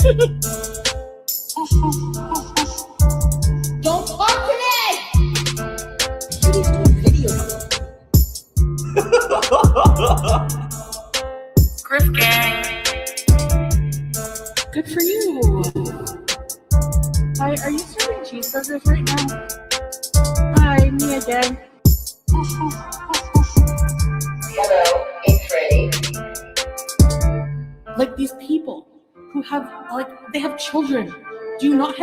Don't talk to me! Griff gang. Good for you. Hi, are you serving cheeseburgers right now? Hi, me again. Hello, it's ready. Like these people who have, they have children. Can you not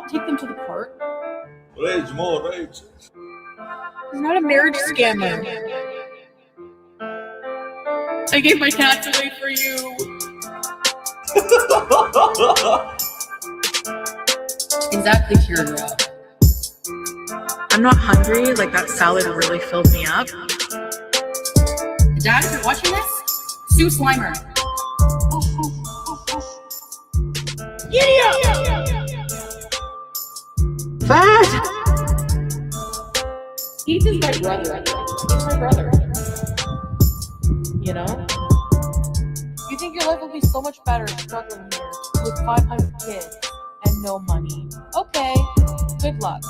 take them to the park? Rage, more rage. He's not a marriage scammer. I gave my cats away for you. Exactly, Kira. I'm not hungry. Like, that salad really filled me up. Dad, if you're watching this, sue Slimer. Giddy up! Fat! Heath is my brother. He's my brother. You know? You think your life will be so much better struggling here with 500 kids and no money? Okay, good luck.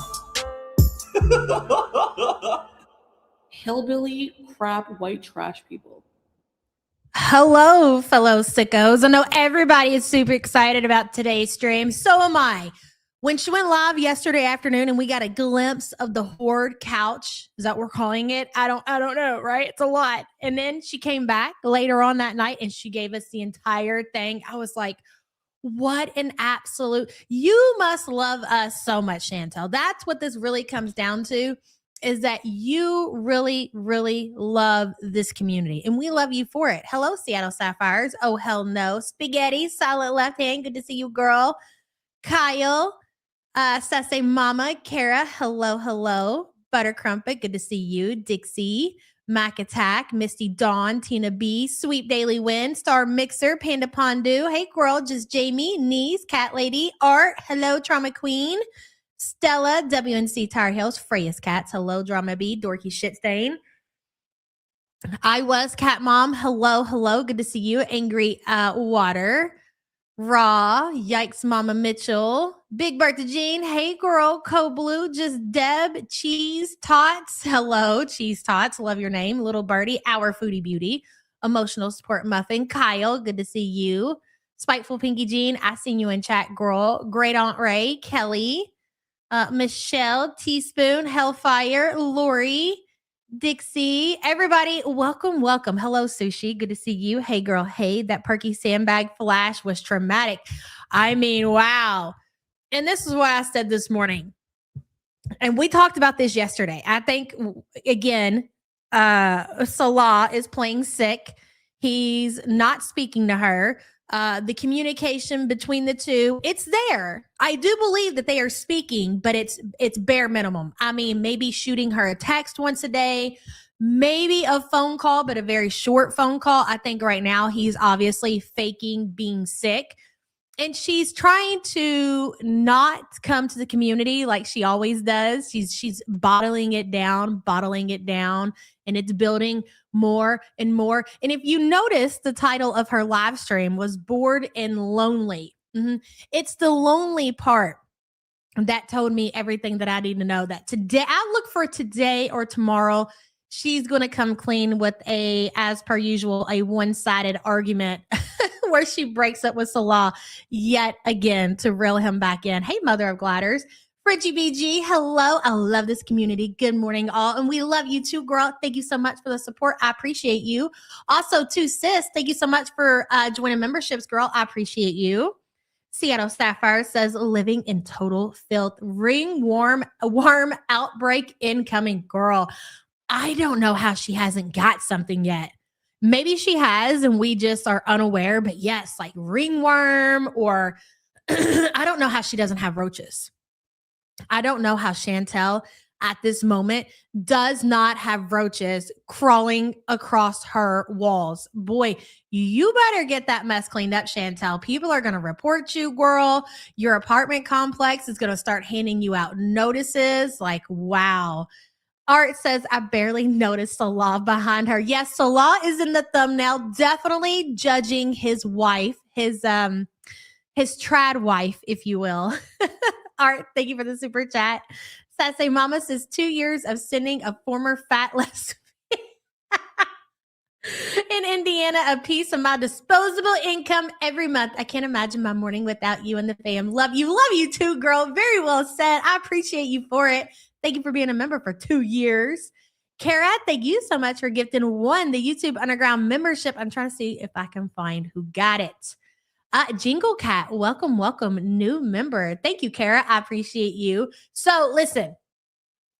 Hillbilly, crap, white trash people. Hello, fellow sickos. I know everybody is super excited about today's stream. So am I. When she went live yesterday afternoon and we got a glimpse of the Horde couch, is that what we're calling it? I don't know, right? It's a lot. And then she came back later on that night and she gave us the entire thing. I was like, what an absolute, you must love us so much, Chantel. That's what this really comes down to, is that you really, really love this community. And we love you for it. Hello, Seattle Sapphires. Oh, hell no. Spaghetti, silent left hand. Good to see you, girl. Kyle, Sase Mama, Kara, hello. Butter Crumpet, good to see you. Dixie, Mac Attack, Misty Dawn, Tina B, Sweet Daily Win, Star Mixer, Panda Pondu, hey girl, just Jamie, Niece, Cat Lady, Art, hello, Trauma Queen, Stella, WNC Tire Hills, Freya's Cats, hello, Drama B, Dorky Shitstain. I was Cat Mom, hello, good to see you. Angry Water, Raw, Yikes Mama Mitchell, Big Bertha Jean, hey girl, Co Blue, just Deb, Cheese Tots, hello, Cheese Tots, love your name, Little Birdie, Our Foodie Beauty, Emotional Support Muffin, Kyle, good to see you, Spiteful Pinky Jean, I seen you in chat, girl, Great Aunt Ray, Kelly, Michelle, Teaspoon, Hellfire, Lori, Dixie, everybody, welcome. Hello, Sushi. Good to see you. Hey, girl. Hey, that perky sandbag flash was traumatic. I mean, wow. And this is what I said this morning. And we talked about this yesterday. I think, again, Salah is playing sick. He's not speaking to her. The communication between the two, it's there. I do believe that they are speaking, but it's bare minimum. I mean, maybe shooting her a text once a day, maybe a phone call, but a very short phone call. I think right now he's obviously faking being sick. And she's trying to not come to the community like she always does. She's bottling it down, and it's building more and more. And if you notice, the title of her live stream was Bored and Lonely. It's the lonely part that told me everything that I need to know, that today, I look for today or tomorrow, she's going to come clean with as per usual, a one-sided argument where she breaks up with Salah yet again to reel him back in. Hey, Mother of Gliders. Fridgie BG, hello. I love this community. Good morning, all. And we love you too, girl. Thank you so much for the support. I appreciate you. Also, too, sis, thank you so much for joining memberships, girl. I appreciate you. Seattle Sapphire says, living in total filth. Worm outbreak incoming, girl. I don't know how she hasn't got something yet. Maybe she has and we just are unaware, but yes, like ringworm, or I don't know how she doesn't have roaches. I don't know how Chantel at this moment does not have roaches crawling across her walls. Boy, you better get that mess cleaned up, Chantel. People are going to report you, girl. Your apartment complex is going to start handing you out notices. Like, wow. Art says, I barely noticed Salah behind her. Yes, Salah is in the thumbnail, definitely judging his wife, his his trad wife, if you will. Art, thank you for the super chat. Sassy Mama says 2 years of sending a former fat lesbian in Indiana a piece of my disposable income every month. I can't imagine my morning without you and the fam. Love you too, girl. Very well said. I appreciate you for it. Thank you for being a member for 2 years. Kara, thank you so much for gifting the YouTube Underground membership. I'm trying to see if I can find who got it. Jingle Cat, welcome, new member. Thank you, Kara. I appreciate you. So listen,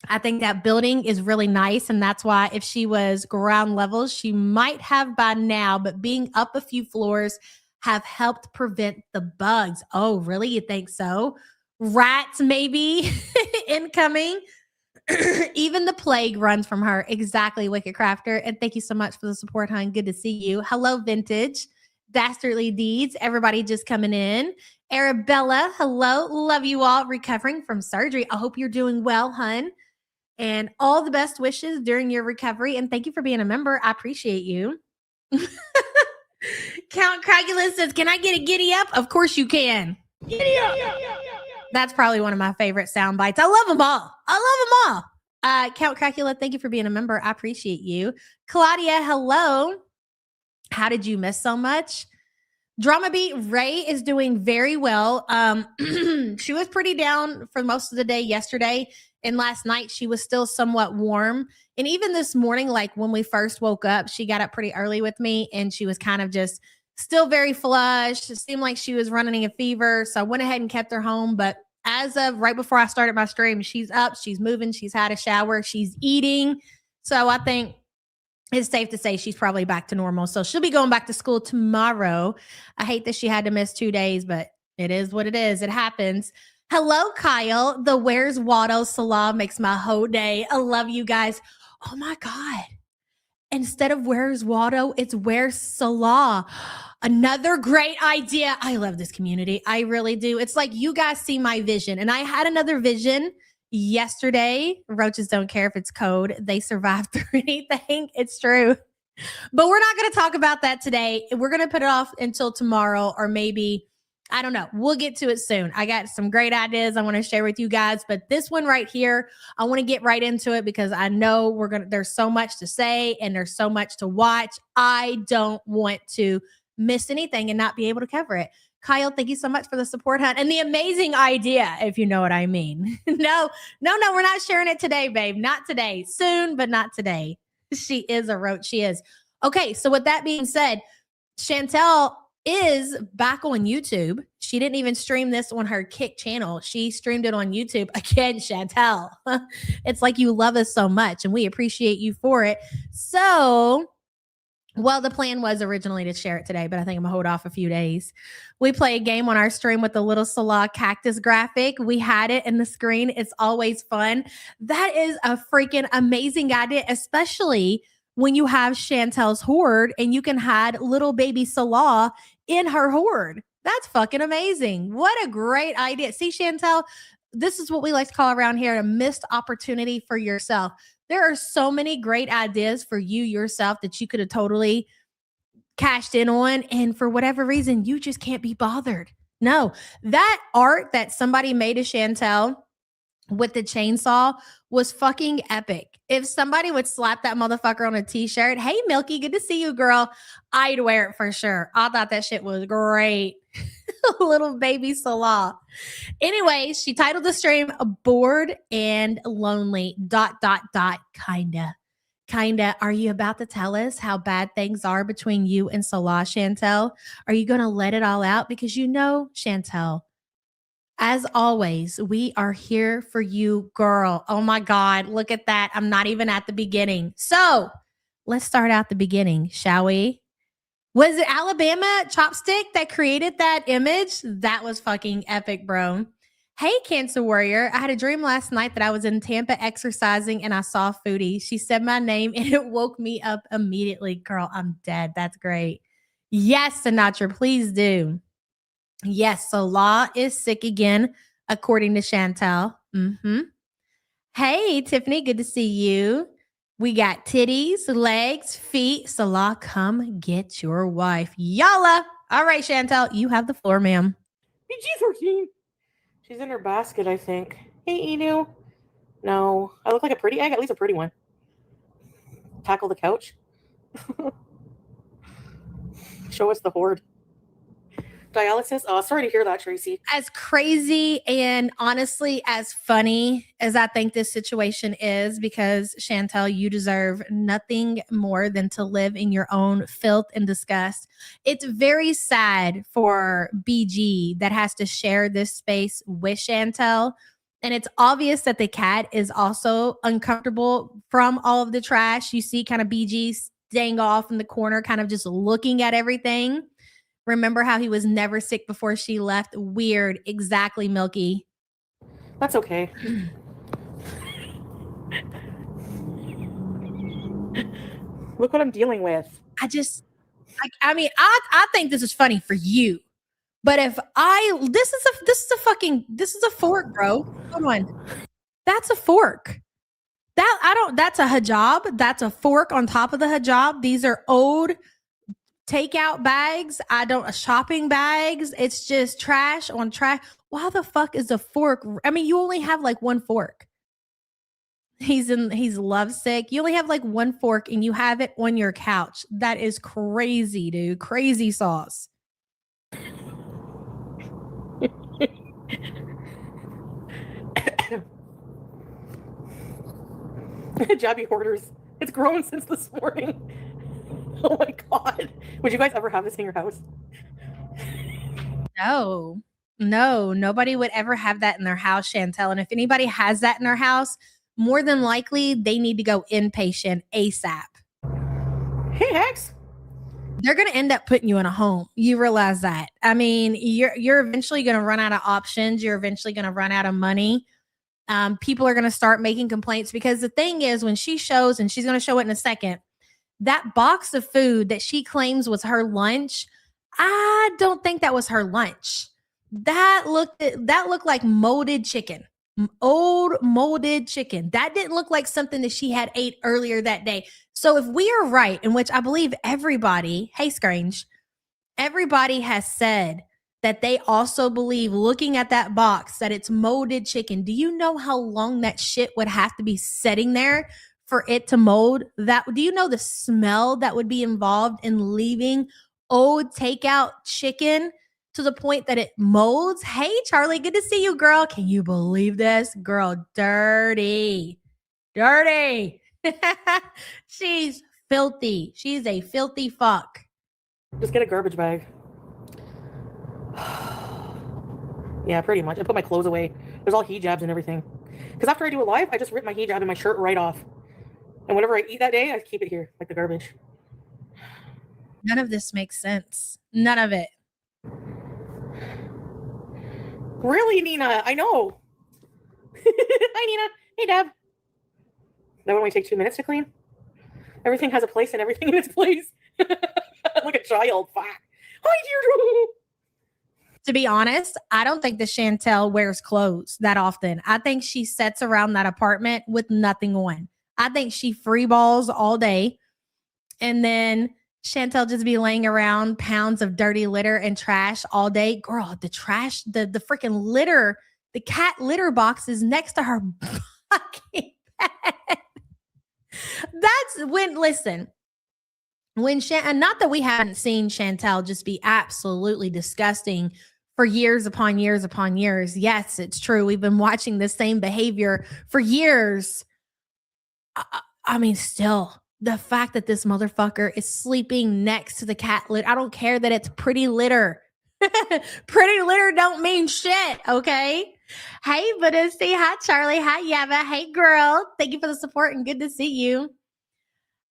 I think that building is really nice, and that's why if she was ground level, she might have by now, but being up a few floors have helped prevent the bugs. Oh, really? You think so? Rats maybe incoming. Even the plague runs from her. Exactly, Wicked Crafter. And thank you so much for the support, hon. Good to see you. Hello, Vintage. Dastardly Deeds. Everybody just coming in. Arabella, hello. Love you all. Recovering from surgery. I hope you're doing well, hun. And all the best wishes during your recovery. And thank you for being a member. I appreciate you. Count Cragulus says, can I get a giddy up? Of course you can. Giddy up. That's probably one of my favorite sound bites. I love them all. Count Cracula, thank you for being a member. I appreciate you. Claudia, hello. How did you miss so much? Drama Beat Ray is doing very well. She was pretty down for most of the day yesterday. And last night she was still somewhat warm. And even this morning, like when we first woke up, she got up pretty early with me and she was kind of just still very flushed. It seemed like she was running a fever. So I went ahead and kept her home. But as of right before I started my stream, she's up, she's moving, she's had a shower, she's eating. So I think it's safe to say she's probably back to normal. So she'll be going back to school tomorrow. I hate that she had to miss 2 days, but it is what it is. It happens. Hello, Kyle. The Where's Watto Salah makes my whole day. I love you guys. Oh my God. Instead of Where's Watto, it's Where's Salah. Another great idea. I love this community. I really do. It's like you guys see my vision. And I had another vision yesterday. Roaches don't care if it's code. They survive through anything. It's true. But we're not going to talk about that today. We're going to put it off until tomorrow or maybe, I don't know. We'll get to it soon. I got some great ideas I want to share with you guys. But this one right here, I want to get right into it because I know there's so much to say and there's so much to watch. I don't want to miss anything and not be able to cover it. Kyle, thank you so much for the support, hunt and the amazing idea, if you know what I mean. No, we're not sharing it today, babe. Not today. Soon, but not today. She is a roach. She is. Okay, so with that being said, Chantel is back on YouTube. She didn't even stream this on her Kick channel. She streamed it on YouTube. Again, Chantel. It's like you love us so much, and we appreciate you for it. So, well, the plan was originally to share it today, but I think I'm going to hold off a few days. We play a game on our stream with the little Salah cactus graphic. We had it in the screen. It's always fun. That is a freaking amazing idea, especially when you have Chantel's hoard and you can hide little baby Salah in her hoard. That's fucking amazing. What a great idea. See, Chantel, this is what we like to call around here a missed opportunity for yourself. There are so many great ideas for you yourself that you could have totally cashed in on. And for whatever reason, you just can't be bothered. No, that art that somebody made of Chantel with the chainsaw was fucking epic. If somebody would slap that motherfucker on a t-shirt, hey, Milky, good to see you, girl. I'd wear it for sure. I thought that shit was great. Little baby Salah. Anyway, she titled the stream Bored and Lonely, ... Kinda. Are you about to tell us how bad things are between you and Salah, Chantel? Are you going to let it all out? Because you know, Chantel, as always, we are here for you, girl. Oh my God, look at that. I'm not even at the beginning. So let's start out the beginning, shall we? Was it Alabama Chopstick that created that image? That was fucking epic, bro. Hey, Cancer Warrior. I had a dream last night that I was in Tampa exercising and I saw Foodie. She said my name and it woke me up immediately. Girl, I'm dead. That's great. Yes, Sinatra, please do. Yes, Salah is sick again, according to Chantel. Hey, Tiffany, good to see you. We got titties, legs, feet. Salah, come get your wife. Yalla. All right, Chantel, you have the floor, ma'am. PG-13. She's in her basket, I think. Hey, Enu. No. I look like a pretty egg? At least a pretty one. Tackle the couch. Show us the hoard. Dialysis? Oh, sorry to hear that, Tracy. As crazy and honestly as funny as I think this situation is, because Chantel, you deserve nothing more than to live in your own filth and disgust. It's very sad for BG that has to share this space with Chantel. And it's obvious that the cat is also uncomfortable from all of the trash. You see kind of BG staying off in the corner, kind of just looking at everything. Remember how he was never sick before she left? Weird. Exactly, Milky. That's okay. Look what I'm dealing with. I mean, I think this is funny for you. But if this is a fork, bro. Hold on. That's a fork. That's a hijab. That's a fork on top of the hijab. These are old takeout bags. Shopping bags. It's just trash on trash. Why the fuck is a fork? I mean, you only have like one fork. He's lovesick. You only have like one fork and you have it on your couch. That is crazy, dude. Crazy sauce. Jabby hoarders. It's grown since this morning. Oh my god. Would you guys ever have this in your house? No, nobody would ever have that in their house, Chantel. And if anybody has that in their house, more than likely they need to go inpatient ASAP. Hey, Hex. They're going to end up putting you in a home. You realize that. I mean, you're eventually going to run out of options. You're eventually going to run out of money. People are going to start making complaints because the thing is, when she shows, and she's going to show it in a second, that box of food that she claims was her lunch, I don't think that was her lunch. That looked like molded chicken. Old molded chicken. That didn't look like something that she had ate earlier that day. So if we are right, in which I believe everybody, hey Scrange, everybody has said that they also believe, looking at that box, that it's molded chicken. Do you know how long that shit would have to be sitting there for it to mold? Do you know the smell that would be involved in leaving old takeout chicken to the point that it molds? Hey, Charlie, good to see you, girl. Can you believe this? Girl, dirty. She's filthy. She's a filthy fuck. Just get a garbage bag. Yeah, pretty much. I put my clothes away. There's all hijabs and everything. Because after I do it live, I just rip my hijab and my shirt right off. And whatever I eat that day, I keep it here, like the garbage. None of this makes sense. None of it. Really, Nina? I know. Hi, Nina. Hey, Deb. That would only take 2 minutes to clean. Everything has a place and everything in its place. Like a child. Fuck. Hi, Deirdre. To be honest, I don't think that Chantel wears clothes that often. I think she sits around that apartment with nothing on. I think she free balls all day. And then Chantel just be laying around pounds of dirty litter and trash all day. Girl, the trash, the freaking litter, the cat litter box is next to her fucking bed. That's when, listen, and not that we haven't seen Chantel just be absolutely disgusting for years upon years upon years. Yes, it's true. We've been watching the same behavior for years. I mean, still, the fact that this motherfucker is sleeping next to the cat litter. I don't care that it's pretty litter. Pretty litter don't mean shit, okay? Hey, Buddhisty. Hi, Charlie. Hi, Yava. Hey, girl. Thank you for the support and good to see you.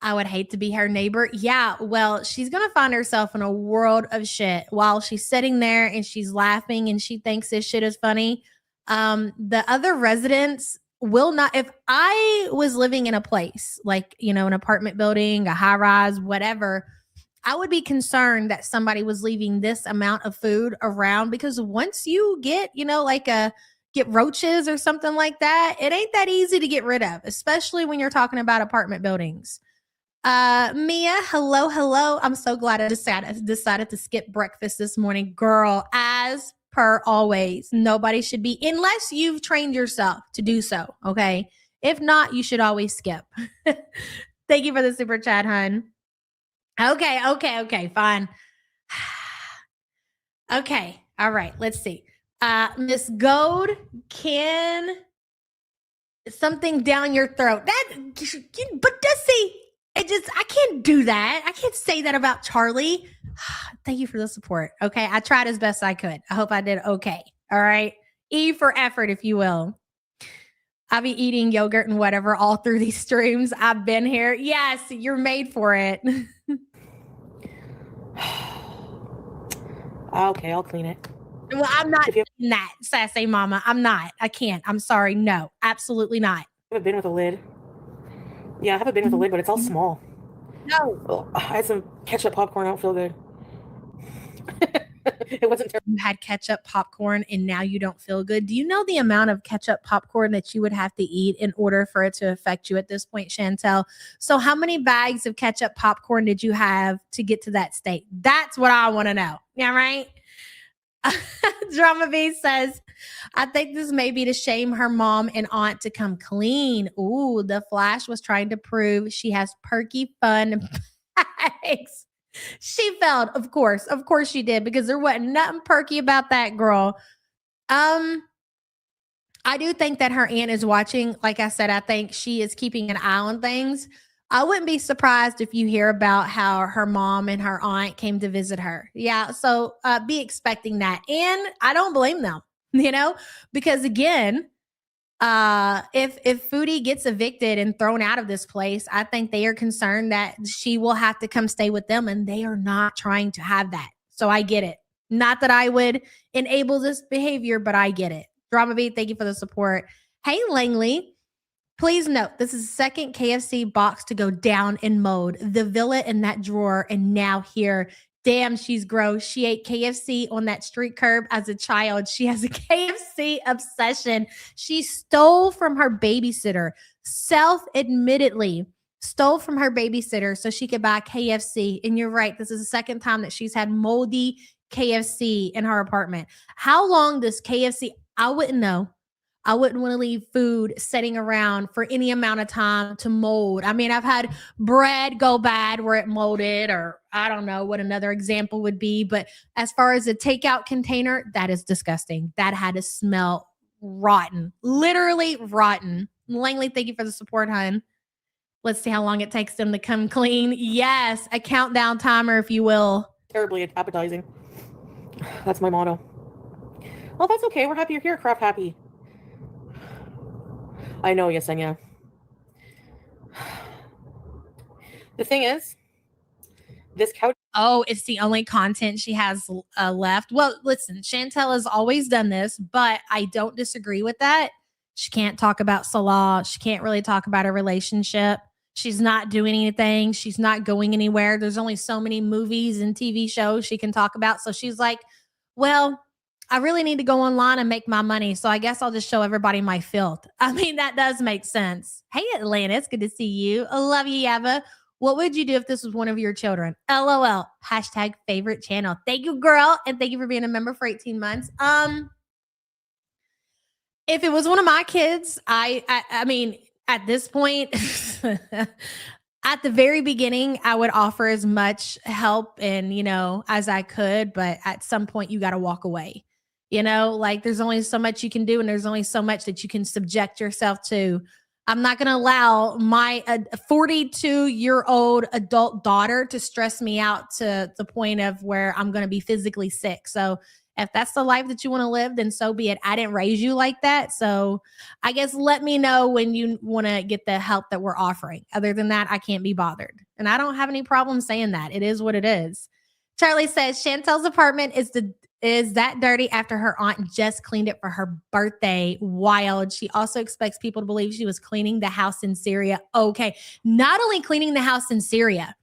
I would hate to be her neighbor. Yeah, well, she's going to find herself in a world of shit while she's sitting there and she's laughing and she thinks this shit is funny. The other residents will not, if I was living in a place like, an apartment building, a high rise, whatever, I would be concerned that somebody was leaving this amount of food around, because once you get, get roaches or something like that, it ain't that easy to get rid of, especially when you're talking about apartment buildings. Mia, hello. I'm so glad I decided to skip breakfast this morning. Girl, as per always. Nobody should be, unless you've trained yourself to do so. Okay. If not, you should always skip. Thank you for the super chat, hun. Okay, fine. Okay, all right, let's see. Miss Gold, can something down your throat. But does see, I can't do that. I can't say that about Charlie. Thank you for the support. Okay, I tried as best I could. I hope I did okay. All right, E for effort, if you will. I'll be eating yogurt and whatever all through these streams. I've been here. Yes, you're made for it. Okay, I'll clean it. Well, I'm not doing that, sassy mama. I'm not. I can't. I'm sorry. No, absolutely not. I have a bin with a lid. Yeah, I have a bin with a lid, but it's all small. No. Oh, I had some ketchup popcorn. I don't feel good. It wasn't terrible. You had ketchup popcorn and now you don't feel good. Do you know the amount of ketchup popcorn that you would have to eat in order for it to affect you at this point, Chantel? So how many bags of ketchup popcorn did you have to get to that state? That's what I want to know. Yeah, right? Drama B says, I think this may be to shame her mom and aunt to come clean. Ooh, the Flash was trying to prove she has perky fun bags. She failed, of course she did, because there wasn't nothing perky about that girl. I do think that her aunt is watching. Like I said, I think she is keeping an eye on things. I wouldn't be surprised if you hear about how her mom and her aunt came to visit her. Yeah, so be expecting that. And I don't blame them, because again, if Foodie gets evicted and thrown out of this place, I think they are concerned that she will have to come stay with them, and they are not trying to have that. So I get it. Not that I would enable this behavior, but I get it. Drama Beat, thank you for the support. Hey, Langley, please note, this is the second KFC box to go down in mode. The villa in that drawer, and now here. Damn, she's gross. She ate KFC on that street curb as a child. She has a KFC obsession. She stole from her babysitter, self-admittedly stole from her babysitter so she could buy KFC. And you're right, this is the second time that she's had moldy KFC in her apartment. How long does KFC? I wouldn't know. I wouldn't want to leave food sitting around for any amount of time to mold. I mean, I've had bread go bad where it molded, or I don't know what another example would be. But as far as a takeout container, that is disgusting. That had to smell rotten, literally rotten. Langley, thank you for the support, hun. Let's see how long it takes them to come clean. Yes, a countdown timer, if you will. Terribly appetizing. That's my motto. Well, that's okay. We're happy you're here, Craft Happy. I know, Yesenia. The thing is, this couch. Oh, it's the only content she has left. Well, listen, Chantel has always done this, but I don't disagree with that. She can't talk about Salah. She can't really talk about a relationship. She's not doing anything. She's not going anywhere. There's only so many movies and TV shows she can talk about. So she's like, well, I really need to go online and make my money. So I guess I'll just show everybody my filth. I mean, that does make sense. Hey, Atlanta, it's good to see you. I love you, Yava. What would you do if this was one of your children? LOL. Hashtag favorite channel. Thank you, girl. And thank you for being a member for 18 months. If it was one of my kids, I mean, at this point, at the very beginning, I would offer as much help and, as I could. But at some point, you got to walk away. Like there's only so much you can do, and there's only so much that you can subject yourself to. I'm not going to allow my 42-year-old adult daughter to stress me out to the point of where I'm going to be physically sick. So if that's the life that you want to live, then so be it. I didn't raise you like that. So I guess let me know when you want to get the help that we're offering. Other than that, I can't be bothered. And I don't have any problem saying that. It is what it is. Charlie says Chantel's apartment is that dirty after her aunt just cleaned it for her birthday. Wild. She also expects people to believe she was cleaning the house in Syria. Okay. Not only cleaning the house in Syria,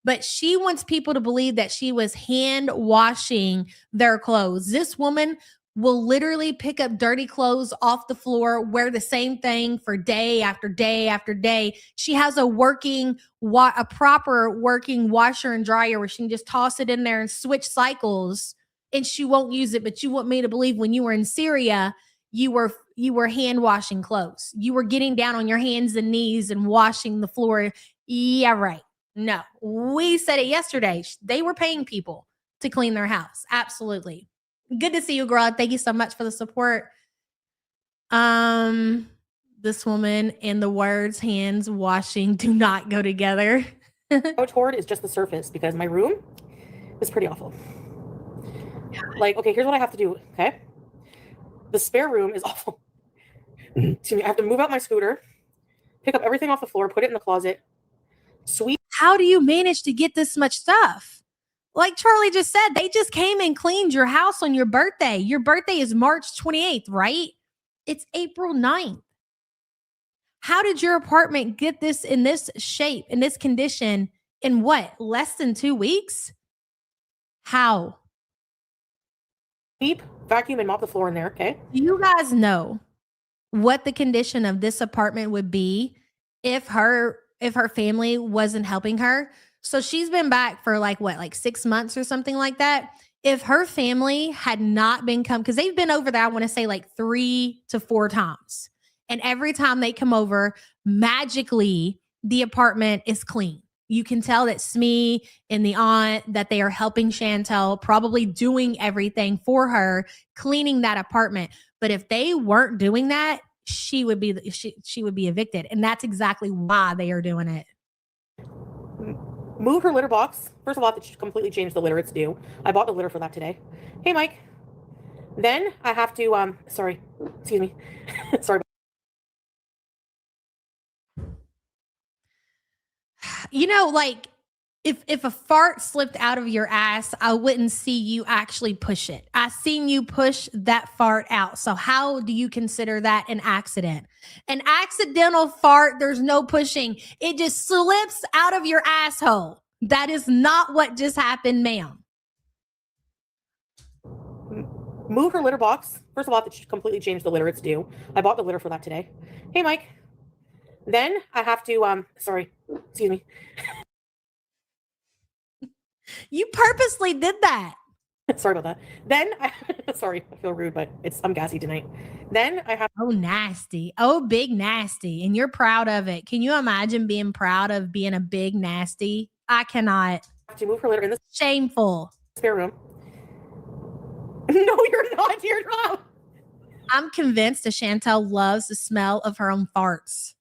but she wants people to believe that she was hand washing their clothes. This woman will literally pick up dirty clothes off the floor, wear the same thing for day after day after day. She has a proper working washer and dryer where she can just toss it in there and switch cycles and she won't use it, but you want me to believe when you were in Syria, you were hand washing clothes. You were getting down on your hands and knees and washing the floor. Yeah, right. No, we said it yesterday. They were paying people to clean their house. Absolutely. Good to see you, girl. Thank you so much for the support. This woman and the words hands washing do not go together. Hoard is just the surface because my room is pretty awful. Like, okay, here's what I have to do, okay? The spare room is awful. Excuse me, I have to move out my scooter, pick up everything off the floor, put it in the closet, sweep. How do you manage to get this much stuff? Like Charlie just said, they just came and cleaned your house on your birthday. Your birthday is March 28th, right? It's April 9th. How did your apartment get this in this shape, in this condition, in what, less than 2 weeks? How? Sweep, vacuum, and mop the floor in there, okay? Do you guys know what the condition of this apartment would be if her family wasn't helping her? So she's been back for like 6 months or something like that. If her family had not been because they've been over there, I want to say like 3 to 4 times. And every time they come over, magically, the apartment is clean. You can tell that Smee and the aunt, that they are helping Chantel, probably doing everything for her, cleaning that apartment. But if they weren't doing that, she would be evicted. And that's exactly why they are doing it. Move her litter box. First of all, I have to completely change the litter. It's due. I bought the litter for that today. Hey, Mike. Then I have to, sorry. Excuse me. Sorry. You know, like if a fart slipped out of your ass, I wouldn't see you actually push it. I seen you push that fart out. So how do you consider that an accident? An accidental fart, there's no pushing. It just slips out of your asshole. That is not what just happened, ma'am. Move her litter box. First of all, I have to completely change the litter. It's due. I bought the litter for that today. Hey, Mike. Then I have to, sorry. Excuse me. You purposely did that. Sorry about that. Then sorry, I feel rude, but I'm gassy tonight. Then I have. Oh, nasty. Oh, big nasty. And you're proud of it. Can you imagine being proud of being a big nasty? I cannot. To move her litter in this shameful spare room. No, you're not. You're not. I'm convinced that Chantel loves the smell of her own farts.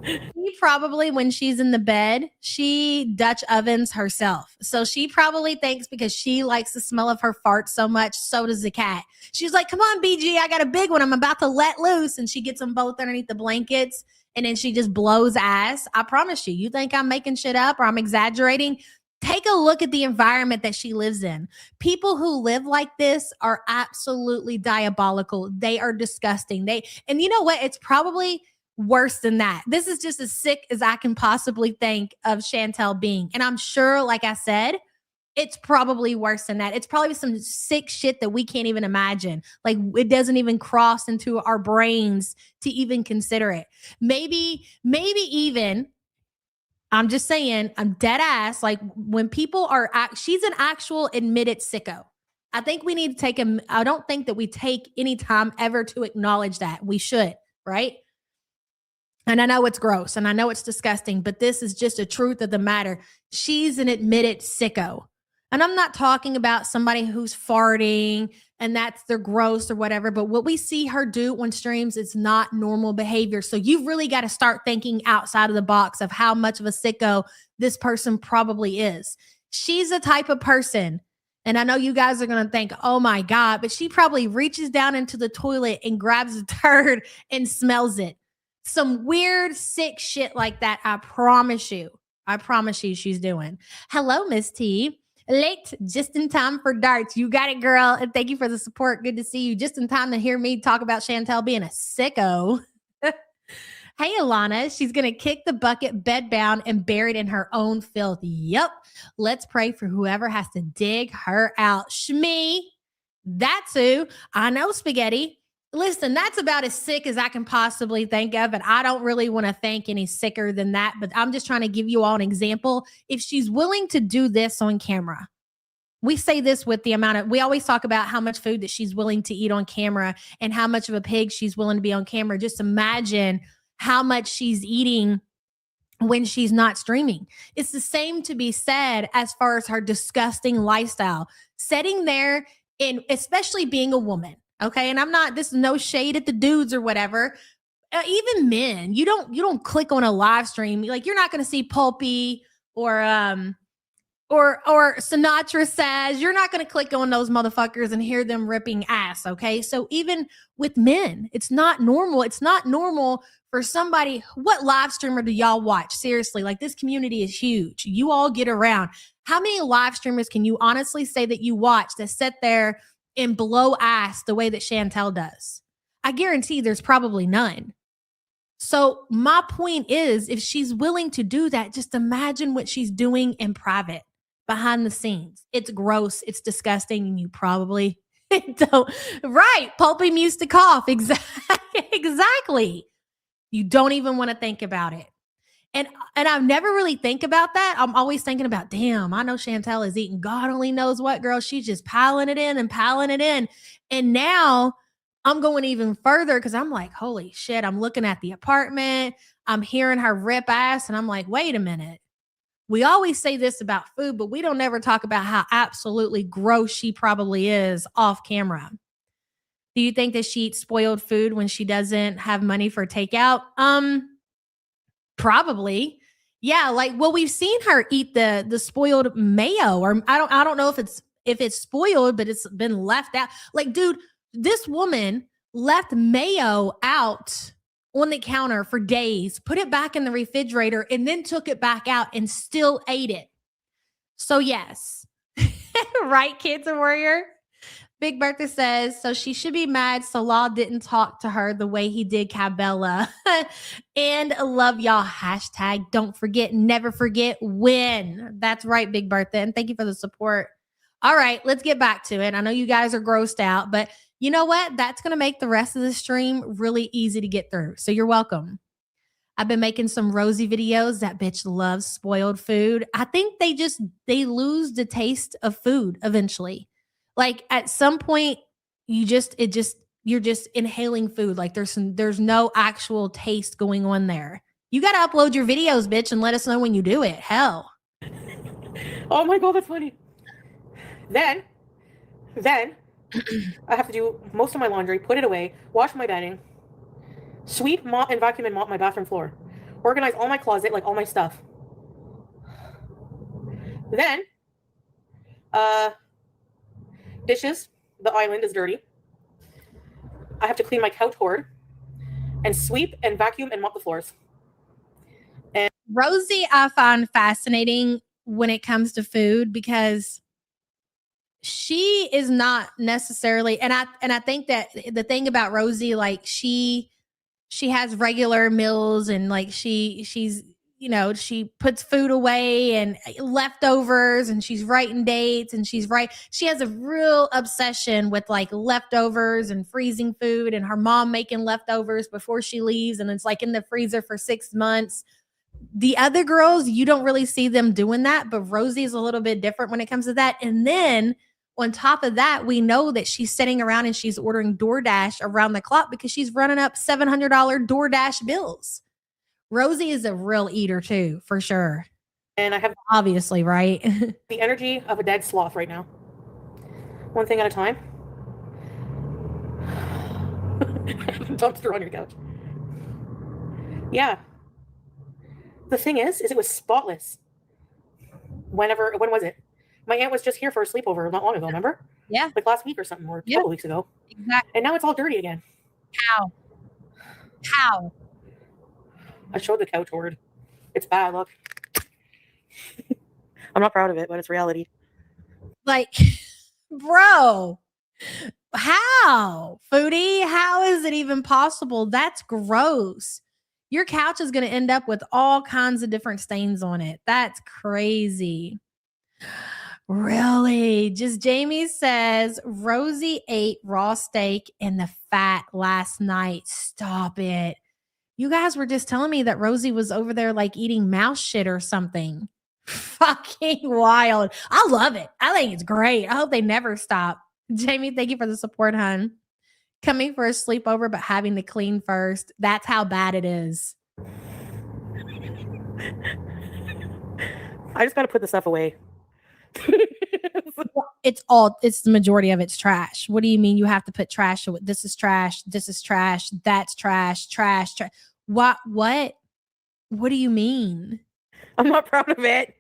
She probably, when she's in the bed, she Dutch ovens herself. So she probably thinks because she likes the smell of her farts so much, so does the cat. She's like, come on, BG, I got a big one. I'm about to let loose. And she gets them both underneath the blankets. And then she just blows ass. I promise you, you think I'm making shit up or I'm exaggerating? Take a look at the environment that she lives in. People who live like this are absolutely diabolical. They are disgusting. And you know what? It's probably worse than that. This is just as sick as I can possibly think of Chantel being. And I'm sure, like I said, it's probably worse than that. It's probably some sick shit that we can't even imagine. Like it doesn't even cross into our brains to even consider it. Maybe even, I'm just saying, I'm dead ass. Like when people are, she's an actual admitted sicko. I think we need to I don't think that we take any time ever to acknowledge that. We should, right? And I know it's gross and I know it's disgusting, but this is just a truth of the matter. She's an admitted sicko. And I'm not talking about somebody who's farting and they're gross or whatever, but what we see her do on streams is not normal behavior. So you've really got to start thinking outside of the box of how much of a sicko this person probably is. She's the type of person, and I know you guys are going to think, oh my God, but she probably reaches down into the toilet and grabs a turd and smells it. Some weird, sick shit like that. I promise you she's doing. Hello, Miss T. Late, just in time for darts. You got it, girl. And thank you for the support. Good to see you. Just in time to hear me talk about Chantel being a sicko. Hey, Alana. She's going to kick the bucket bedbound and buried in her own filth. Yep. Let's pray for whoever has to dig her out. Shmee. That's who. I know, Spaghetti. Listen, that's about as sick as I can possibly think of. And I don't really want to think any sicker than that. But I'm just trying to give you all an example. If she's willing to do this on camera, we say this with the amount of, we always talk about how much food that she's willing to eat on camera and how much of a pig she's willing to be on camera. Just imagine how much she's eating when she's not streaming. It's the same to be said as far as her disgusting lifestyle. Sitting there, and especially being a woman, okay? And I'm not, this is no shade at the dudes or whatever. Even men, you don't click on a live stream. Like, you're not going to see Pulpy or Sinatra Says. You're not going to click on those motherfuckers and hear them ripping ass, okay? So even with men, it's not normal. It's not normal for somebody. What live streamer do y'all watch? Seriously, like, this community is huge. You all get around. How many live streamers can you honestly say that you watch that sit there and blow ass the way that Chantel does? I guarantee there's probably none. So my point is, if she's willing to do that, just imagine what she's doing in private, behind the scenes. It's gross. It's disgusting. And you probably don't. Right. Pulpy used to cough. Exactly. You don't even want to think about it. And I never really think about that. I'm always thinking about, damn, I know Chantel is eating God only knows what, girl. She's just piling it in and piling it in. And now I'm going even further because I'm like, holy shit, I'm looking at the apartment. I'm hearing her rip ass. And I'm like, wait a minute. We always say this about food, but we don't ever talk about how absolutely gross she probably is off camera. Do you think that she eats spoiled food when she doesn't have money for takeout? Probably. Yeah, like, well, we've seen her eat the spoiled mayo, or I don't know if it's spoiled, but it's been left out. Like, dude, this woman left mayo out on the counter for days, put it back in the refrigerator, and then took it back out and still ate it. So yes. Right, Cancer Warrior? Big Bertha says, so she should be mad Salah didn't talk to her the way he did Cabela. And love y'all. Hashtag don't forget, never forget when. That's right, Big Bertha. And thank you for the support. All right, let's get back to it. I know you guys are grossed out, but you know what? That's going to make the rest of the stream really easy to get through. So you're welcome. I've been making some Rosie videos. That bitch loves spoiled food. I think they lose the taste of food eventually. Like, at some point, you're just inhaling food. Like, there's no actual taste going on there. You got to upload your videos, bitch, and let us know when you do it. Hell. Oh my God, that's funny. Then I have to do most of my laundry, put it away, wash my bedding, sweep, mop, and vacuum and mop my bathroom floor, organize all my closet, like all my stuff. Then, dishes. The island is dirty. I have to clean my couch hoard and sweep and vacuum and mop the floors. And Rosie, I find fascinating when it comes to food because she is not necessarily, and I think that the thing about Rosie, like, she has regular meals, and like she's she puts food away and leftovers, and she's writing dates, and she has a real obsession with like leftovers and freezing food, and her mom making leftovers before she leaves, and it's like in the freezer for 6 months. The other girls, you don't really see them doing that, but Rosie is a little bit different when it comes to that. And then on top of that, we know that she's sitting around and she's ordering DoorDash around the clock because she's running up $700 DoorDash bills. Rosie is a real eater too, for sure. And I have, obviously, right? the energy of a dead sloth right now. One thing at a time. Dumpster on your couch. Yeah. The thing is it was spotless. When was it? My aunt was just here for a sleepover not long ago, remember? Yeah. Like last week or something, or a couple weeks ago. Exactly. And now it's all dirty again. How? I showed the couch hoard. It's bad, look. I'm not proud of it, but it's reality. Like, bro, how? Foodie, how is it even possible? That's gross. Your couch is going to end up with all kinds of different stains on it. That's crazy. Really? Just Jamie says, Rosie ate raw steak and the fat last night. Stop it. You guys were just telling me that Rosie was over there like eating mouse shit or something. Fucking wild. I love it. I think it's great. I hope they never stop. Jamie, thank you for the support, hun. Coming for a sleepover, but having to clean first. That's how bad it is. I just got to put the stuff away. It's the majority of it's trash. What do you mean you have to put trash away? This is trash. This is trash. That's trash. Trash. What? What do you mean? I'm not proud of it.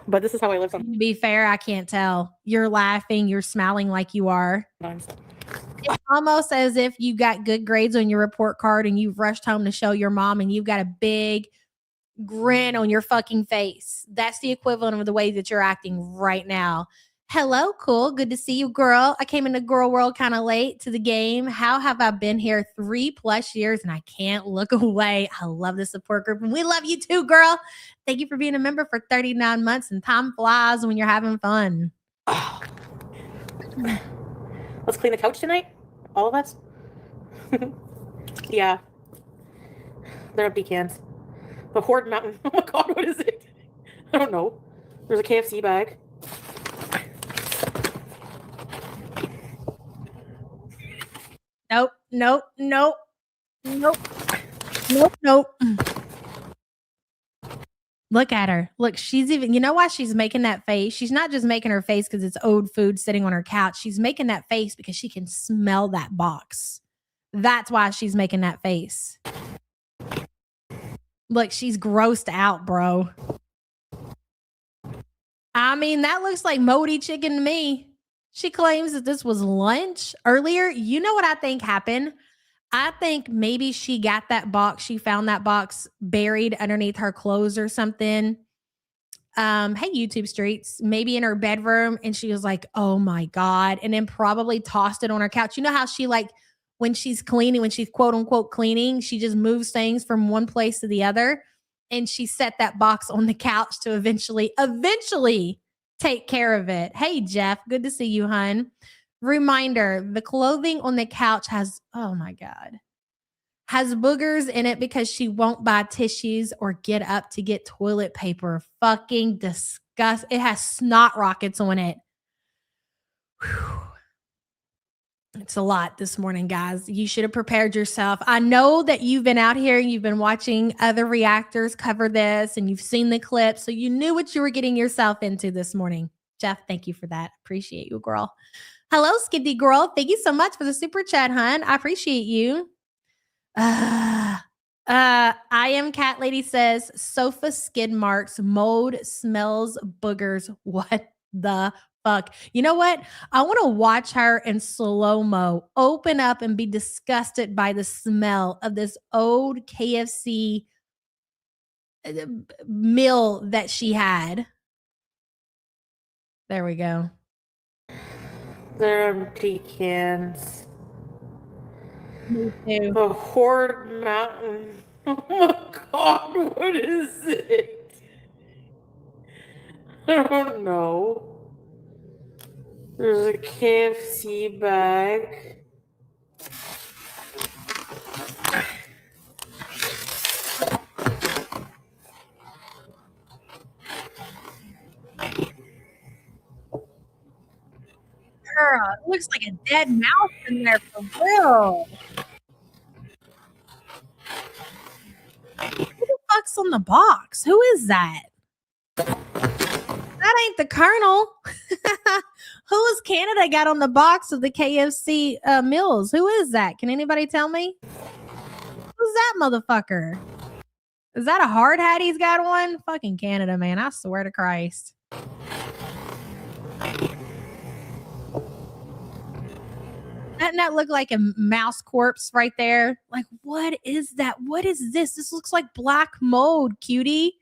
But this is how I live To sometimes. be fair, I can't tell. You're laughing. You're smiling like you are. It's almost as if you got good grades on your report card and you've rushed home to show your mom and you've got a big grin on your fucking face. That's the equivalent of the way that you're acting right now. Hello, cool. Good to see you, girl. I came into Girl World kind of late to the game. How have I been here 3+ years and I can't look away? I love the support group and we love you too, girl. Thank you for being a member for 39 months and time flies when you're having fun. Let's clean the couch tonight? All of us? Yeah. They're empty cans. The Hoard Mountain. Oh my god, what is it? I don't know. There's a KFC bag. Nope, nope, nope, nope, nope, nope. Look at her. Look, she's even, you know why she's making that face? She's not just making her face because it's old food sitting on her couch. She's making that face because she can smell that box. That's why she's making that face. Look, she's grossed out, bro. I mean, that looks like moldy chicken to me. She claims that this was lunch earlier. You know what I think happened? I think maybe she got that box. She found that box buried underneath her clothes or something. Hey, YouTube streets, maybe in her bedroom. And she was like, oh my God. And then probably tossed it on her couch. You know how she like, when she's cleaning, when she's quote unquote cleaning, she just moves things from one place to the other. And she set that box on the couch to eventually take care of it. Hey, Jeff, good to see you, hun. Reminder, the clothing on the couch has, oh my God, has boogers in it because she won't buy tissues or get up to get toilet paper. Fucking disgust. It has snot rockets on it. Whew. It's a lot this morning, guys. You should have prepared yourself. I know that you've been out here and you've been watching other reactors cover this and you've seen the clip, so you knew what you were getting yourself into this morning. Jeff, thank you for that. Appreciate you, girl. Hello, Skiddy girl. Thank you so much for the super chat, hun. I appreciate you. I am Cat Lady says sofa skid marks, mold, smells, boogers. What the fuck? You know what? I want to watch her in slow-mo open up and be disgusted by the smell of this old KFC meal that she had. There we go. They're empty cans. Me too. The Hoard Mountain. Oh my god, what is it? I don't know. There's a KFC bag. Girl, it looks like a dead mouse in there for real. Who the fuck's on the box? Who is that? That ain't the Colonel. Who is Canada got on the box of the KFC meals? Who is that? Can anybody tell me? Who's that motherfucker? Is that a hard hat he's got on? Fucking Canada, man. I swear to Christ. Doesn't that look like a mouse corpse right there? Like, what is that? What is this? This looks like black mold, cutie.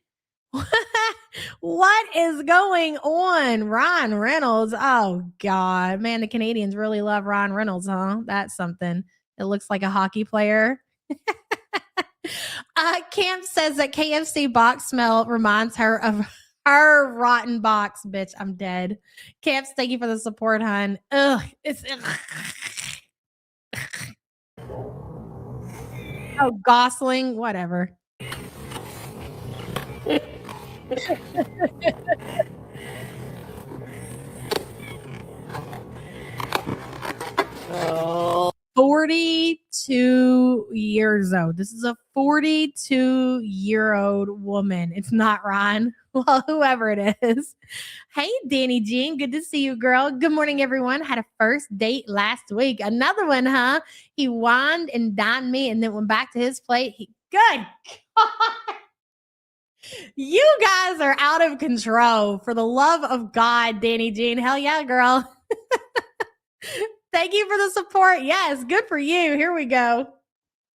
What is going on? Ryan Reynolds. Oh, God. Man, the Canadians really love Ryan Reynolds, huh? That's something. It looks like a hockey player. Camp says that KFC box smell reminds her of her rotten box. Bitch, I'm dead. Camps, thank you for the support, hun. Ugh, it's... Oh, Gosling, whatever. Oh. 42 years old. This is a 42-year-old woman. It's not Ron. Well, whoever it is. Hey, Danny Jean. Good to see you, girl. Good morning, everyone. Had a first date last week. Another one, huh? He wined and dined me and then went back to his plate. Good God. You guys are out of control. For the love of God, Danny Jean. Hell yeah, girl. Thank you for the support. Yes, good for you. Here we go.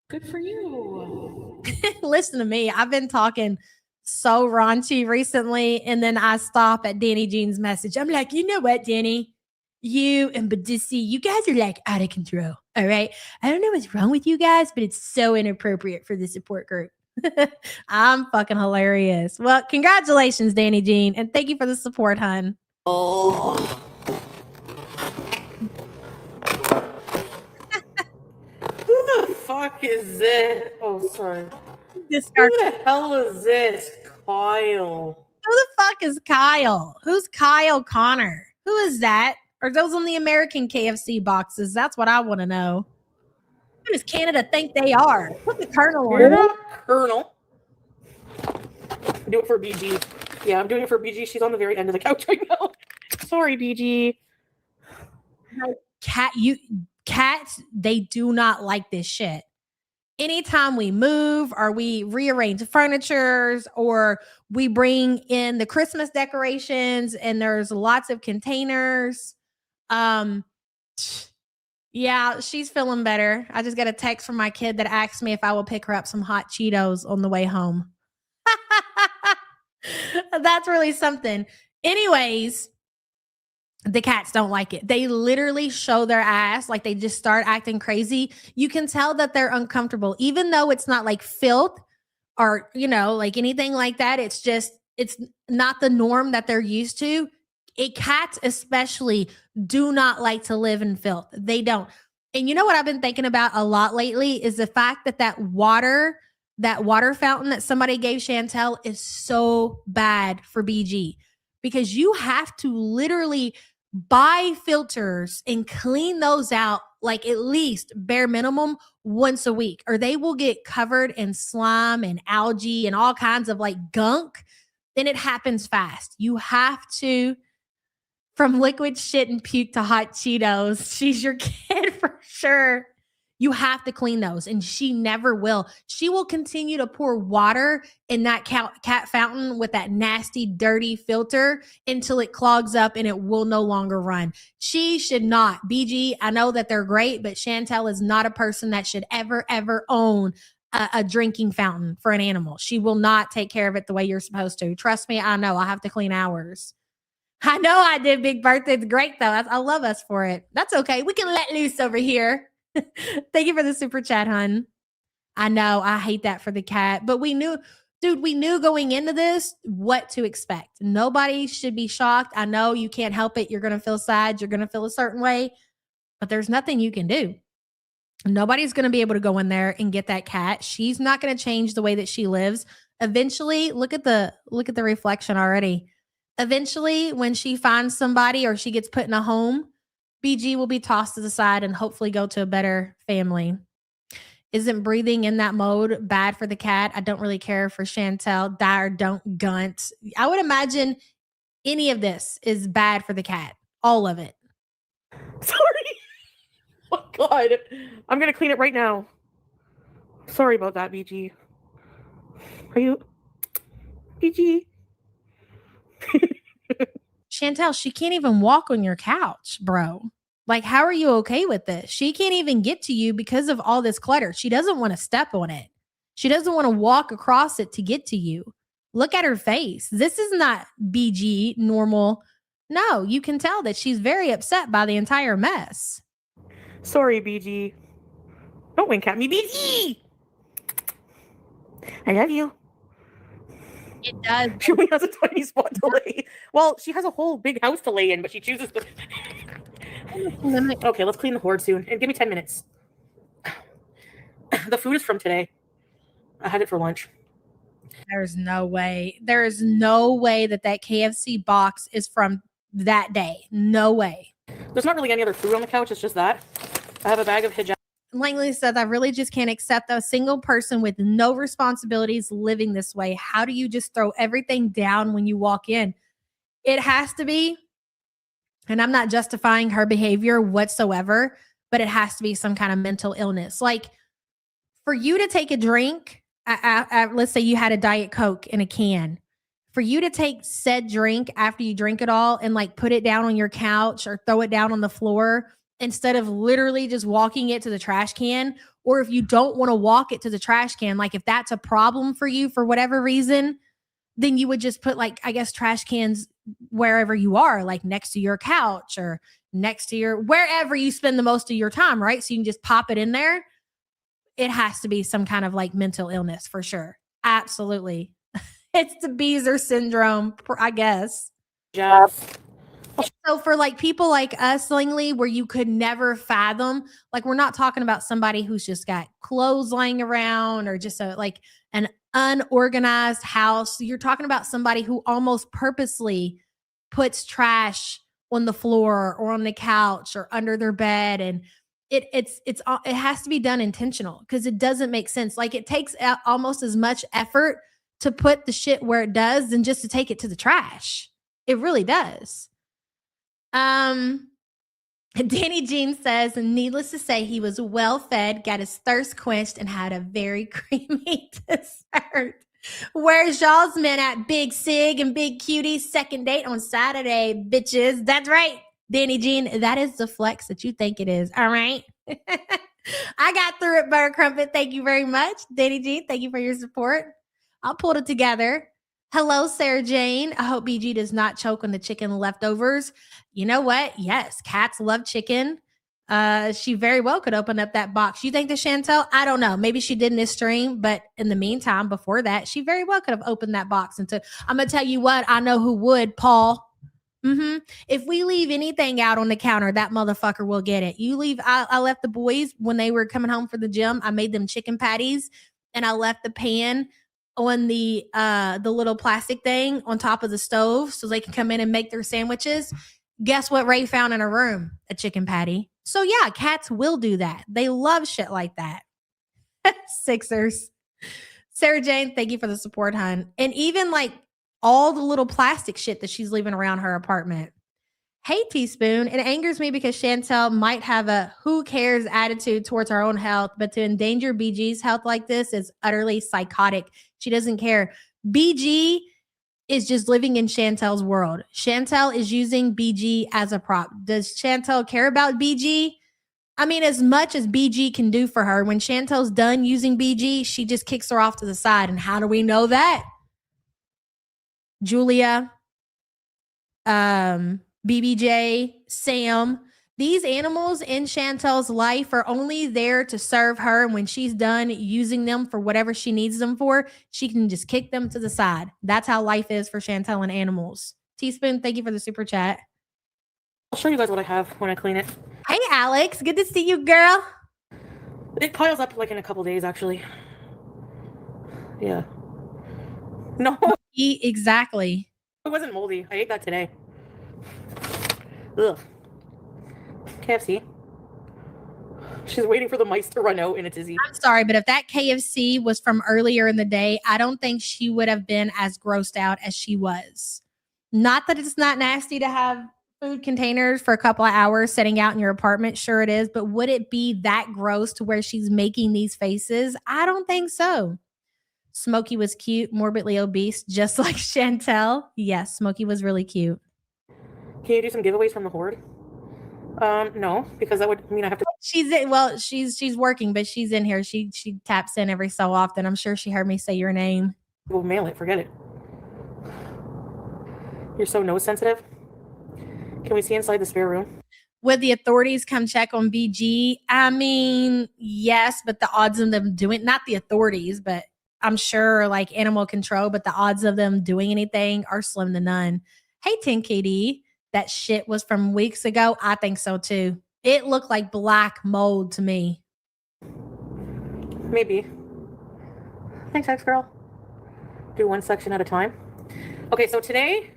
Good for you. Listen to me. I've been talking so raunchy recently, and then I stop at Danny Jean's message. I'm like, you know what, Danny? You and Badissi, you guys are like out of control. All right. I don't know what's wrong with you guys, but it's so inappropriate for the support group. I'm fucking hilarious. Well, congratulations, Danny Jean, and thank you for the support, hun. Oh. Who the fuck is this? Oh, sorry. Who the hell is this? Kyle. Who the fuck is Kyle? Who's Kyle Connor? Who is that? Are those on the American KFC boxes? That's what I want to know. Who does Canada think they are? Put the Colonel on. You're not Colonel. Do it for BG. Yeah, I'm doing it for BG. She's on the very end of the couch right now. Sorry, BG. Cats, they do not like this shit. Anytime we move or we rearrange furnitures or we bring in the Christmas decorations and there's lots of containers. Yeah, she's feeling better. I just got a text from my kid that asked me if I will pick her up some hot Cheetos on the way home. That's really something. Anyways, the cats don't like it. They literally show their ass, like they just start acting crazy. You can tell that they're uncomfortable, even though it's not like filth or, like anything like that. It's not the norm that they're used to. Cats especially do not like to live in filth. They don't. And you know what I've been thinking about a lot lately is the fact that water fountain that somebody gave Chantel is so bad for BG because you have to literally buy filters and clean those out like at least bare minimum once a week, or they will get covered in slime and algae and all kinds of like gunk. Then it happens fast. You have to, from liquid shit and puke to hot Cheetos, she's your kid for sure. You have to clean those, and she never will. She will continue to pour water in that cat fountain with that nasty, dirty filter until it clogs up and it will no longer run. She should not. BG, I know that they're great, but Chantel is not a person that should ever, ever own a drinking fountain for an animal. She will not take care of it the way you're supposed to. Trust me, I know. I have to clean ours. I know I did. Big birthday. It's great, though. I love us for it. That's okay. We can let loose over here. Thank you for the super chat, hun. I know I hate that for the cat, but we knew going into this what to expect. Nobody should be shocked. I know you can't help it. You're going to feel sad. You're going to feel a certain way, but there's nothing you can do. Nobody's going to be able to go in there and get that cat. She's not going to change the way that she lives. Eventually, look at the reflection already. Eventually, when she finds somebody or she gets put in a home, BG will be tossed to the side and hopefully go to a better family. Isn't breathing in that mode bad for the cat? I don't really care for Chantel. Die or don't gunt. I would imagine any of this is bad for the cat. All of it. Sorry. Oh, God. I'm going to clean it right now. Sorry about that, BG. Are you... BG? Chantel, she can't even walk on your couch, bro. Like, how are you okay with this? She can't even get to you because of all this clutter. She doesn't want to step on it. She doesn't want to walk across it to get to you. Look at her face. This is not BG normal. No, you can tell that she's very upset by the entire mess. Sorry, BG. Don't wink at me, BG! I love you. It does. She only has a tiny spot to lay. Well, she has a whole big house to lay in, but she chooses to... Okay, let's clean the hoard soon. And give me 10 minutes. The food is from today. I had it for lunch. There's no way. There is no way that KFC box is from that day. No way. There's not really any other food on the couch. It's just that. I have a bag of hijab. Langley says, I really just can't accept a single person with no responsibilities living this way. How do you just throw everything down when you walk in? It has to be, and I'm not justifying her behavior whatsoever, but it has to be some kind of mental illness. Like for you to take a drink, let's say you had a Diet Coke in a can, for you to take said drink after you drink it all and like put it down on your couch or throw it down on the floor instead of literally just walking it to the trash can, or if you don't want to walk it to the trash can, like if that's a problem for you for whatever reason, then you would just put like, I guess, trash cans wherever you are, like next to your couch or next to your, wherever you spend the most of your time, right? So you can just pop it in there. It has to be some kind of like mental illness for sure. Absolutely. It's the Beezer syndrome, I guess. Hijabs. So for like people like us, Langley, where you could never fathom, like we're not talking about somebody who's just got clothes lying around or just like an unorganized house. You're talking about somebody who almost purposely puts trash on the floor or on the couch or under their bed, and it has to be done intentional because it doesn't make sense. Like it takes almost as much effort to put the shit where it does than just to take it to the trash. It really does. Danny Jean says, needless to say, he was well fed, got his thirst quenched, and had a very creamy dessert. Where's y'all's men at, Big Sig and Big Cutie? Second date on Saturday, bitches. That's right, Danny Jean. That is the flex that you think it is. All right. I got through it, Butter Crumpet. Thank you very much. Danny Jean, thank you for your support. I'll pull it together. Hello, Sarah Jane. I hope BG does not choke on the chicken leftovers. You know what? Yes, cats love chicken. She very well could open up that box. You think the Chantel? I don't know. Maybe she did in this stream, but in the meantime, before that, she very well could have opened that box. I'm going to tell you what, I know who would, Paul. If we leave anything out on the counter, that motherfucker will get it. I left the boys when they were coming home from the gym. I made them chicken patties and I left the pan on the little plastic thing on top of the stove so they can come in and make their sandwiches. Guess what Ray found in her room? A chicken patty. So yeah, cats will do that. They love shit like that. Sixers. Sarah Jane, thank you for the support, hun. And even like all the little plastic shit that she's leaving around her apartment. Hey, Teaspoon, it angers me because Chantel might have a who cares attitude towards her own health, but to endanger BG's health like this is utterly psychotic. She doesn't care. BG is just living in Chantel's world. Chantel is using BG as a prop. Does Chantel care about BG? I mean, as much as BG can do for her, when Chantel's done using BG, she just kicks her off to the side. And how do we know that? Julia, BBJ, Sam, these animals in Chantel's life are only there to serve her. And when she's done using them for whatever she needs them for, she can just kick them to the side. That's how life is for Chantel and animals. Teaspoon, thank you for the super chat. I'll show you guys what I have when I clean it. Hey, Alex. Good to see you, girl. It piles up like in a couple days, actually. Yeah. No. Exactly. It wasn't moldy. I ate that today. Ugh. KFC. She's waiting for the mice to run out in a tizzy. I'm sorry, but if that KFC was from earlier in the day, I don't think she would have been as grossed out as she was. Not that it's not nasty to have food containers for a couple of hours sitting out in your apartment. Sure it is. But would it be that gross to where she's making these faces? I don't think so. Smokey was cute, morbidly obese, just like Chantel. Yes, Smokey was really cute. Can you do some giveaways from the horde? No, because that would mean I have to. She's working, but she's in here. She taps in every so often. I'm sure she heard me say your name. We'll mail it. Forget it. You're so nose sensitive. Can we see inside the spare room? Would the authorities come check on BG? I mean, yes, but the odds of them doing, not the authorities, but I'm sure like animal control, but the odds of them doing anything are slim to none. Hey, 10KD, that shit was from weeks ago. I think so too. It looked like black mold to me. Maybe. Thanks, ex-girl. do one section at a time. Okay, so today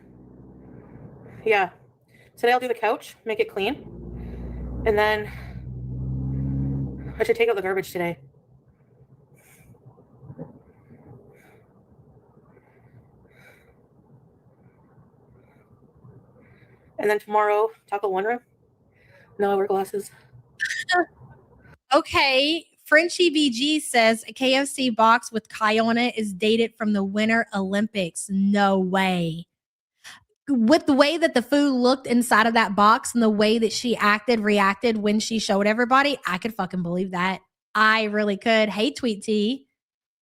I'll do the couch, make it clean. And then I should take out the garbage today. And then tomorrow, tackle one room. No, I wear glasses. Okay. Frenchie BG says a KFC box with Kai on it is dated from the Winter Olympics. No way. With the way that the food looked inside of that box and the way that she reacted when she showed everybody, I could fucking believe that. I really could. Hey, Tweet T.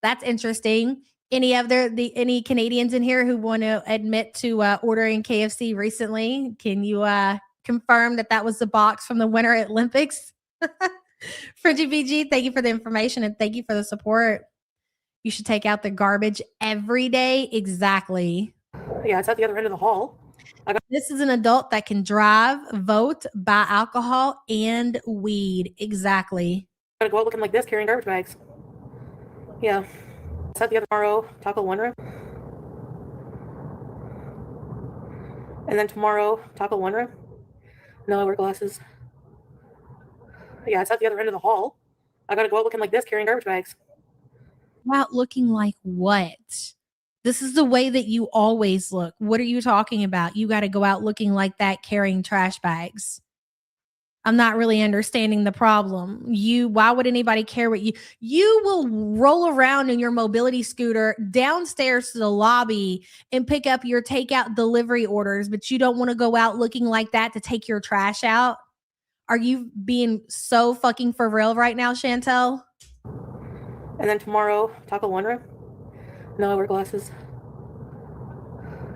That's interesting. Any Canadians in here who want to admit to ordering KFC recently? Can you confirm that was the box from the Winter Olympics? Frenchie BG, thank you for the information and thank you for the support. You should take out the garbage every day. Exactly. Yeah, it's at the other end of the hall. This is an adult that can drive, vote, buy alcohol, and weed. Exactly. I gotta go out looking like this, carrying garbage bags. Yeah. It's at the other tomorrow, tackle one room. And then tomorrow, tackle one room. No, I wear glasses. Yeah, it's at the other end of the hall. I gotta go out looking like this, carrying garbage bags. Out looking like what? This is the way that you always look. What are you talking about? You got to go out looking like that, carrying trash bags. I'm not really understanding the problem. Why would anybody care what you will roll around in your mobility scooter downstairs to the lobby and pick up your takeout delivery orders, but you don't want to go out looking like that to take your trash out? Are you being so fucking for real right now, Chantel? And then tomorrow, tackle one room. No, I wear glasses.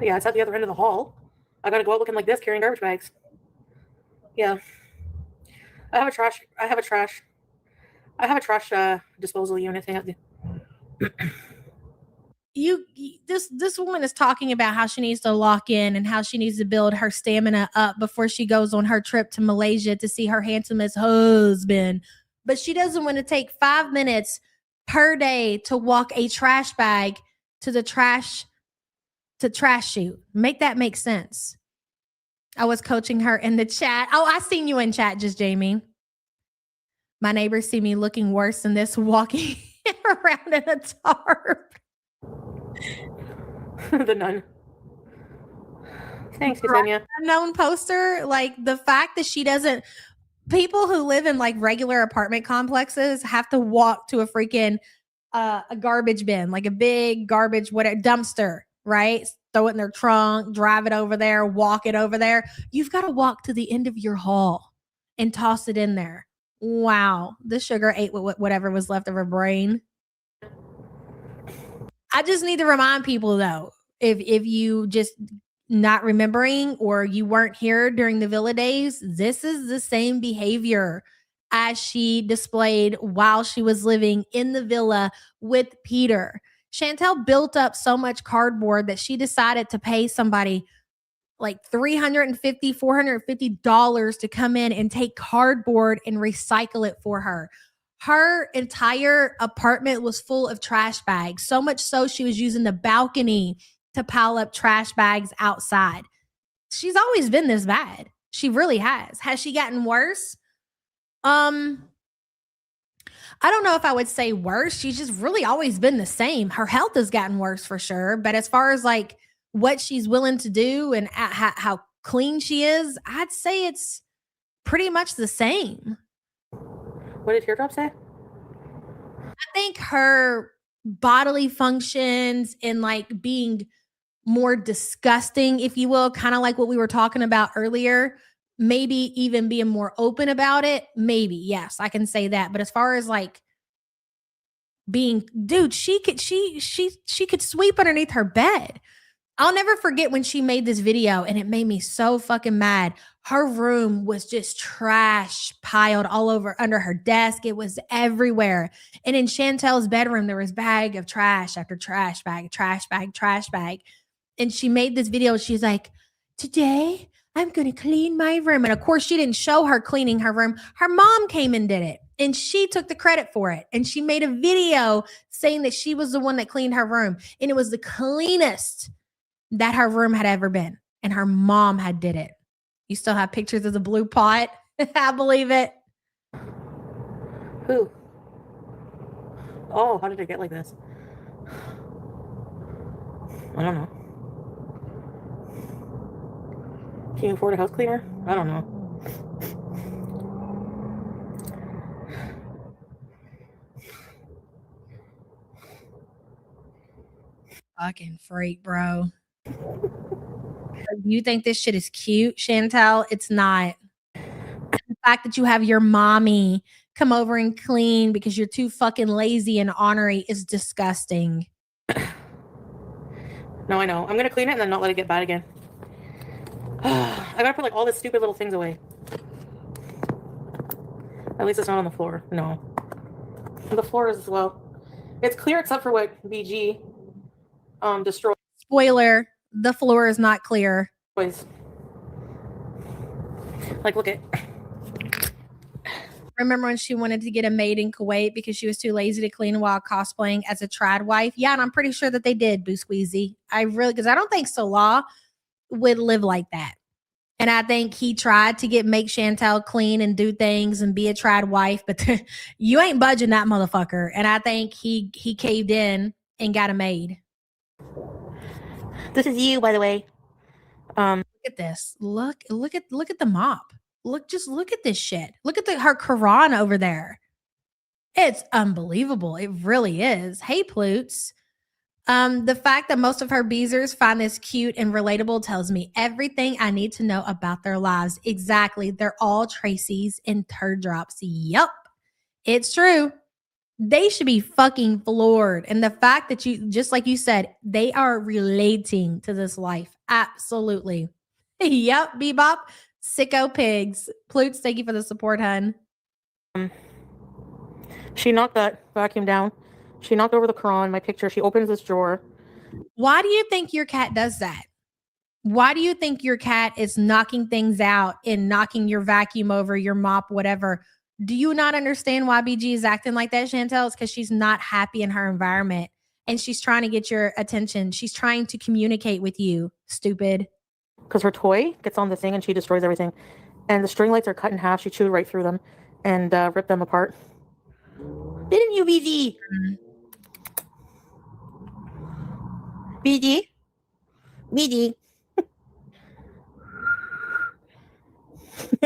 Yeah, it's at the other end of the hall. I gotta go out looking like this, carrying garbage bags. Yeah. I have a trash disposal unit thing. This woman is talking about how she needs to lock in and how she needs to build her stamina up before she goes on her trip to Malaysia to see her handsomest husband. But she doesn't want to take 5 minutes per day to walk a trash bag to the trash chute. Make that make sense. I was coaching her in the chat. Oh, I seen you in chat, just Jamie. My neighbors see me looking worse than this, walking around in a tarp. The nun. Thanks, Yesenia. Unknown poster, like the fact that she doesn't. People who live in like regular apartment complexes have to walk to a freaking a garbage bin, like a big garbage dumpster, right? Throw it in their trunk, drive it over there, walk it over there. You've got to walk to the end of your hall and toss it in there. Wow. The sugar ate whatever was left of her brain. I just need to remind people though, if you just not remembering or you weren't here during the villa days, this is the same behavior as she displayed while she was living in the villa with Peter. Chantel built up so much cardboard that she decided to pay somebody like $350, $450 to come in and take cardboard and recycle it for her. Her entire apartment was full of trash bags, so much so she was using the balcony to pile up trash bags outside. She's always been this bad. She really has. Has she gotten worse? I don't know if I would say worse. She's just really always been the same. Her health has gotten worse for sure. But as far as like what she's willing to do and how clean she is, I'd say it's pretty much the same. What did Teardrop say? I think her bodily functions and like being more disgusting, if you will, kind of like what we were talking about earlier, maybe even being more open about it. Maybe, yes, I can say that. But as far as like being, dude, she could sweep underneath her bed. I'll never forget when she made this video and it made me so fucking mad. Her room was just trash piled all over under her desk. It was everywhere. And in Chantel's bedroom, there was bag of trash after trash bag, trash bag, trash bag. And she made this video. She's like, today I'm going to clean my room. And of course, she didn't show her cleaning her room. Her mom came and did it. And she took the credit for it. And she made a video saying that she was the one that cleaned her room. And it was the cleanest that her room had ever been. And her mom had did it. You still have pictures of the blue pot? I believe it. Who? Oh, how did it get like this? I don't know. Can you afford a house cleaner? I don't know. Fucking freak, bro. You think this shit is cute, Chantel? It's not. The fact that you have your mommy come over and clean because you're too fucking lazy and ornery is disgusting. No, I know. I'm gonna clean it and then not let it get bad again. I gotta put like all the stupid little things away. At least it's not on the floor. No. The floor is, well, it's clear except for what BG destroys. Spoiler, the floor is not clear. Like, look at. Remember when she wanted to get a maid in Kuwait because she was too lazy to clean while cosplaying as a trad wife? Yeah, and I'm pretty sure that they did, Boo Squeezy. Because I don't think Salah would live like that. And I think he tried to make Chantel clean and do things and be a trad wife, but you ain't budging that motherfucker. And I think he caved in and got a maid. This is you, by the way. Look at this. Look at the mop. Look at this shit. Look at her Quran over there. It's unbelievable. It really is. Hey, Plutes. The fact that most of her beezers find this cute and relatable tells me everything I need to know about their lives. Exactly. They're all Tracy's and turd drops. Yup. It's true. They should be fucking floored. And the fact that you, just like you said, they are relating to this life. Absolutely. Yep, Bebop. Sicko pigs. Plutes, thank you for the support, hun. She knocked that vacuum down. She knocked over the Quran, my picture. She opens this drawer. Why do you think your cat does that? Why do you think your cat is knocking things out and knocking your vacuum over, your mop, whatever? Do you not understand why BG is acting like that, Chantel? It's because she's not happy in her environment and she's trying to get your attention. She's trying to communicate with you, stupid. Because her toy gets on the thing and she destroys everything. And the string lights are cut in half. She chewed right through them and ripped them apart. Didn't you, BG? BG? BG?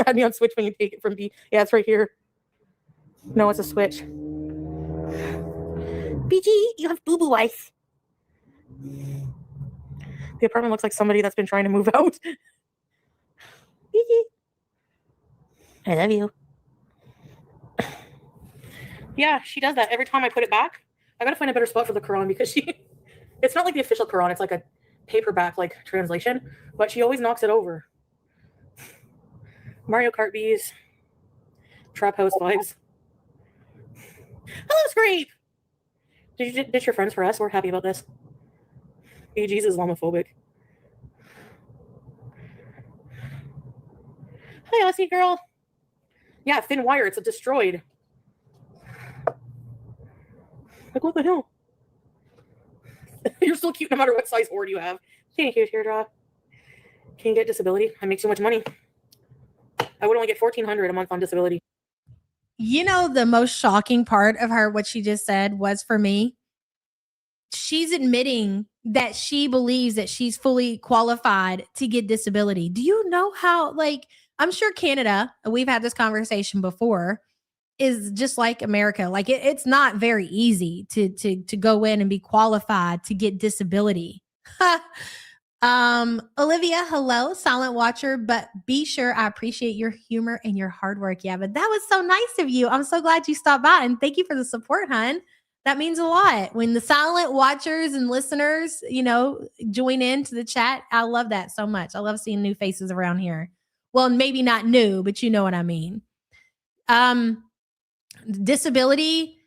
Had me on switch when you take it from B. Yeah, it's right here. No, it's a switch. BG, you have boo-boo eyes. The apartment looks like somebody that's been trying to move out. BG. I love you. Yeah, she does that every time I put it back. I gotta find a better spot for the Quran because it's not like the official Quran, it's like a paperback like translation, but she always knocks it over. Mario Kart bees. Trap house vibes. Hello, Scrape! Did you ditch your friends for us? We're happy about this. BG's Islamophobic. Hi, Aussie girl. Yeah, thin wire. It's a destroyed. Like, what the hell? You're still cute no matter what size hoard you have. Thank you, Teardrop. Can you get disability? I make so much money. I would only get $1,400 a month on disability. You know, the most shocking part of her, what she just said was for me, she's admitting that she believes that she's fully qualified to get disability. Do you know how, like, I'm sure Canada, we've had this conversation before, is just like America. Like it's not very easy to go in and be qualified to get disability. Olivia, hello, silent watcher, but be sure I appreciate your humor and your hard work. Yeah, but that was so nice of you. I'm so glad you stopped by and thank you for the support, hun. That means a lot. When the silent watchers and listeners, you know, join into the chat, I love that so much. I love seeing new faces around here. Well, maybe not new, but you know what I mean. Disability,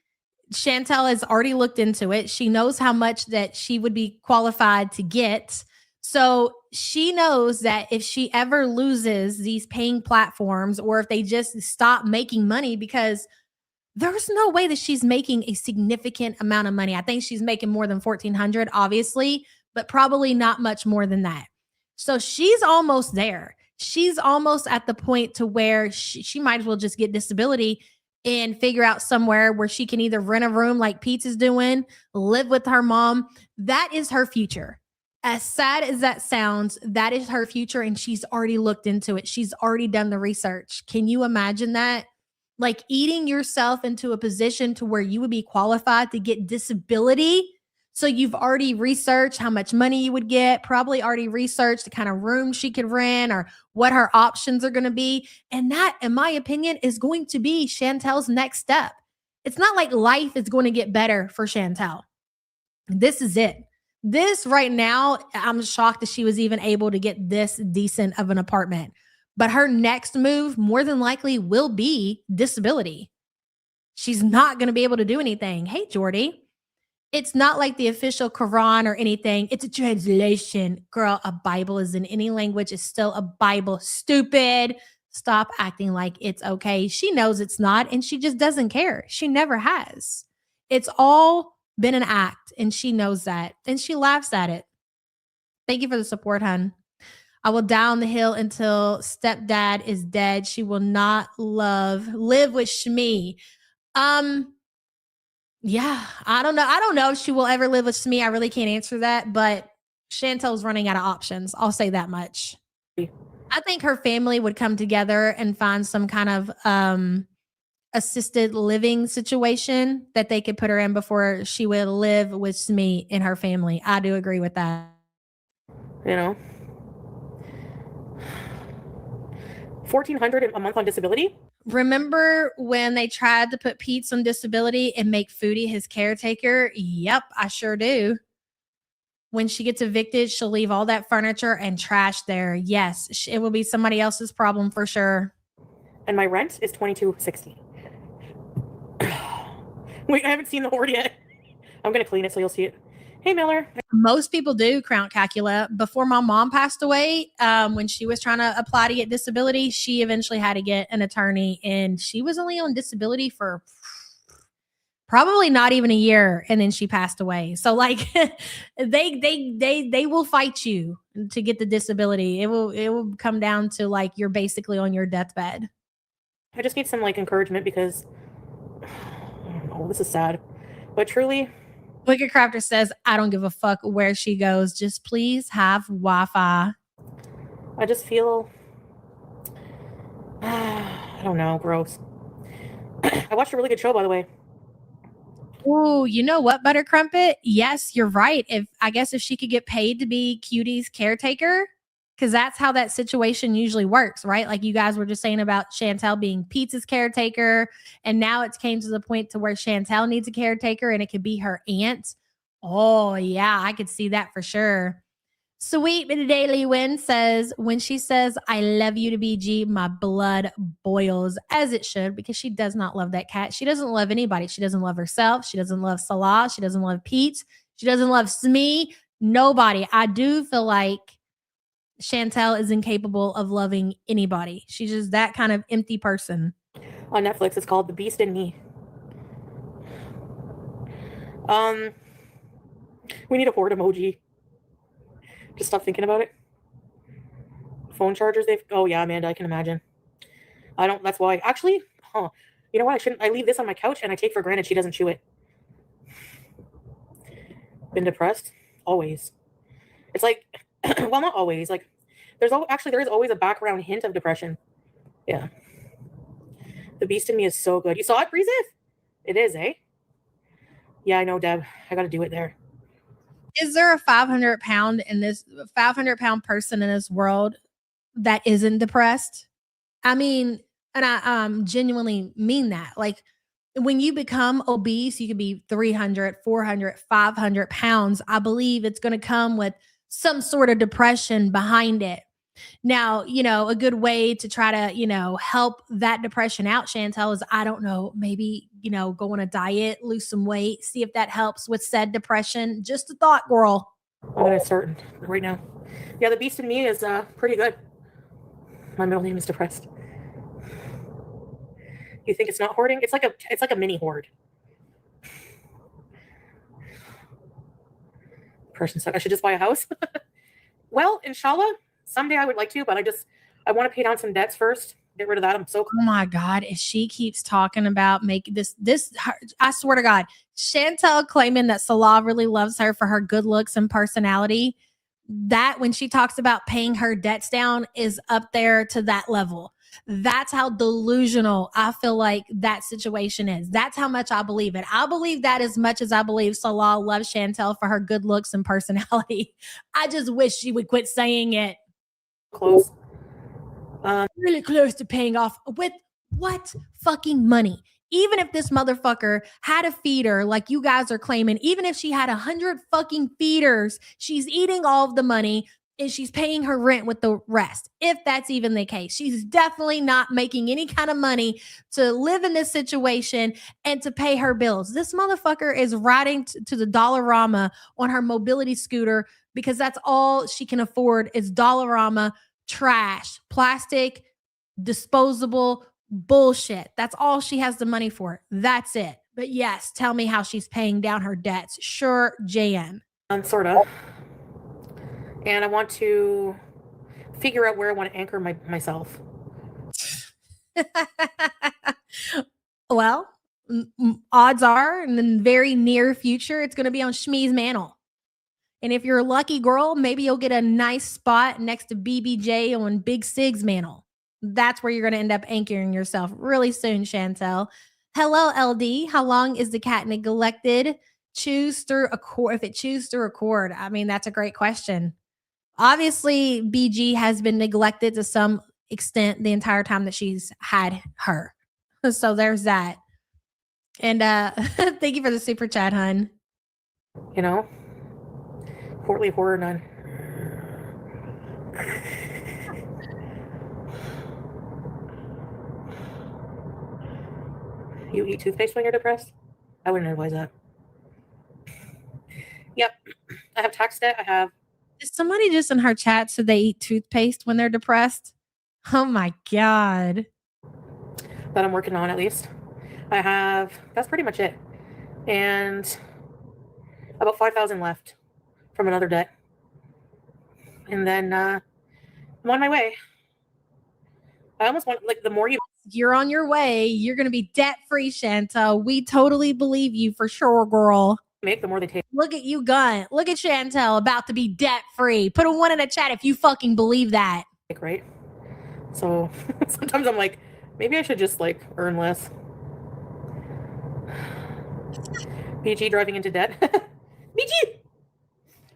Chantel has already looked into it. She knows how much that she would be qualified to get. So she knows that if she ever loses these paying platforms or if they just stop making money, because there's no way that she's making a significant amount of money. I think she's making more than 1,400, obviously, but probably not much more than that. So she's almost there. She's almost at the point to where she might as well just get disability and figure out somewhere where she can either rent a room like Pete's is doing, live with her mom. That is her future. As sad as that sounds, that is her future, and she's already looked into it. She's already done the research. Can you imagine that? Like eating yourself into a position to where you would be qualified to get disability. So you've already researched how much money you would get, probably already researched the kind of room she could rent or what her options are going to be. And that, in my opinion, is going to be Chantel's next step. It's not like life is going to get better for Chantel. This is it. This right now, I'm shocked that she was even able to get this decent of an apartment. But her next move more than likely will be disability. She's not going to be able to do anything. Hey, Jordy. It's not like the official Quran or anything. It's a translation. Girl, a Bible is in any language. It's still a Bible. Stupid. Stop acting like it's okay. She knows it's not, and she just doesn't care. She never has. It's all been an act, and she knows that, and she laughs at it. Thank you for the support, hun. I will down the hill until stepdad is dead. She will not live with Shmi. Yeah, I don't know. I don't know if she will ever live with me. I really can't answer that, but Chantel's running out of options. I'll say that much. I think her family would come together and find some kind of assisted living situation that they could put her in before she would live with me and her family. I do agree with that. You know, 1,400 a month on disability. Remember when they tried to put Pete's on disability and make Foodie his caretaker? Yep, I sure do. When she gets evicted, she'll leave all that furniture and trash there. Yes, it will be somebody else's problem for sure. And my rent is $22.60. Wait, I haven't seen the hoard yet. I'm going to clean it so you'll see it. Hey, Miller. Most people do Count Calcula. Before my mom passed away, when she was trying to apply to get disability, she eventually had to get an attorney, and she was only on disability for probably not even a year, and then she passed away. So like they will fight you to get the disability. It will come down to like you're basically on your deathbed. I just need some like encouragement because oh, this is sad. But truly, Wicked Crafter says, I don't give a fuck where she goes. Just please have Wi-Fi. I just feel, I don't know, gross. I watched a really good show, by the way. Oh, you know what, Butter Crumpet? Yes, you're right. I guess if she could get paid to be Cutie's caretaker, because that's how that situation usually works, right? Like you guys were just saying about Chantel being Pizza's caretaker, and now it's came to the point to where Chantel needs a caretaker, and it could be her aunt. Oh yeah, I could see that for sure. Sweet Daily Win says, when she says, I love you to BG, my blood boils, as it should, because she does not love that cat. She doesn't love anybody. She doesn't love herself. She doesn't love Salah. She doesn't love Pete. She doesn't love Smee. Nobody. I do feel like Chantel is incapable of loving anybody. She's just that kind of empty person. On Netflix, it's called The Beast in Me. We need a hoard emoji. Just stop thinking about it. Phone chargers, oh yeah, Amanda, I can imagine. That's why. Actually, you know what? I leave this on my couch and I take for granted she doesn't chew it. Been depressed? Always. It's like, well, not always. Like, there is always a background hint of depression. Yeah. The Beast in Me is so good. You saw it, Breeze? It is, eh? Yeah, I know, Deb. I gotta do it there. Is there a 500-pound person in this world that isn't depressed? I mean, and I genuinely mean that. Like when you become obese, you could be 300, 400, 500 pounds. I believe it's going to come with some sort of depression behind it. Now, a good way to try to, help that depression out, Chantel, is, I don't know, maybe, go on a diet, lose some weight, see if that helps with said depression. Just a thought, girl. I'm going to start right now. Yeah, The Beast in Me is pretty good. My middle name is Depressed. You think it's not hoarding? It's like a mini hoard. Person suck. I should just buy a house. Well, inshallah, someday I would like to, but I want to pay down some debts first. Get rid of that. I'm so Oh my God. If she keeps talking about making I swear to God, Chantel claiming that Salah really loves her for her good looks and personality, that when she talks about paying her debts down is up there to that level. That's how delusional I feel like that situation is. That's how much I believe it. I believe that as much as I believe Salah loves Chantel for her good looks and personality. I just wish she would quit saying it. close. Really close to paying off with what fucking money? Even if this motherfucker had a feeder like you guys are claiming, even if she had 100 fucking feeders, she's eating all of the money and she's paying her rent with the rest. If that's even the case, she's definitely not making any kind of money to live in this situation and to pay her bills. This motherfucker is riding to the Dollarama on her mobility scooter because that's all she can afford is Dollarama trash, plastic, disposable bullshit. That's all she has the money for. That's it. But yes, tell me how she's paying down her debts. Sure, JM. Sort of. And I want to figure out where I want to anchor myself. Well, odds are in the very near future, it's going to be on Shmee's mantle. And if you're a lucky girl, maybe you'll get a nice spot next to BBJ on Big Sig's mantle. That's where you're going to end up anchoring yourself really soon, Chantel. Hello, LD. How long is the cat neglected? Choose through a cord. If it chooses through a cord, I mean, that's a great question. Obviously, BG has been neglected to some extent the entire time that she's had her. So there's that. And thank you for the super chat, hun. You know? Portly horror nun. You eat toothpaste when you're depressed? I wouldn't advise that. Yep. I have tax debt. I have. Somebody just in her chat said they eat toothpaste when they're depressed. Oh my God. That I'm working on at least. I have. That's pretty much it. And about 5,000 left from another debt. And then I'm on my way. I almost want, like, the more you're on your way, you're going to be debt free, Chantel. We totally believe you for sure, girl. make, the more they take. Look at you, Gun. Look at Chantel about to be debt free. Put a 1 in the chat if you fucking believe that. Right? So sometimes I'm like, maybe I should just like earn less. BG driving into debt. BG!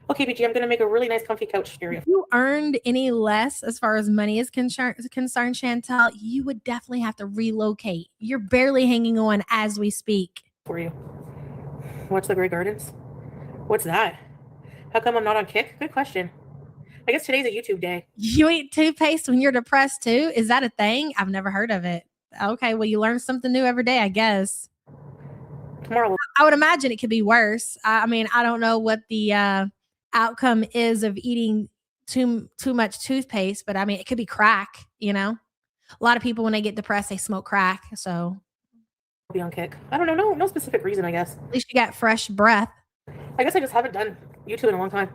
Okay, BG, I'm going to make a really nice comfy couch area. If you earned any less as far as money is concerned, Chantel, you would definitely have to relocate. You're barely hanging on as we speak. For you. Watch the Grey Gardens. What's that? How come I'm not on Kick? Good question. I guess today's a YouTube day. You eat toothpaste when you're depressed too? Is that a thing? I've never heard of it. Okay, well, you learn something new every day, I guess. Tomorrow. I would imagine it could be worse. I mean, I don't know what the outcome is of eating too much toothpaste, but I mean, it could be crack, you know? A lot of people, when they get depressed, they smoke crack, so. I'll be on Kick. I don't know. No specific reason, I guess. At least you got fresh breath. I guess I just haven't done YouTube in a long time.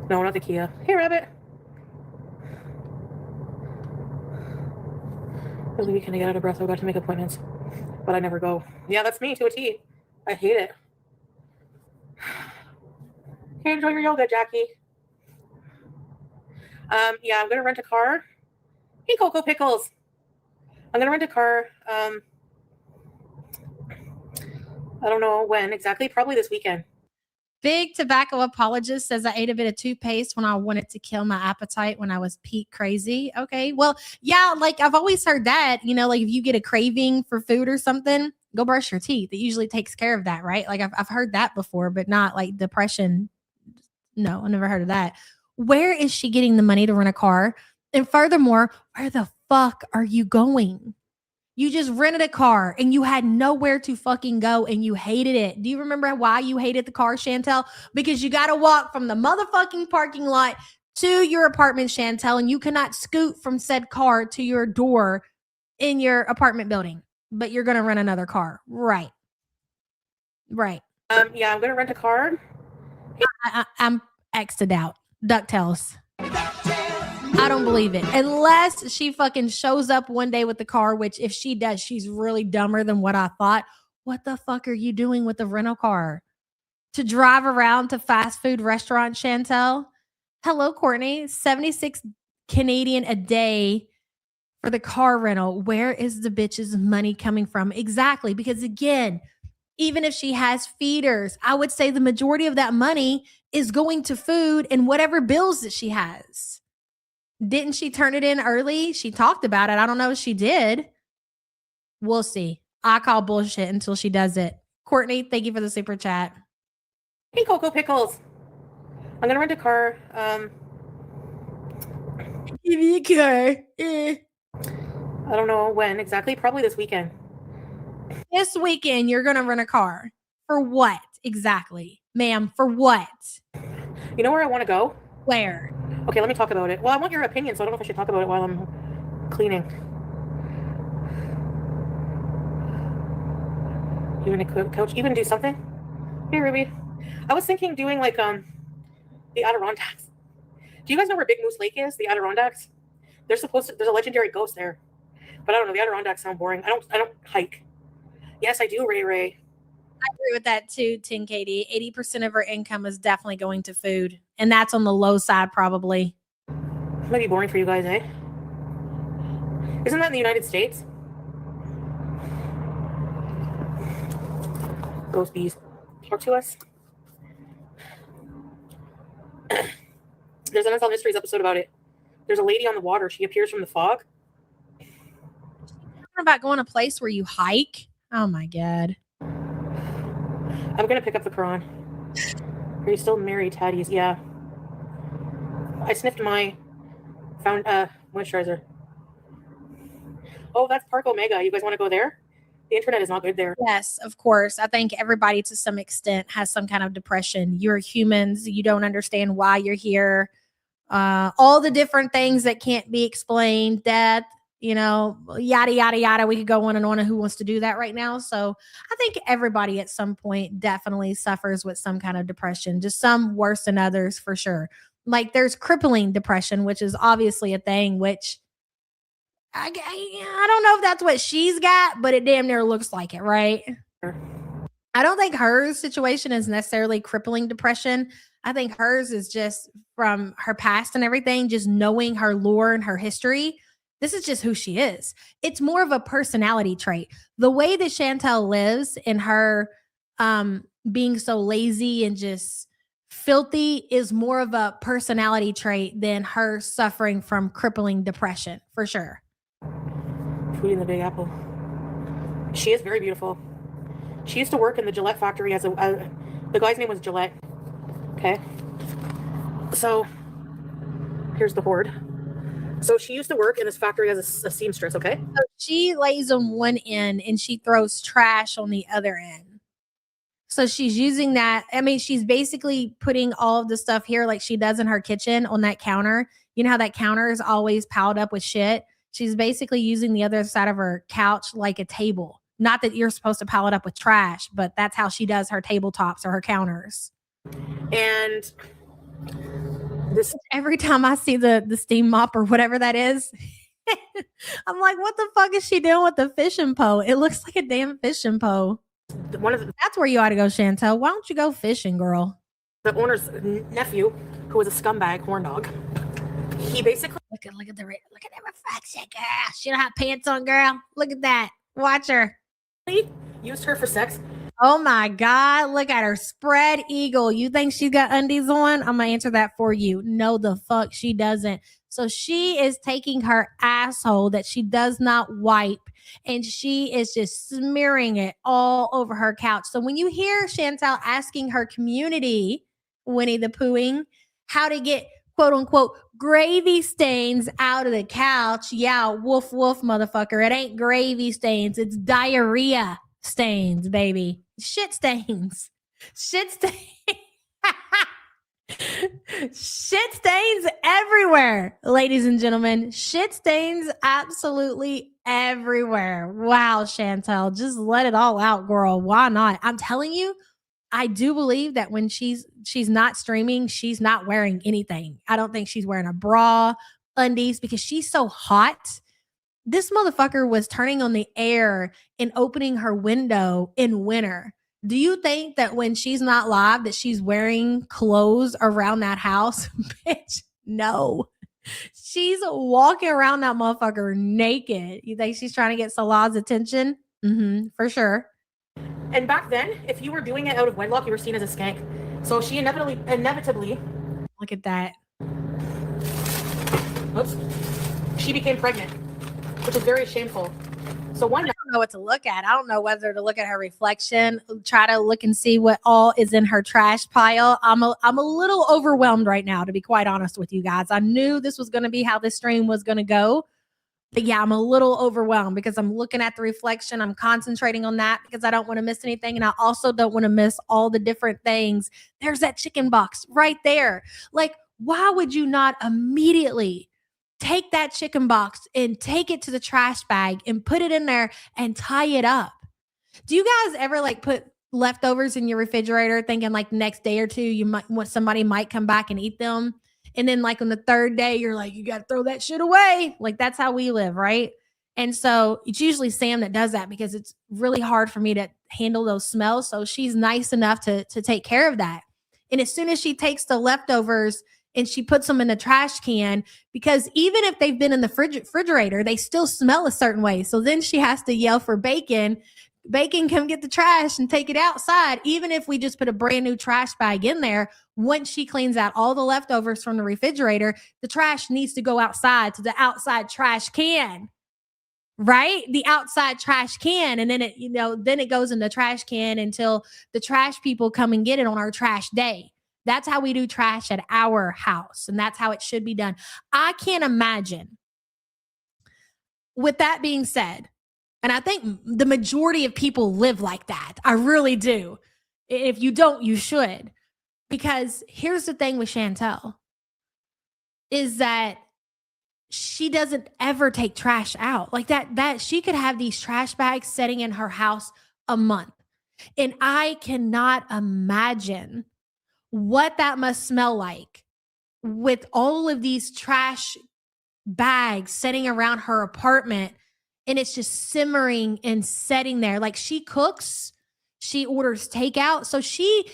No, not the Kia. Hey, Rabbit. Every weekend I get out of breath. I've got to make appointments, but I never go. Yeah, that's me to a T. I hate it. Okay, enjoy your yoga, Jackie. Yeah, I'm gonna rent a car. Hey, Cocoa Pickles. I'm gonna rent a car. I don't know when exactly. Probably this weekend. Big tobacco apologist says I ate a bit of toothpaste when I wanted to kill my appetite when I was peak crazy. Okay, well, yeah, like I've always heard that, you know, like if you get a craving for food or something, go brush your teeth. It usually takes care of that, right? Like I've heard that before, but not like depression. No, I never heard of that. Where is she getting the money to rent a car? And furthermore, where the fuck are you going? You just rented a car and you had nowhere to fucking go and you hated it. Do you remember why you hated the car, Chantel? Because you got to walk from the motherfucking parking lot to your apartment, Chantel, and you cannot scoot from said car to your door in your apartment building, but you're going to rent another car. Right. Yeah, I'm gonna rent a car. I'm X'd out. DuckTales. I don't believe it. Unless she fucking shows up one day with the car, which if she does, she's really dumber than what I thought. What the fuck are you doing with the rental car? To drive around to fast food restaurant, Chantel? Hello, Courtney. 76 Canadian a day for the car rental. Where is the bitch's money coming from? Exactly. Because again, even if she has feeders, I would say the majority of that money is going to food and whatever bills that she has. Didn't she turn it in early? She talked about it. I don't know if she did. We'll see. I call bullshit until she does it. Courtney, thank you for the super chat. Hey, Cocoa Pickles. I'm gonna rent a car. Give me a car. I don't know when exactly. Probably this weekend. This weekend, you're going to rent a car. For what exactly? Ma'am, for what? You know where I want to go? Where? Okay, let me talk about it. Well, I want your opinion, so I don't know if I should talk about it while I'm cleaning. You want to coach? Even do something? Hey, Ruby. I was thinking doing like the Adirondacks. Do you guys know where Big Moose Lake is? The Adirondacks. There's a legendary ghost there, but I don't know. The Adirondacks sound boring. I don't hike. Yes, I do, Ray. I agree with that too, 10KD. 80% of her income is definitely going to food. And that's on the low side, probably. Might be boring for you guys, eh? Isn't that in the United States? Ghost bees. Talk to us. There's an Unsolved Mysteries episode about it. There's a lady on the water. She appears from the fog. What about going to a place where you hike? Oh my God. I'm going to pick up the Quran. Are you still married, Taddies? Yeah. I sniffed my moisturizer. Oh, that's Park Omega. You guys want to go there? The internet is not good there. Yes, of course. I think everybody to some extent has some kind of depression. You're humans. You don't understand why you're here. All the different things that can't be explained, death, yada, yada, yada. We could go on and on, and who wants to do that right now? So I think everybody at some point definitely suffers with some kind of depression, just some worse than others for sure. Like there's crippling depression, which is obviously a thing, which I don't know if that's what she's got, but it damn near looks like it, right? I don't think her situation is necessarily crippling depression. I think hers is just from her past and everything, just knowing her lore and her history. This is just who she is. It's more of a personality trait. The way that Chantel lives and her being so lazy and just filthy is more of a personality trait than her suffering from crippling depression, for sure. Foodie in the Big Apple. She is very beautiful. She used to work in the Gillette factory as the guy's name was Gillette. Okay. So here's the hoard. So she used to work in this factory as a seamstress, okay? So she lays on one end and she throws trash on the other end. So she's using that. I mean, she's basically putting all of the stuff here like she does in her kitchen on that counter. You know how that counter is always piled up with shit? She's basically using the other side of her couch like a table. Not that you're supposed to pile it up with trash, but that's how she does her tabletops or her counters. And this every time I see the steam mop or whatever that is, I'm like, what the fuck is she doing with the fishing pole? It looks like a damn fishing pole. That's where you ought to go, Chantel. Why don't you go fishing, girl? The owner's nephew, who was a scumbag horn dog, he basically look at that reflection, girl. She don't have pants on, girl. Look at that. Watch her. Used her for sex. Oh my God, look at her spread eagle. You think she's got undies on? I'm gonna answer that for you. No, the fuck she doesn't. So she is taking her asshole that she does not wipe and she is just smearing it all over her couch. So when you hear Chantel asking her community, Winnie the Poohing, how to get quote unquote gravy stains out of the couch, yeah, woof woof, motherfucker. It ain't gravy stains, it's diarrhea stains, baby. Shit stains. Shit stains everywhere, ladies and gentlemen. Shit stains absolutely everywhere. Wow, Chantel, just let it all out, girl. Why not? I'm telling you, I do believe that when she's not streaming, she's not wearing anything. I don't think she's wearing a bra, undies, because she's so hot. This motherfucker was turning on the air and opening her window in winter. Do you think that when she's not live that she's wearing clothes around that house? Bitch, no. She's walking around that motherfucker naked. You think she's trying to get Salah's attention? For sure. And back then, if you were doing it out of wedlock, you were seen as a skank. So she inevitably, Look at that. oops, she became pregnant, which is very shameful. So one I don't know what to look at. I don't know whether to look at her reflection, try to look and see what all is in her trash pile. I'm a little overwhelmed right now, to be quite honest with you guys. I knew this was going to be how this stream was going to go. But yeah, I'm a little overwhelmed because I'm looking at the reflection. I'm concentrating on that because I don't want to miss anything. And I also don't want to miss all the different things. There's that chicken box right there. Like, why would you not immediately take that chicken box and take it to the trash bag and put it in there and tie it up? Do you guys ever like put leftovers in your refrigerator thinking like next day or two, somebody might come back and eat them? And then like on the third day, you're like, you got to throw that shit away. Like that's how we live, right? And so it's usually Sam that does that because it's really hard for me to handle those smells. So she's nice enough to take care of that. And as soon as she takes the leftovers and she puts them in the trash can, because even if they've been in the refrigerator, they still smell a certain way. So then she has to yell for Bacon, come get the trash and take it outside. Even if we just put a brand new trash bag in there, once she cleans out all the leftovers from the refrigerator, the trash needs to go outside to the outside trash can, right? The outside trash can. And then it goes in the trash can until the trash people come and get it on our trash day. That's how we do trash at our house. And that's how it should be done. I can't imagine. With that being said, and I think the majority of people live like that. I really do. If you don't, you should. Because here's the thing with Chantel is that she doesn't ever take trash out. Like that she could have these trash bags sitting in her house a month. And I cannot imagine what that must smell like with all of these trash bags sitting around her apartment. And it's just simmering and setting there. Like she cooks, she orders takeout. So she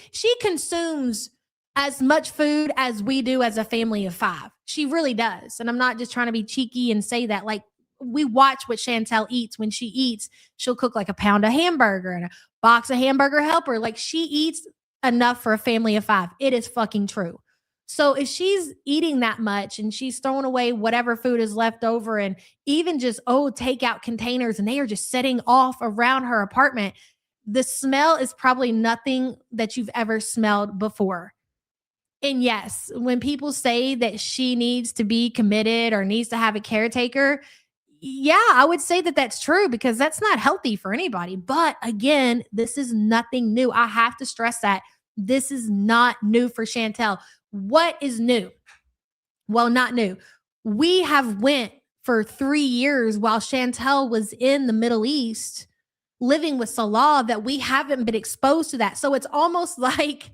consumes as much food as we do as a family of 5. She really does. And I'm not just trying to be cheeky and say that. Like we watch what Chantel eats. When she eats, she'll cook like a pound of hamburger and a box of Hamburger Helper. Like she eats enough for a family of 5. It is fucking true. So if she's eating that much and she's throwing away whatever food is left over and even just, takeout containers and they are just setting off around her apartment, the smell is probably nothing that you've ever smelled before. And yes, when people say that she needs to be committed or needs to have a caretaker, yeah, I would say that that's true because that's not healthy for anybody. But again, this is nothing new. I have to stress that this is not new for Chantel. What is new? Well, not new. We have went for 3 years while Chantel was in the Middle East living with Salah that we haven't been exposed to that. So it's almost like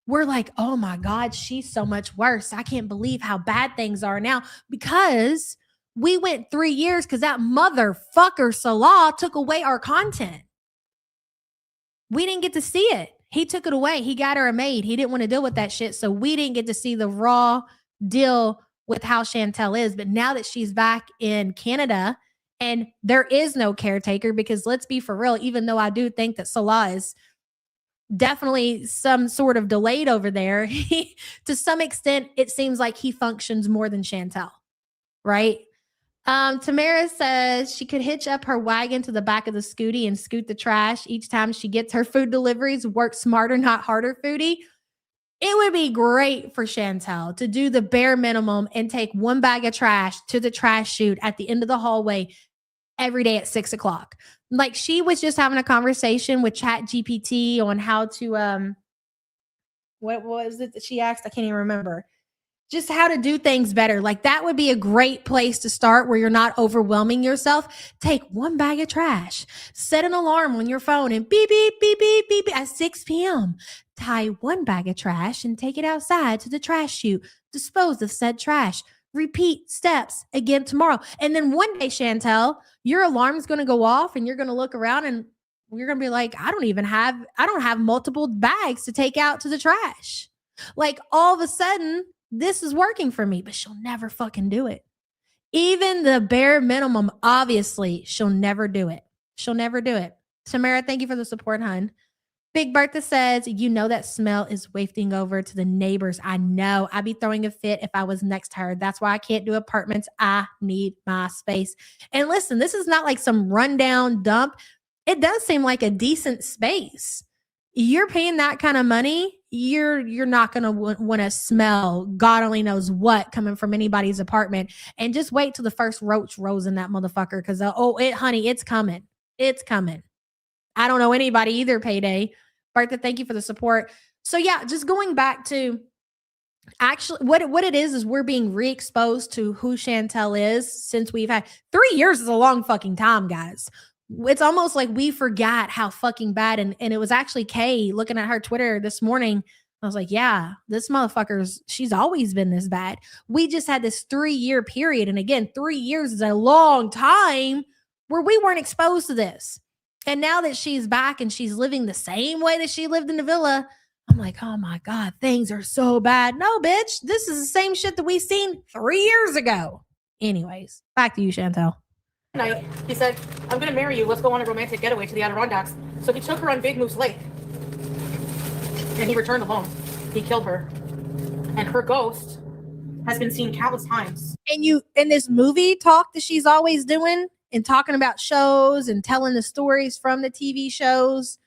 we're like, oh my God, she's so much worse. I can't believe how bad things are now because we went 3 years because that motherfucker Salah took away our content. We didn't get to see it. He took it away. He got her a maid. He didn't want to deal with that shit. So we didn't get to see the raw deal with how Chantel is. But now that she's back in Canada and there is no caretaker, because let's be for real, even though I do think that Salah is definitely some sort of delayed over there, to some extent, it seems like he functions more than Chantel, right? Tamara says she could hitch up her wagon to the back of the scooty and scoot the trash each time she gets her food deliveries. Work smarter, not harder, Foodie. It would be great for Chantel to do the bare minimum and take one bag of trash to the trash chute at the end of the hallway every day at 6 o'clock. Like she was just having a conversation with Chat GPT on how to What was it that she asked? I can't even remember. Just how to do things better. Like that would be a great place to start where you're not overwhelming yourself. Take one bag of trash, set an alarm on your phone and beep, beep, beep, beep, beep, beep at 6 p.m. Tie one bag of trash and take it outside to the trash chute. Dispose of said trash. Repeat steps again tomorrow. And then one day, Chantel, your alarm's going to go off and you're going to look around and you're going to be like, I don't have multiple bags to take out to the trash. Like all of a sudden, this is working for me, but she'll never fucking do it. Even the bare minimum, obviously, she'll never do it. She'll never do it. Tamara, thank you for the support, hun. Big Bertha says, you know that smell is wafting over to the neighbors. I know. I'd be throwing a fit if I was next to her. That's why I can't do apartments. I need my space. And listen, this is not like some rundown dump. It does seem like a decent space. You're paying that kind of money, you're not going to want to smell God only knows what coming from anybody's apartment. And just wait till the first roach rolls in that motherfucker because, honey, it's coming. It's coming. I don't know anybody either, Payday. Bertha, thank you for the support. So yeah, just going back to actually what it is we're being re-exposed to who Chantel is since we've had 3 years is a long fucking time, guys. It's almost like we forgot how fucking bad. And it was actually Kay looking at her Twitter this morning. I was like, yeah, this she's always been this bad. We just had this 3-year period. And again, 3 years is a long time where we weren't exposed to this. And now that she's back and she's living the same way that she lived in the villa, I'm like, oh my God, things are so bad. No, bitch, this is the same shit that we seen 3 years ago. Anyways, back to you, Chantel. Night, he said, I'm going to marry you. Let's go on a romantic getaway to the Adirondacks. So he took her on Big Moose Lake. And he returned alone. He killed her. And her ghost has been seen countless times. And you, in this movie talk that she's always doing and talking about shows and telling the stories from the TV shows,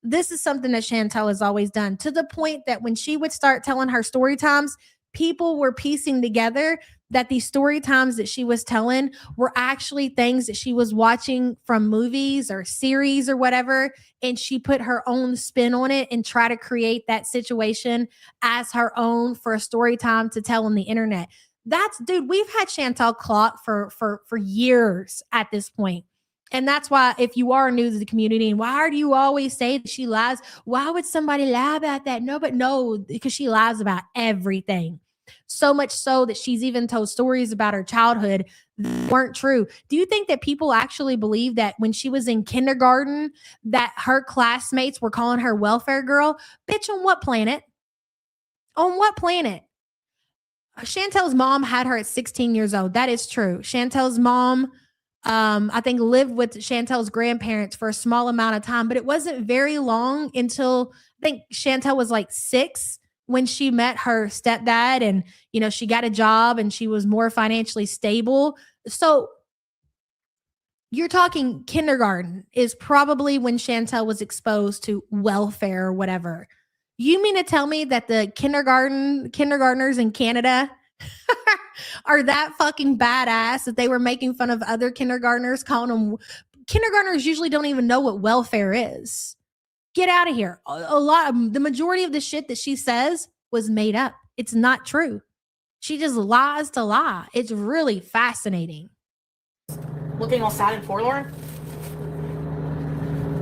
this is something that Chantel has always done, to the point that when she would start telling her story times, people were piecing together that these story times that she was telling were actually things that she was watching from movies or series or whatever. And she put her own spin on it and try to create that situation as her own for a story time to tell on the internet. Dude, we've had Chantel clock for years at this point. And that's why if you are new to the community and why do you always say that she lies? Why would somebody lie about that? No, because she lies about everything. So much so that she's even told stories about her childhood that weren't true. Do you think that people actually believe that when she was in kindergarten that her classmates were calling her welfare girl? Bitch, on what planet? On what planet? Chantel's mom had her at 16 years old. That is true. Chantel's mom, I think, lived with Chantel's grandparents for a small amount of time, but it wasn't very long until I think Chantel was like 6 when she met her stepdad and, she got a job and she was more financially stable. So you're talking kindergarten is probably when Chantel was exposed to welfare or whatever. You mean to tell me that the kindergartners in Canada are that fucking badass that they were making fun of other kindergartners, calling them kindergartners usually don't even know what welfare is. Get out of here. The majority of the shit that she says was made up. It's not true. She just lies to lie. It's really fascinating. Looking all sad and forlorn.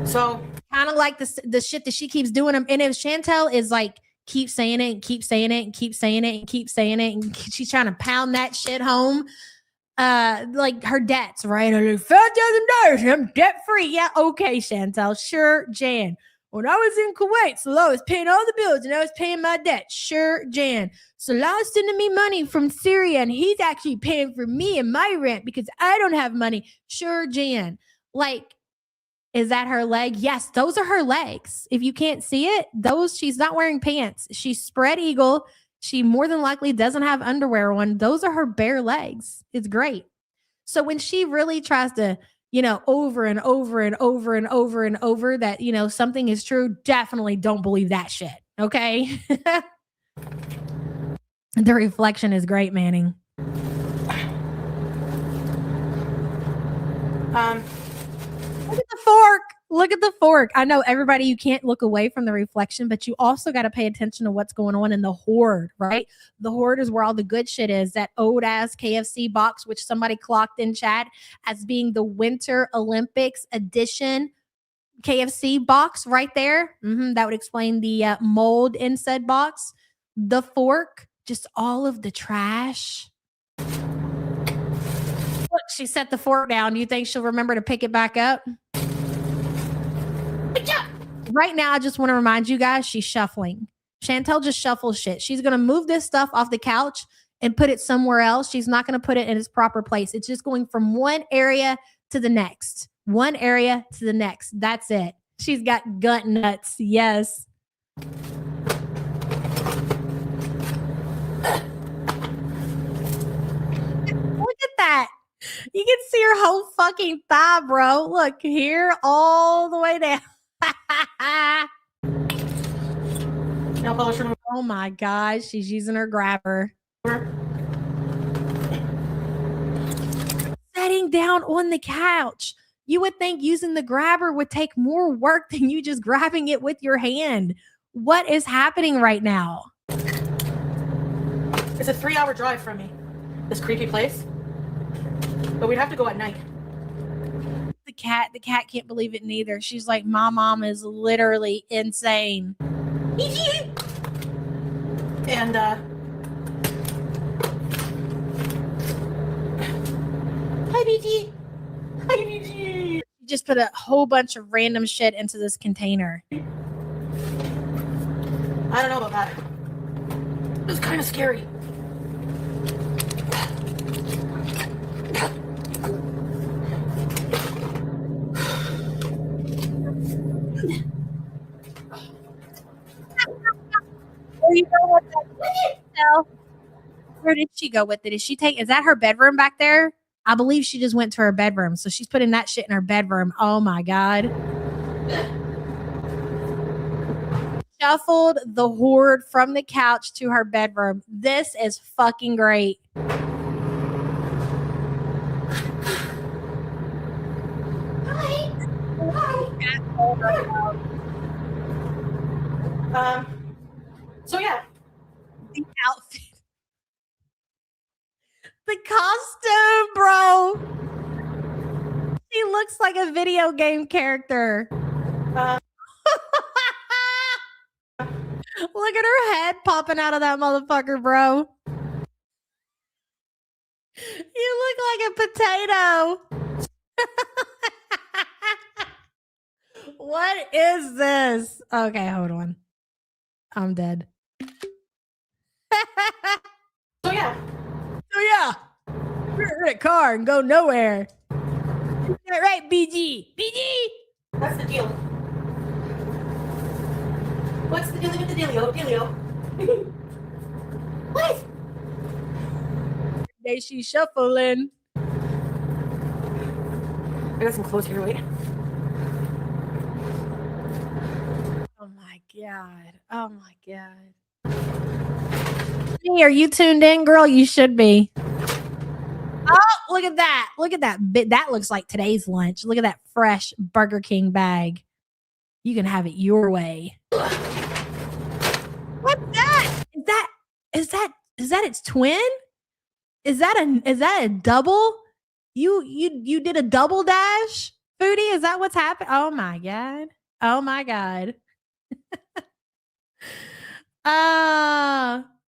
So kind of like the shit that she keeps doing. And if Chantel is like, keep saying it and keep saying it and keep saying it and keep saying it, and she's trying to pound that shit home. Like her debts, right? $5,000, I'm debt free. Yeah, okay, Chantel. Sure, Jan. When I was in Kuwait, Salah was paying all the bills and I was paying my debt. Sure, Jan. Salah's sending me money from Syria and he's actually paying for me and my rent because I don't have money. Sure, Jan. Like, is that her leg? Yes, those are her legs. If you can't see it, she's not wearing pants. She's spread eagle. She more than likely doesn't have underwear on. Those are her bare legs. It's great. So when she really tries to, over and over and over and over and over that, something is true, definitely don't believe that shit. Okay. The reflection is great, Manning. Look at the fork. Look at the fork. I know everybody, you can't look away from the reflection, but you also got to pay attention to what's going on in the hoard, right? The hoard is where all the good shit is. That old ass KFC box, which somebody clocked in chat as being the Winter Olympics edition KFC box right there. That would explain the mold in said box. The fork, just all of the trash. Look, she set the fork down. Do you think she'll remember to pick it back up? Right now, I just want to remind you guys, she's shuffling. Chantel just shuffles shit. She's going to move this stuff off the couch and put it somewhere else. She's not going to put it in its proper place. It's just going from one area to the next. One area to the next. That's it. She's got gut nuts. Yes. Look at that. You can see her whole fucking thigh, bro. Look here, all the way down. Oh my gosh, she's using her grabber. Setting down on the couch. You would think using the grabber would take more work than you just grabbing it with your hand. What is happening right now? It's a 3-hour drive from me, this creepy place. But we'd have to go at night. The cat can't believe it neither. She's like, my mom is literally insane. And hi BG. Hi BG. Just put a whole bunch of random shit into this container. I don't know about that. It was kind of scary. Where you go with that? Where did she go with it? Is that her bedroom back there? I believe she just went to her bedroom. So she's putting that shit in her bedroom. Oh my God. Shuffled the hoard from the couch to her bedroom. This is fucking great. So yeah. The outfit. The costume, bro. She looks like a video game character. Look at her head popping out of that motherfucker, bro. You look like a potato. What is this? Okay, hold on. I'm dead. So yeah. We're in a car and go nowhere. Is that right, BG? That's the deal. What's the deal with the dealio? What? There she's shuffling. I got some clothes here, wait. Oh my God. Hey, are you tuned in, girl? You should be. Oh, look at that. That looks like today's lunch. Look at that fresh Burger King bag. You can have it your way. What's that? Is that its twin? Is that a double? You did a double dash? Foodie, is that what's happened? Oh my God.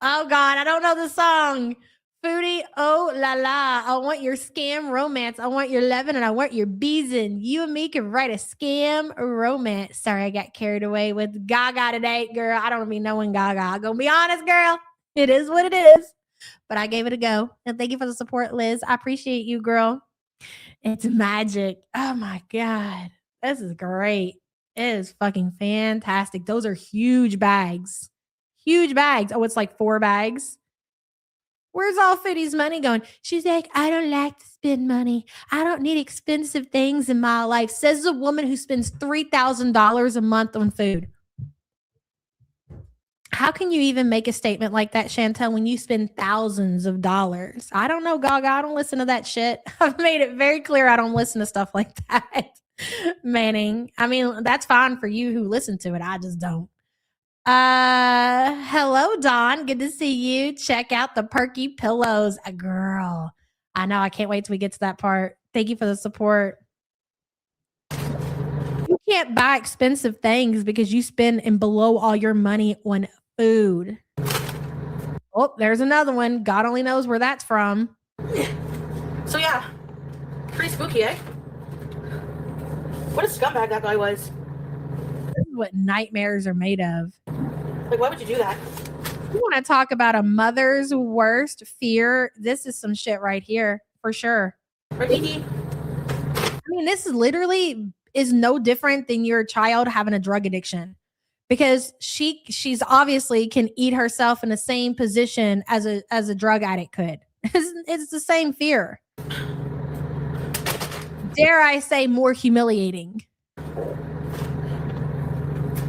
Oh God, I don't know the song. Foodie, oh la la. I want your scam romance. I want your lovin' and I want your beezin'. You and me can write a scam romance. Sorry, I got carried away with Gaga today, girl. I don't be knowing Gaga. I'm gonna be honest, girl. It is what it is. But I gave it a go. And thank you for the support, Liz. I appreciate you, girl. It's magic. Oh my God. This is great. It is fucking fantastic. Those are huge bags. Huge bags. Oh, it's like 4 bags. Where's all Foodie's money going? She's like, I don't like to spend money. I don't need expensive things in my life. Says a woman who spends $3,000 a month on food. How can you even make a statement like that, Chantel, when you spend thousands of dollars? I don't know, Gaga. I don't listen to that shit. I've made it very clear I don't listen to stuff like that. Manning. I mean, that's fine for you who listen to it. I just don't. Hello, Dawn. Good to see you. Check out the perky pillows. A girl. I know. I can't wait till we get to that part. Thank you for the support. You can't buy expensive things because you spend and blow all your money on food. Oh, there's another one. God only knows where that's from. So yeah, pretty spooky, eh? What a scumbag that guy was. This is what nightmares are made of. Like, why would you do that? You want to talk about a mother's worst fear? This is some shit right here for sure. Right, Kiki? I mean, this is literally is no different than your child having a drug addiction, because she's obviously can eat herself in the same position as a drug addict could. It's the same fear. Dare I say more humiliating?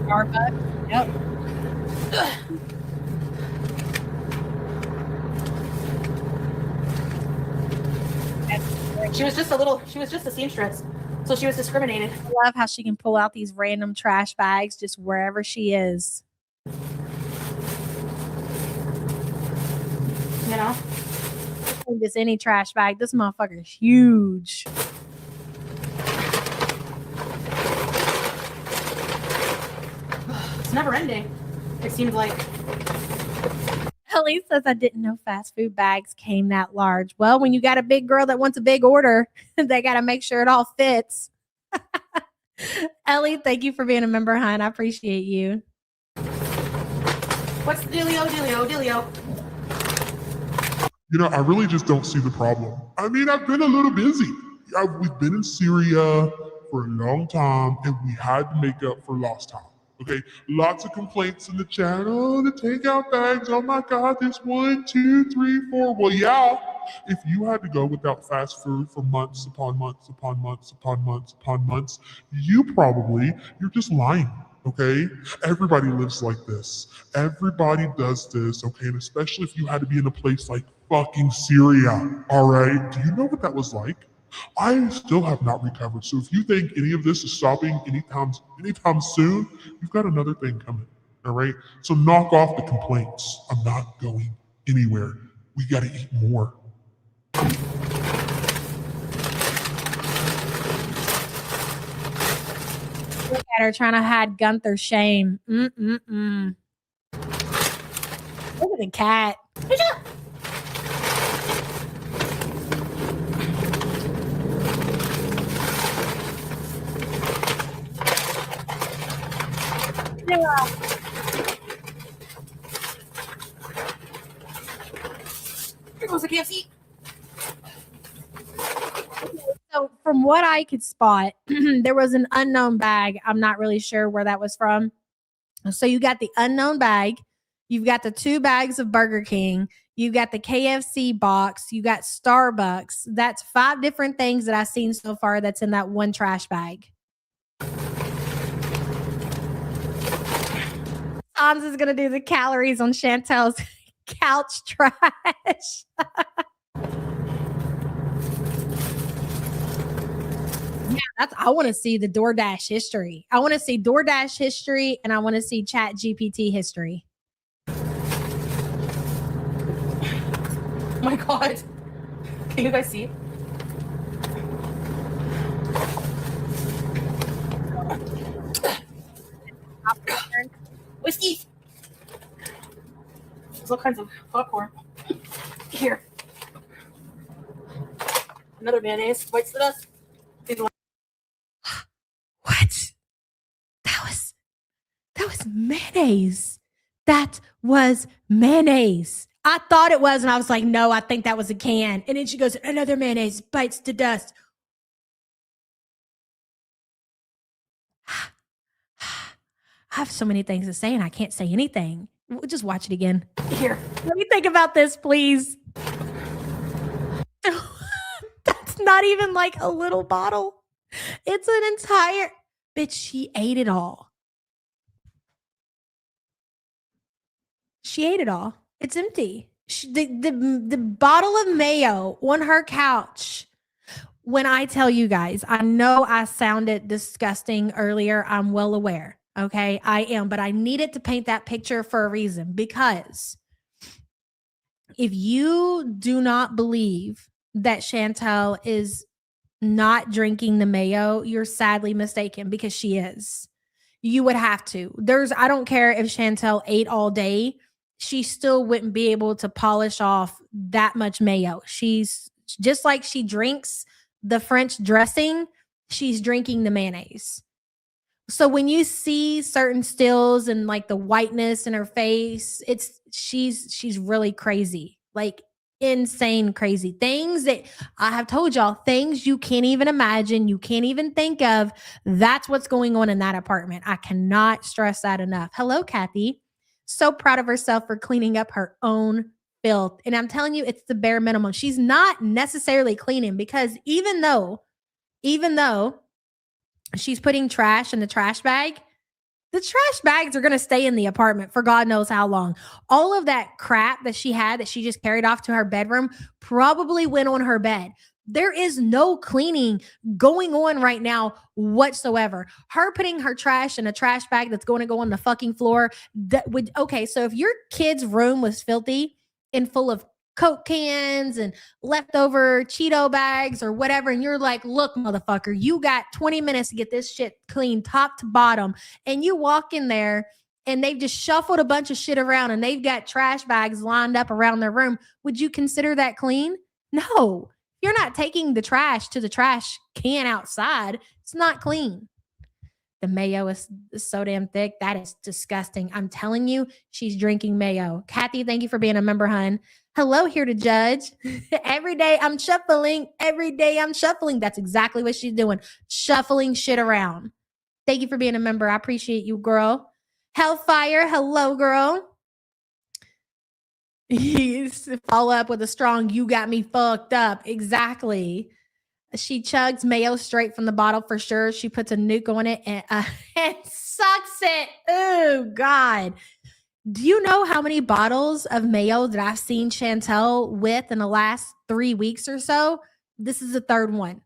Starbucks. Yep. She was just a seamstress. So she was discriminated. I love how she can pull out these random trash bags just wherever she is. You know? Just any trash bag. This motherfucker is huge. It's never ending. It seems like. Ellie says, I didn't know fast food bags came that large. Well, when you got a big girl that wants a big order, they got to make sure it all fits. Ellie, thank you for being a member, hon. I appreciate you. What's the dealio? You know, I really just don't see the problem. I mean, I've been a little busy. We've been in Syria for a long time, and we had to make up for lost time. Okay, lots of complaints in the chat. Oh, the takeout bags. Oh my God, this 1, 2, 3, 4. Well, yeah, if you had to go without fast food for months upon months upon months upon months upon months, you're just lying. Okay, everybody lives like this. Everybody does this. Okay, and especially if you had to be in a place like fucking Syria. All right, do you know what that was like? I still have not recovered. So if you think any of this is stopping anytime soon, you've got another thing coming. All right. So knock off the complaints. I'm not going anywhere. We got to eat more. Look at her trying to hide Gunther's shame. Look at the cat. Yeah. Here goes the KFC. So from what I could spot, there was an unknown bag. I'm not really sure where that was from. So you got the unknown bag. You've got the 2 bags of Burger King. You got the KFC box. You got Starbucks. That's 5 different things that I've seen so far that's in that one trash bag. Hans is going to do the calories on Chantel's couch trash. Yeah, I want to see the DoorDash history. I want to see DoorDash history, and I want to see Chat GPT history. Oh my God. Can you guys see? Whiskey. There's all kinds of popcorn. Here. Another mayonnaise. Bites the dust. What? That was mayonnaise. That was mayonnaise. I thought it was, and I was like, no, I think that was a can. And then she goes, another mayonnaise bites the dust. I have so many things to say, and I can't say anything. We'll just watch it again. Here. Let me think about this, please. That's not even like a little bottle. It's an entire... Bitch, she ate it all. She ate it all. It's empty. The bottle of mayo on her couch when I tell you guys, I know I sounded disgusting earlier. I'm well aware. Okay, I am, but I needed to paint that picture for a reason, because if you do not believe that Chantel is not drinking the mayo, you're sadly mistaken, because she is. You would have to. I don't care if Chantel ate all day, she still wouldn't be able to polish off that much mayo. She's just like she drinks the French dressing, she's drinking the mayonnaise. So when you see certain stills and like the whiteness in her face, she's really crazy. Like insane crazy. Things that I have told y'all, things you can't even imagine, you can't even think of. That's what's going on in that apartment. I cannot stress that enough. Hello, Kathy. So proud of herself for cleaning up her own filth. And I'm telling you, it's the bare minimum. She's not necessarily cleaning, because even though she's putting trash in the trash bag, the trash bags are going to stay in the apartment for God knows how long. All of that crap that she had that she just carried off to her bedroom probably went on her bed. There is no cleaning going on right now whatsoever. Her putting her trash in a trash bag that's going to go on the fucking floor. Okay, so if your kid's room was filthy and full of Coke cans and leftover Cheeto bags or whatever, and you're like, look, motherfucker, you got 20 minutes to get this shit clean top to bottom, and you walk in there and they've just shuffled a bunch of shit around and they've got trash bags lined up around their room, would you consider that clean? No. You're not taking the trash to the trash can outside. It's not clean. The mayo is so damn thick. That is disgusting. I'm telling you, she's drinking mayo. Kathy, thank you for being a member, hun. Hello, here to judge. Every day I'm shuffling. Every day I'm shuffling. That's exactly what she's doing. Shuffling shit around. Thank you for being a member. I appreciate you, girl. Hellfire. Hello, girl. Follow up with a strong, you got me fucked up. Exactly. She chugs mayo straight from the bottle for sure. She puts a nuke on it and sucks it. Oh, God. Do you know how many bottles of mayo that I've seen Chantel with in the last 3 weeks or so? This is the third one.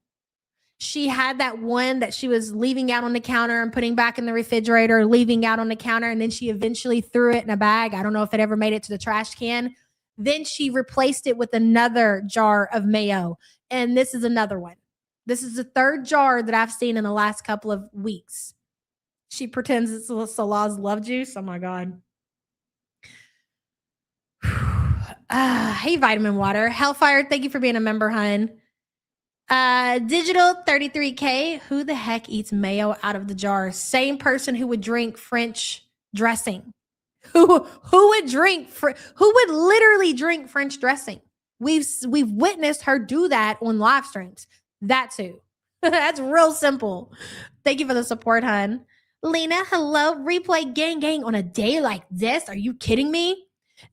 She had that one that she was leaving out on the counter and putting back in the refrigerator, leaving out on the counter, and then she eventually threw it in a bag. I don't know if it ever made it to the trash can. Then she replaced it with another jar of mayo, and this is another one. This is the third jar that I've seen in the last couple of weeks. She pretends it's Salah's love juice. Oh, my God. Hey, Vitamin Water. Hellfire, thank you for being a member, hun. Digital 33K. Who the heck eats mayo out of the jar? Same person who would drink French dressing. Who would literally drink French dressing? We've witnessed her do that on live streams. That too. That's real simple. Thank you for the support, hun. Lena, hello. Replay gang on a day like this. Are you kidding me?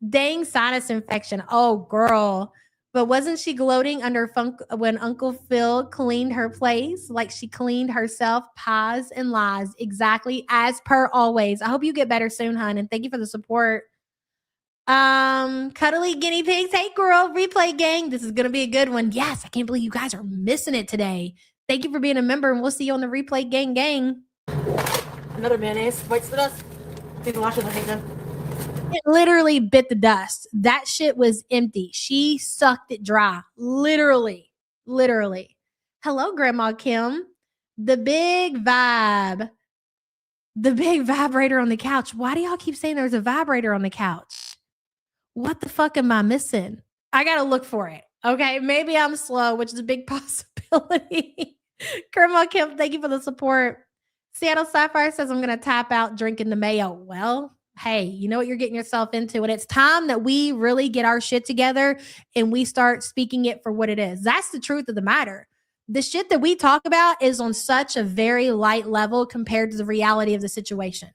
Dang sinus infection. Oh, girl. But wasn't she gloating under funk when Uncle Phil cleaned her place? Like she cleaned herself, pause and lies. Exactly as per always. I hope you get better soon, hun. And thank you for the support. Cuddly guinea pigs. Hey, girl. Replay gang. This is going to be a good one. Yes. I can't believe you guys are missing it today. Thank you for being a member, and we'll see you on the replay gang. Another mayonnaise. Bites the dust. These lashes, I hate them. It literally bit the dust. That shit was empty. She sucked it dry. Literally. Hello, Grandma Kim. The big vibrator on the couch. Why do y'all keep saying there's a vibrator on the couch? What the fuck am I missing? I got to look for it. Okay. Maybe I'm slow, which is a big possibility. Grandma Kim, thank you for the support. Seattle Sapphire says, I'm going to tap out drinking the mayo. Well, hey, you know what you're getting yourself into. And it's time that we really get our shit together and we start speaking it for what it is. That's the truth of the matter. The shit that we talk about is on such a very light level compared to the reality of the situation.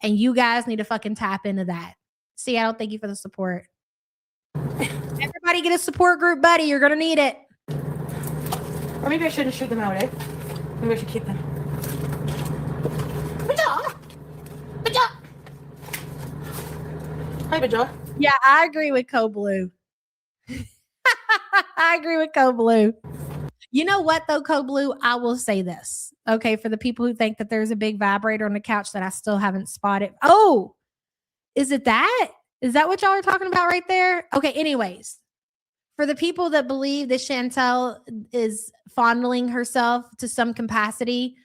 And you guys need to fucking tap into that. Seattle, thank you for the support. Everybody get a support group, buddy. You're going to need it. Or maybe I shouldn't shoot them out, eh? Maybe I should keep them. Hi, Baja. Yeah, I agree with Co Blue. I agree with Co Blue. You know what though, Code Blue? I will say this. Okay, for the people who think that there's a big vibrator on the couch that I still haven't spotted. Oh, is it that? Is that what y'all are talking about right there? Okay, anyways. For the people that believe that Chantel is fondling herself to some capacity,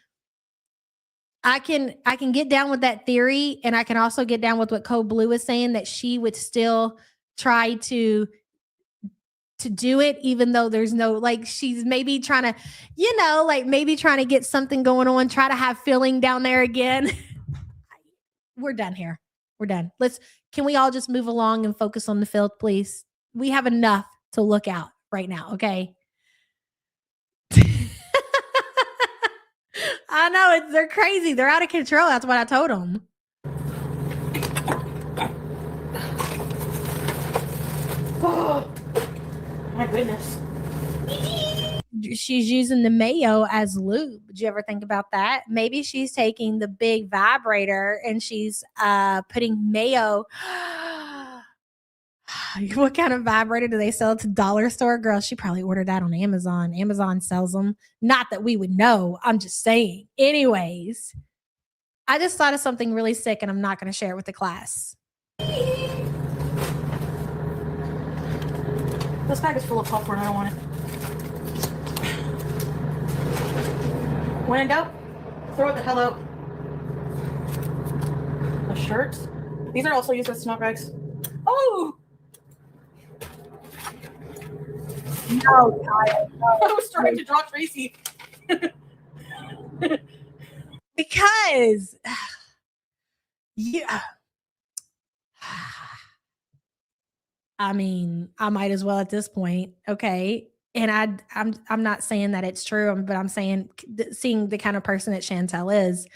I can get down with that theory, and I can also get down with what Code Blue is saying, that she would still try to do it, even though there's no, like, she's maybe trying to, like maybe trying to get something going on, try to have feeling down there again. We're done here. We're done. Can we all just move along and focus on the filth, please? We have enough to look out right now, okay? I know, they're crazy. They're out of control. That's what I told them. Oh, my goodness. She's using the mayo as lube. Did you ever think about that? Maybe she's taking the big vibrator and she's putting mayo. What kind of vibrator do they sell at the dollar store? Girl, she probably ordered that on Amazon. Amazon sells them. Not that we would know. I'm just saying. Anyways, I just thought of something really sick and I'm not going to share it with the class. This bag is full of popcorn. I don't want it. When in doubt, throw it the hell out. The shirts. These are also used as snot bags. Oh! No, Kyle, no. I was trying to draw Tracy. Because yeah. I mean, I might as well at this point, okay? And I'm not saying that it's true, but I'm saying, seeing the kind of person that Chantel is,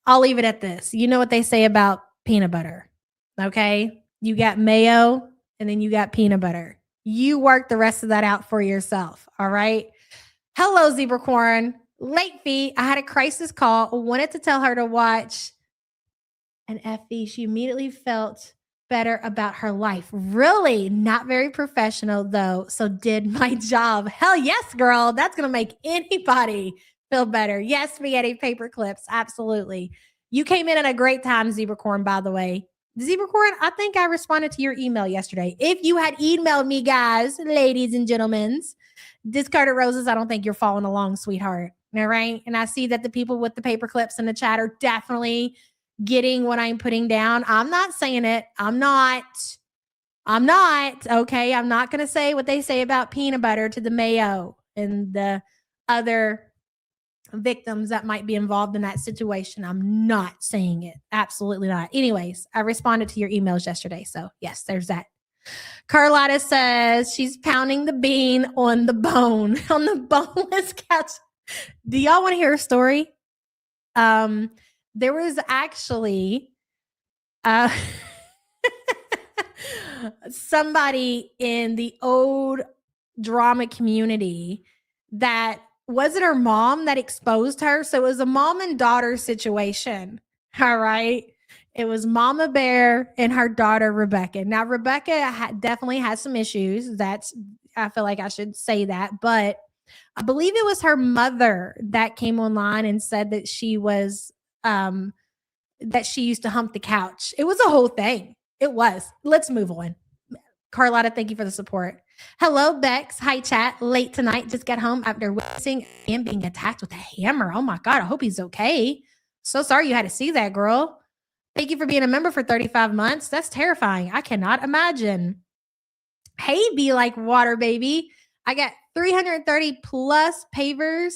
I'll leave it at this. You know what they say about peanut butter, okay? You got mayo and then you got peanut butter. You work the rest of that out for yourself, all right? Hello, Zebracorn. Late fee. I had a crisis call. Wanted to tell her to watch an FV. She immediately felt better about her life. Really? Not very professional, though. So did my job. Hell yes, girl. That's going to make anybody feel better. Yes, spaghetti paper clips. Absolutely. You came in at a great time, Zebracorn, by the way. Zebracorn, I think I responded to your email yesterday. If you had emailed me, guys, ladies and gentlemen, discarded roses, I don't think you're following along, sweetheart. All right. And I see that the people with the paper clips in the chat are definitely getting what I'm putting down. I'm not saying it. I'm not. Okay. I'm not going to say what they say about peanut butter to the mayo and the other victims that might be involved in that situation. I'm not saying it. Absolutely not. Anyways, I responded to your emails yesterday. So yes, there's that. Carlotta says she's pounding the bean on the bone, on the boneless couch. Do y'all want to hear a story? There was actually somebody in the old drama community that, was it her mom that exposed her? So it was a mom and daughter situation. All right. It was Mama Bear and her daughter, Rebecca. Now, Rebecca definitely has some issues. I feel like I should say that, but I believe it was her mother that came online and said that she was, that she used to hump the couch. It was a whole thing. It was. Let's move on. Carlotta, thank you for the support. Hello, Bex. Hi, chat. Late tonight. Just got home after witnessing and being attacked with a hammer. Oh my God. I hope he's okay. So sorry you had to see that, girl. Thank you for being a member for 35 months. That's terrifying. I cannot imagine. Hey, Be Like Water, baby. I got 330 plus pavers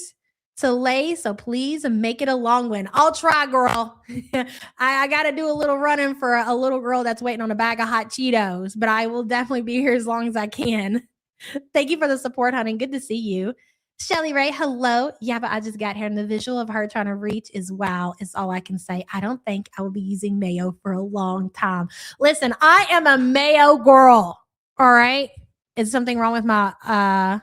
to lay, so please make it a long one. I'll try, girl. I got to do a little running for a little girl that's waiting on a bag of hot Cheetos, but I will definitely be here as long as I can. Thank you for the support, honey. Good to see you. Shelly Ray, hello. Yeah, but I just got here and the visual of her trying to reach is wow, is all I can say. I don't think I will be using mayo for a long time. Listen, I am a mayo girl. All right. Is something wrong with my,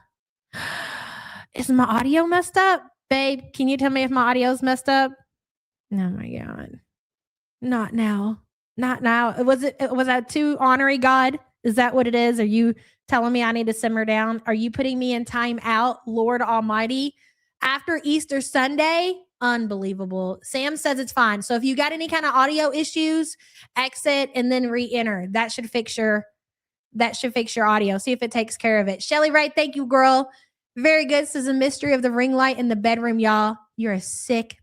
is my audio messed up? Babe, can you tell me if my audio's messed up? Oh my God. Not now. Not now. Was that too honorary, God? Is that what it is? Are you telling me I need to simmer down? Are you putting me in time out, Lord Almighty? After Easter Sunday? Unbelievable. Sam says it's fine. So if you got any kind of audio issues, exit and then re-enter. That should fix your audio. See if it takes care of it. Shelly Wright, thank you, girl. Very good. This is a mystery of the ring light in the bedroom, y'all. You're a sick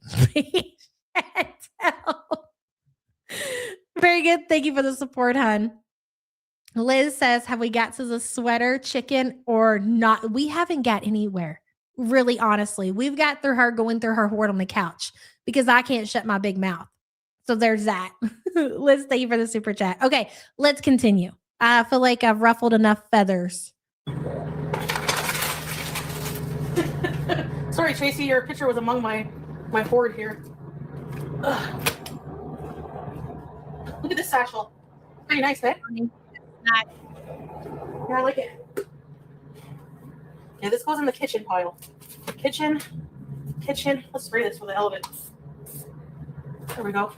Very good. Thank you for the support, hun. Liz says, have we got to the sweater chicken or not? We haven't got anywhere. Really, honestly. We've got through her going through her hoard on the couch because I can't shut my big mouth. So there's that. Liz, thank you for the super chat. Okay, let's continue. I feel like I've ruffled enough feathers. Sorry, Tracy, your picture was among my hoard here. Ugh. Look at this satchel. Pretty nice, eh? Yeah, I like it. Yeah, this goes in the kitchen pile. Kitchen. Let's spray this for the hell of it. There we go.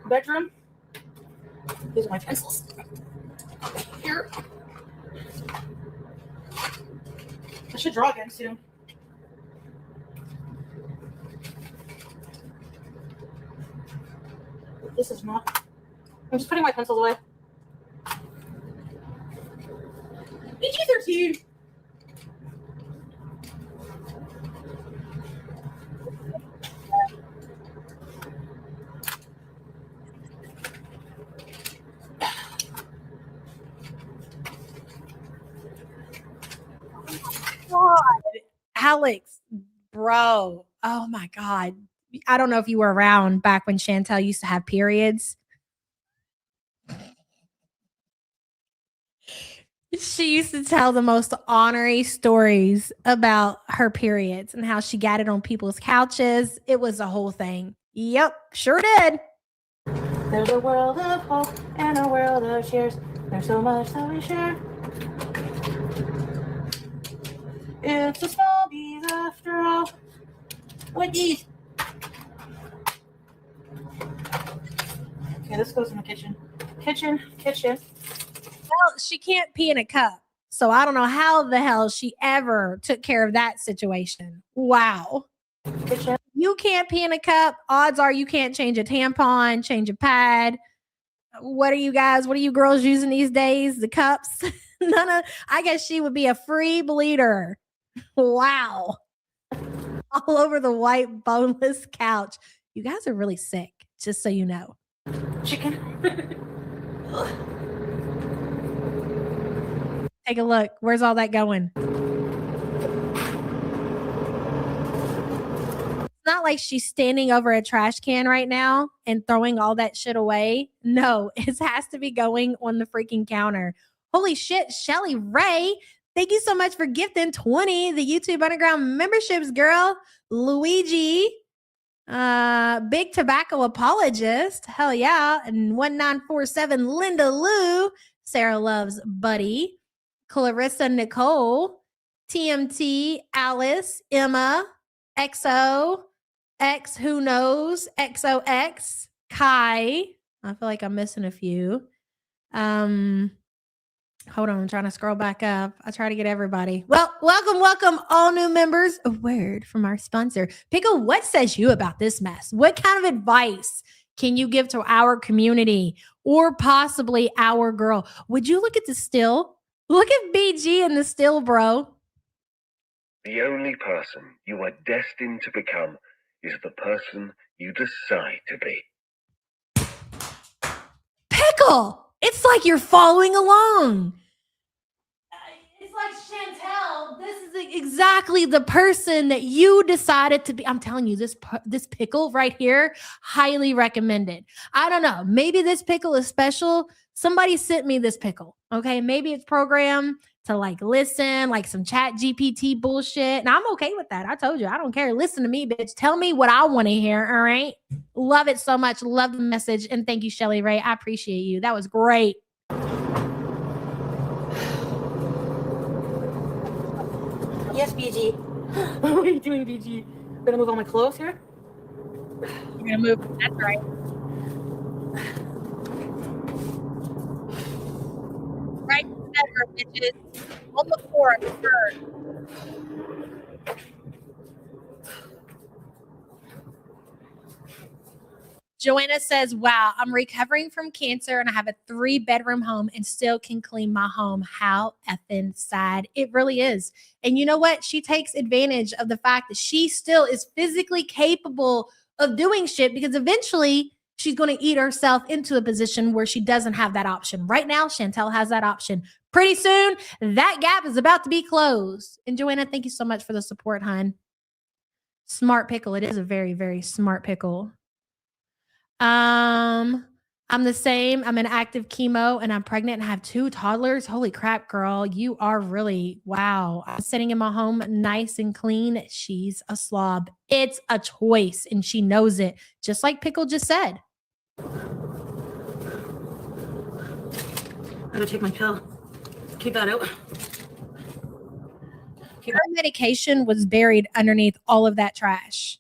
Bedroom. These are my pencils. Here. I should draw again soon. This is not. I'm just putting my pencils away. PG-13. God, Alex, bro. Oh my God. I don't know if you were around back when Chantel used to have periods. She used to tell the most ornery stories about her periods and how she got it on people's couches. It was a whole thing. Yep, sure did. There's a world of hope and a world of cheers. There's so much that we share. It's a small bees after all. What these? Okay, this goes in the kitchen. Kitchen. Well, she can't pee in a cup. So I don't know how the hell she ever took care of that situation. Wow. Kitchen. You can't pee in a cup. Odds are you can't change a tampon, change a pad. What are you girls using these days? The cups? I guess she would be a free bleeder. Wow. All over the white boneless couch. You guys are really sick, just so you know. Chicken. Take a look. Where's all that going? It's not like she's standing over a trash can right now and throwing all that shit away. No, it has to be going on the freaking counter. Holy shit, Shelly Ray. Thank you so much for gifting 20, the YouTube Underground memberships, girl. Luigi, Big Tobacco Apologist. Hell yeah. And 1947, Linda Lou. Sarah Loves Buddy. Clarissa Nicole. TMT, Alice, Emma, XO, X Who Knows, XOX, Kai. I feel like I'm missing a few. Hold on, I'm trying to scroll back up. I try to get everybody. Well, welcome, all new members. A word from our sponsor. Pickle, what says you about this mess? What kind of advice can you give to our community or possibly our girl? Would you look at the still? Look at BG in the still, bro. The only person you are destined to become is the person you decide to be. Pickle! It's like you're following along. It's like Chantel. This is exactly the person that you decided to be. I'm telling you, this pickle right here, highly recommended. I don't know. Maybe this pickle is special. Somebody sent me this pickle. Okay, maybe it's programmed to like listen, like some chat GPT bullshit. And I'm okay with that. I told you, I don't care. Listen to me, bitch. Tell me what I want to hear. All right. Love it so much. Love the message. And thank you, Shelly Ray. I appreciate you. That was great. Yes, BG. What are you doing, BG? I'm gonna move all my clothes here. You're gonna move. That's right. Right bedroom, bitches. On the floor, on the third. Joanna says, wow, I'm recovering from cancer and I have a 3-bedroom home and still can clean my home. How effing sad. It really is. And you know what? She takes advantage of the fact that she still is physically capable of doing shit because eventually she's going to eat herself into a position where she doesn't have that option. Right now, Chantel has that option. Pretty soon, that gap is about to be closed. And Joanna, thank you so much for the support, hon. Smart pickle. It is a very, very smart pickle. I'm the same. I'm in active chemo and I'm pregnant and have 2 toddlers. Holy crap, girl. You are really, wow. I'm sitting in my home nice and clean. She's a slob. It's a choice and she knows it. Just like Pickle just said. I gotta take my pill. Keep that out. Her medication was buried underneath all of that trash.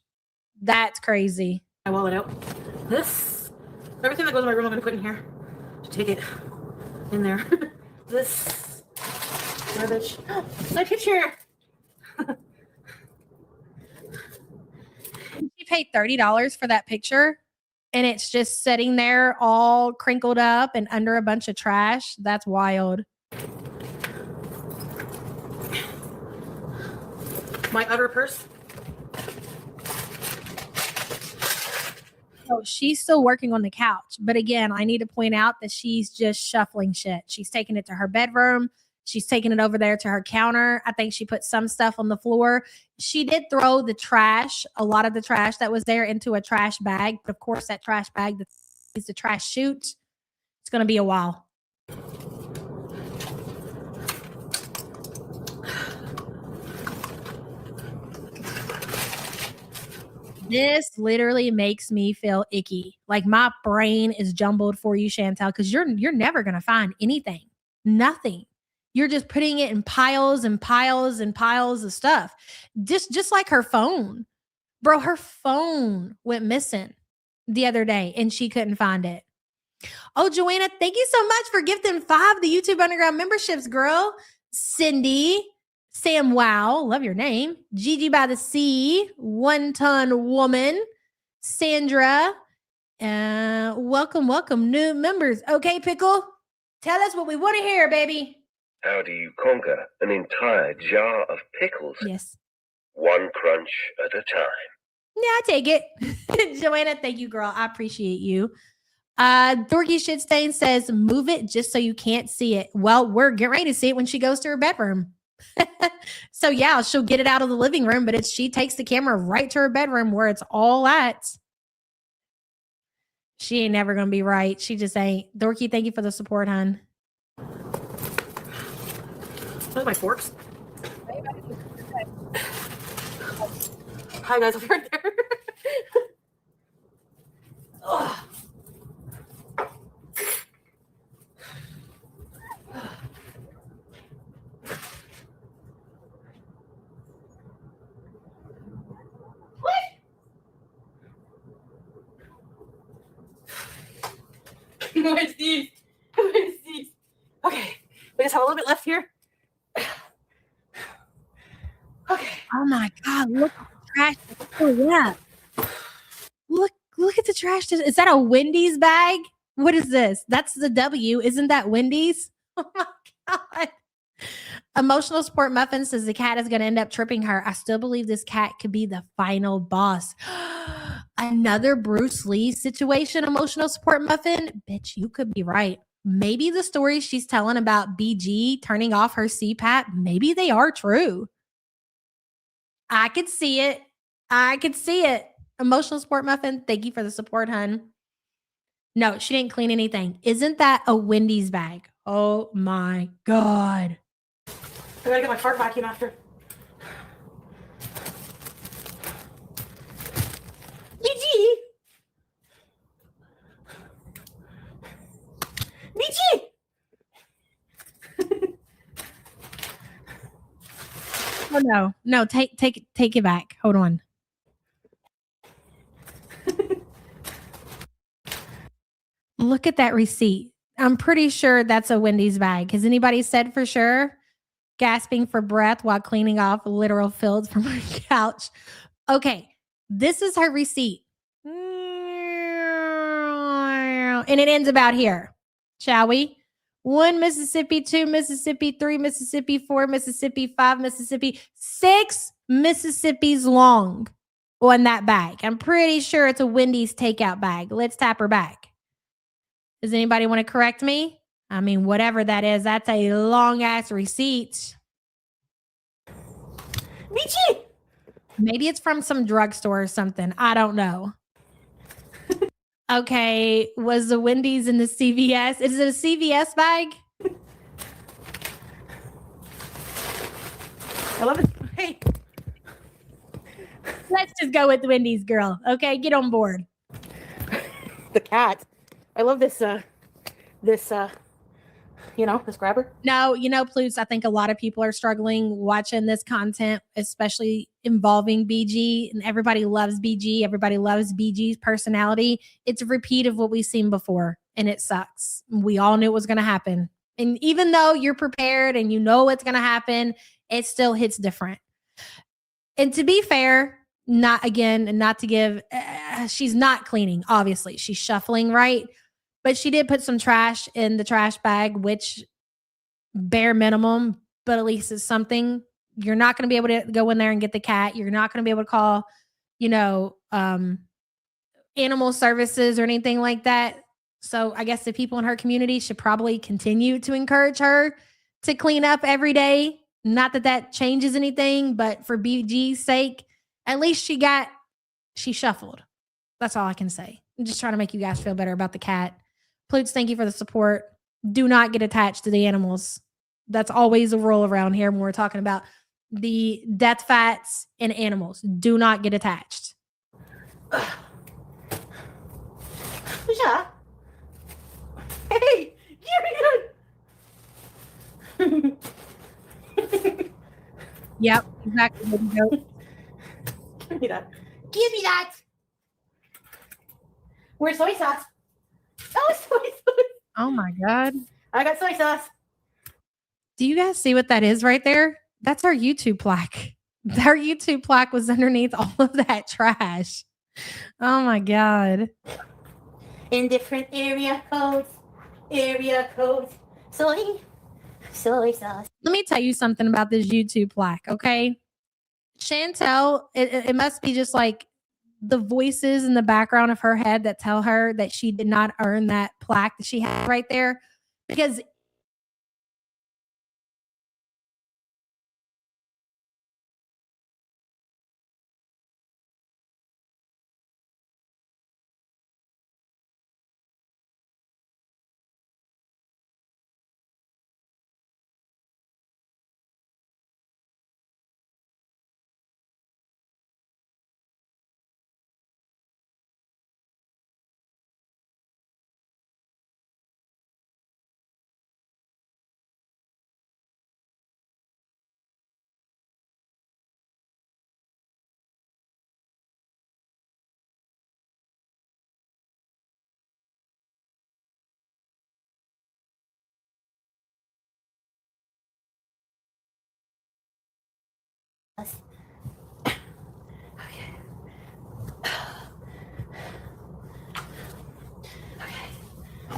That's crazy. My wallet out. This, everything that goes in my room, I'm gonna put in here. Take it in there. This garbage. My picture. She paid $30 for that picture, and it's just sitting there all crinkled up and under a bunch of trash. That's wild. My utter purse. So she's still working on the couch. But again, I need to point out that she's just shuffling shit. She's taking it to her bedroom. She's taking it over there to her counter. I think she put some stuff on the floor. She did throw the trash, a lot of the trash that was there, into a trash bag. But of course, that trash bag that is the trash chute. It's going to be a while. This literally makes me feel icky. Like my brain is jumbled for you, Chantel, because you're never gonna find anything. Nothing. You're just putting it in piles and piles and piles of stuff. Just like her phone. Bro, her phone went missing the other day and she couldn't find it. Oh, Joanna, thank you so much for gifting 5 the YouTube Underground memberships, girl. Cindy, Sam Wow, love your name. Gigi by the Sea, 1 Ton Woman, Sandra, welcome new members. Okay, Pickle, tell us what we want to hear, baby. How do you conquer an entire jar of pickles? Yes. 1 crunch at a time. Yeah, I take it. Joanna, thank you, girl. I appreciate you. Dorky Shitstain says, move it just so you can't see it. Well, we're getting ready to see it when she goes to her bedroom. So yeah, she'll get it out of the living room, but she takes the camera right to her bedroom where it's all at. She ain't never gonna be right. She just ain't. Dorky, thank you for the support, hon. Those are my forks. Hi guys, I'll be right there. Oh. Where's these? Where's these? Okay, we just have a little bit left here. Okay. Oh my God, look at the trash. Oh yeah. Look at the trash. Is that a Wendy's bag? What is this? That's the W. Isn't that Wendy's? Oh my God. Emotional Support Muffin says the cat is going to end up tripping her. I still believe this cat could be the final boss. Another Bruce Lee situation, Emotional Support Muffin. Bitch, you could be right. Maybe the stories she's telling about BG turning off her CPAP, maybe they are true. I could see it. I could see it. Emotional Support Muffin, thank you for the support, hun. No, she didn't clean anything. Isn't that a Wendy's bag? Oh my God. I gotta get my fart vacuum after. BG! BG! Oh no, take it back. Hold on. Look at that receipt. I'm pretty sure that's a Wendy's bag. Has anybody said for sure? Gasping for breath while cleaning off literal filth from her couch. Okay, this is her receipt. And it ends about here. Shall we? 1 Mississippi, 2 Mississippi, 3 Mississippi, 4 Mississippi, 5 Mississippi, 6 Mississippis long on that bag. I'm pretty sure it's a Wendy's takeout bag. Let's tap her back. Does anybody want to correct me? I mean, whatever that is, that's a long ass receipt. Michi! Maybe it's from some drugstore or something. I don't know. Okay, was the Wendy's in the CVS? Is it a CVS bag? I love it. Hey. Let's just go with the Wendy's, girl. Okay, get on board. The cat. I love this this grabber. No, Plutes, I think a lot of people are struggling watching this content, especially involving BG, and everybody loves BG. Everybody loves BG's personality. It's a repeat of what we've seen before, and it sucks. We all knew it was going to happen. And even though you're prepared and you know what's going to happen, it still hits different. And to be fair, not to give, she's not cleaning, obviously. She's shuffling, right? But she did put some trash in the trash bag, which bare minimum, but at least it's something. You're not going to be able to go in there and get the cat. You're not going to be able to call, animal services or anything like that. So I guess the people in her community should probably continue to encourage her to clean up every day. Not that that changes anything, but for BG's sake, at least she shuffled. That's all I can say. I'm just trying to make you guys feel better about the cat. Plutes, thank you for the support. Do not get attached to the animals. That's always a rule around here when we're talking about the death fats in animals. Do not get attached. Yeah. Hey, give me that. Yep, exactly. Give me that. Give me that. Where's soy sauce? Oh, soy sauce. Oh my God. I got soy sauce. Do you guys see what that is right there? That's our YouTube plaque. Our YouTube plaque was underneath all of that trash. Oh my God. In different area codes. Soy sauce. Let me tell you something about this YouTube plaque, okay? Chantel, it must be just like the voices in the background of her head that tell her that she did not earn that plaque that she had right there. Because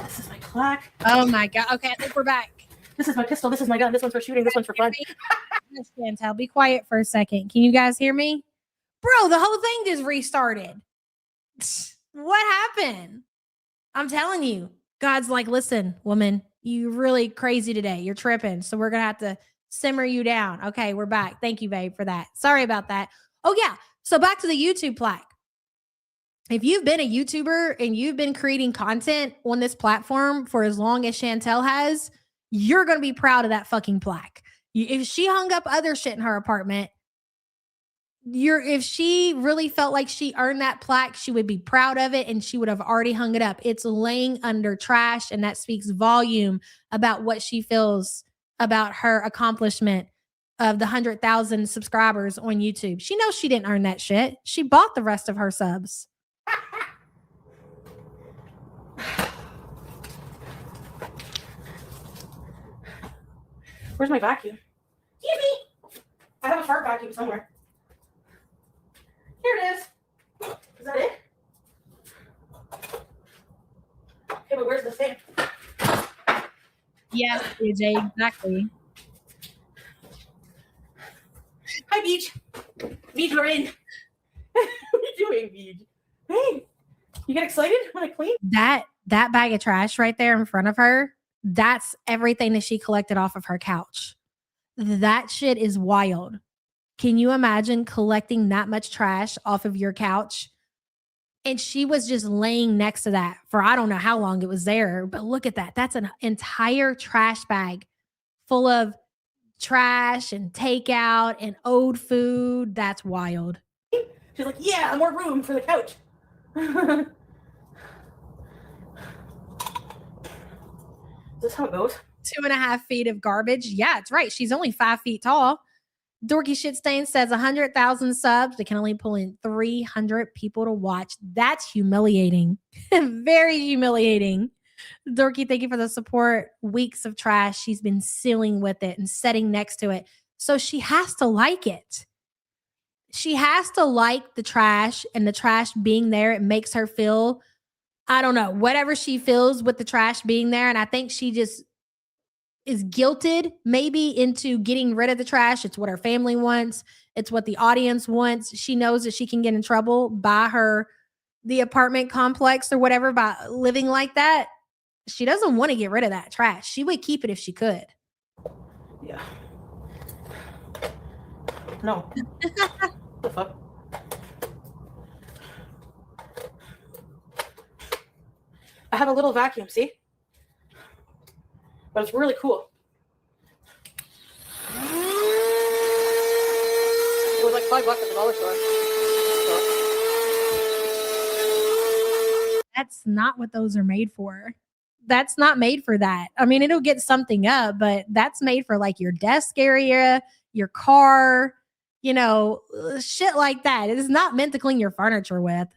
This is my plaque. oh my God. Okay, I think we're back. This is my pistol. This is my gun. This one's for shooting. This one's for fun. Chantel, be quiet for a second. Can you guys hear me? Bro, the whole thing just restarted. What happened? I'm telling you, God's like, listen, woman, you're really crazy today. You're tripping. So we're going to have to simmer you down. Okay, we're back. Thank you, babe, for that. Sorry about that. Oh, yeah. So back to the YouTube plaque. If you've been a YouTuber and you've been creating content on this platform for as long as Chantel has, you're going to be proud of that fucking plaque. If she hung up other shit in her apartment, if she really felt like she earned that plaque, she would be proud of it and she would have already hung it up. It's laying under trash, and that speaks volume about what she feels about her accomplishment of the 100,000 subscribers on YouTube. She knows she didn't earn that shit. She bought the rest of her subs. Where's my vacuum? Yippee! I have a fart vacuum somewhere. Here it is. Is that it? Okay, but where's the thing? Yes, AJ, exactly. Hi, Beach. Beach, we're in. What are you doing, Beach? Hey, you get excited when I clean? That bag of trash right there in front of her, that's everything that she collected off of her couch. That shit is wild. Can you imagine collecting that much trash off of your couch? And she was just laying next to that for I don't know how long it was there, but look at that. That's an entire trash bag full of trash and takeout and old food. That's wild. She's like, yeah, more room for the couch. Is this how it goes? 2.5 feet of garbage. Yeah, it's right. She's only 5 feet tall. Dorky Shitstain says 100,000 subs. They can only pull in 300 people to watch. That's humiliating. Very humiliating. Dorky, thank you for the support. Weeks of trash. She's been sealing with it and sitting next to it. So she has to like it. She has to like the trash, and the trash being there, it makes her feel, I don't know, whatever she feels with the trash being there. And I think she just is guilted maybe into getting rid of the trash. It's what her family wants. It's what the audience wants. She knows that she can get in trouble by the apartment complex or whatever by living like that. She doesn't want to get rid of that trash. She would keep it if she could. Yeah. No. What the fuck? I have a little vacuum, see? But it's really cool. It was like $5 at the dollar store. That's not what those are made for. That's not made for that. I mean, it'll get something up, but that's made for like your desk area, your car, you know, shit like that. It is not meant to clean your furniture with.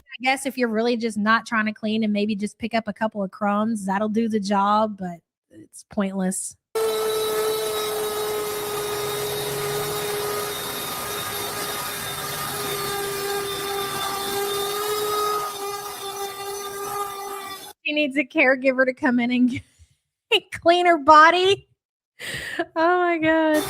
I guess if you're really just not trying to clean and maybe just pick up a couple of crumbs, that'll do the job, but it's pointless. She needs a caregiver to come in and clean her body. Oh my God.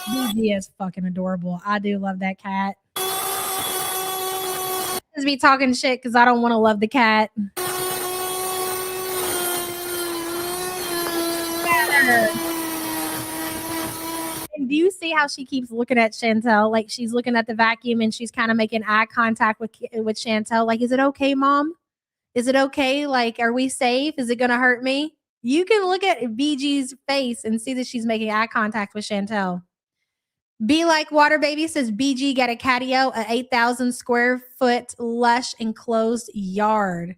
BG is fucking adorable. I do love that cat. Just be talking shit because I don't want to love the cat. And do you see how she keeps looking at Chantel? Like she's looking at the vacuum and she's kind of making eye contact with Chantel. Like, is it okay, Mom? Is it okay? Like, are we safe? Is it going to hurt me? You can look at BG's face and see that she's making eye contact with Chantel. Be Like Water Baby says BG got a catio, a 8,000 square foot lush enclosed yard.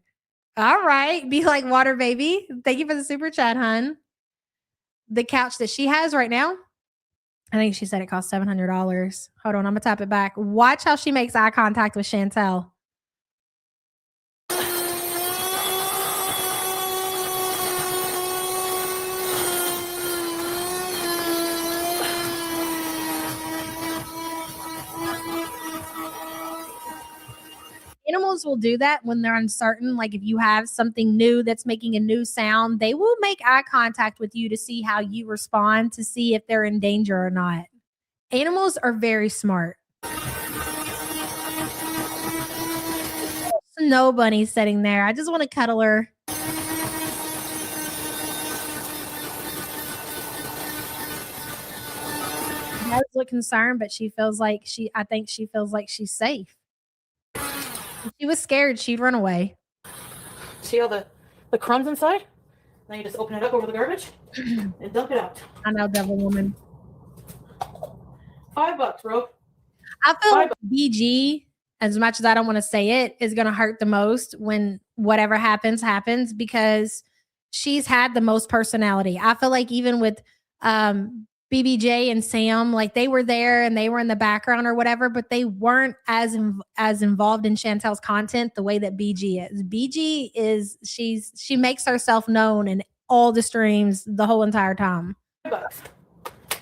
All right. Be Like Water Baby. Thank you for the super chat, hun. The couch that she has right now, I think she said it cost $700. Hold on, I'm gonna tap it back. Watch how she makes eye contact with Chantel. Animals will do that when they're uncertain. Like if you have something new that's making a new sound, they will make eye contact with you to see how you respond, to see if they're in danger or not. Animals are very smart. Snow bunny sitting there. I just want to cuddle her. She does look concerned, but she feels like I think she feels like she's safe. If she was scared, she'd run away. See all the crumbs inside? Now you just open it up over the garbage and dump it out. I know, devil woman. $5, bro. I feel like BG, as much as I don't want to say it, is going to hurt the most when whatever happens because she's had the most personality. I feel like even with BBJ and Sam, like they were there and they were in the background or whatever, but they weren't as involved in Chantel's content the way that BG is. BG is she makes herself known in all the streams the whole entire time. Bucks.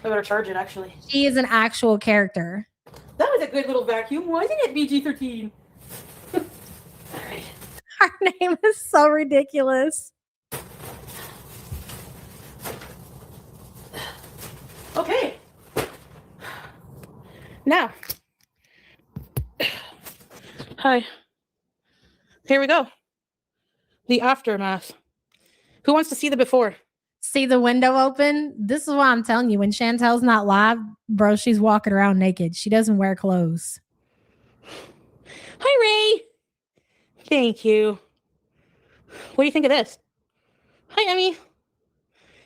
I better charge it actually. She is an actual character. That was a good little vacuum, wasn't it, BG13? Her name is so ridiculous. Okay. Now. Hi. Here we go. The aftermath. Who wants to see the before? See the window open? This is why I'm telling you, when Chantel's not live, bro, she's walking around naked. She doesn't wear clothes. Hi, Ray. Thank you. What do you think of this? Hi, Emmy.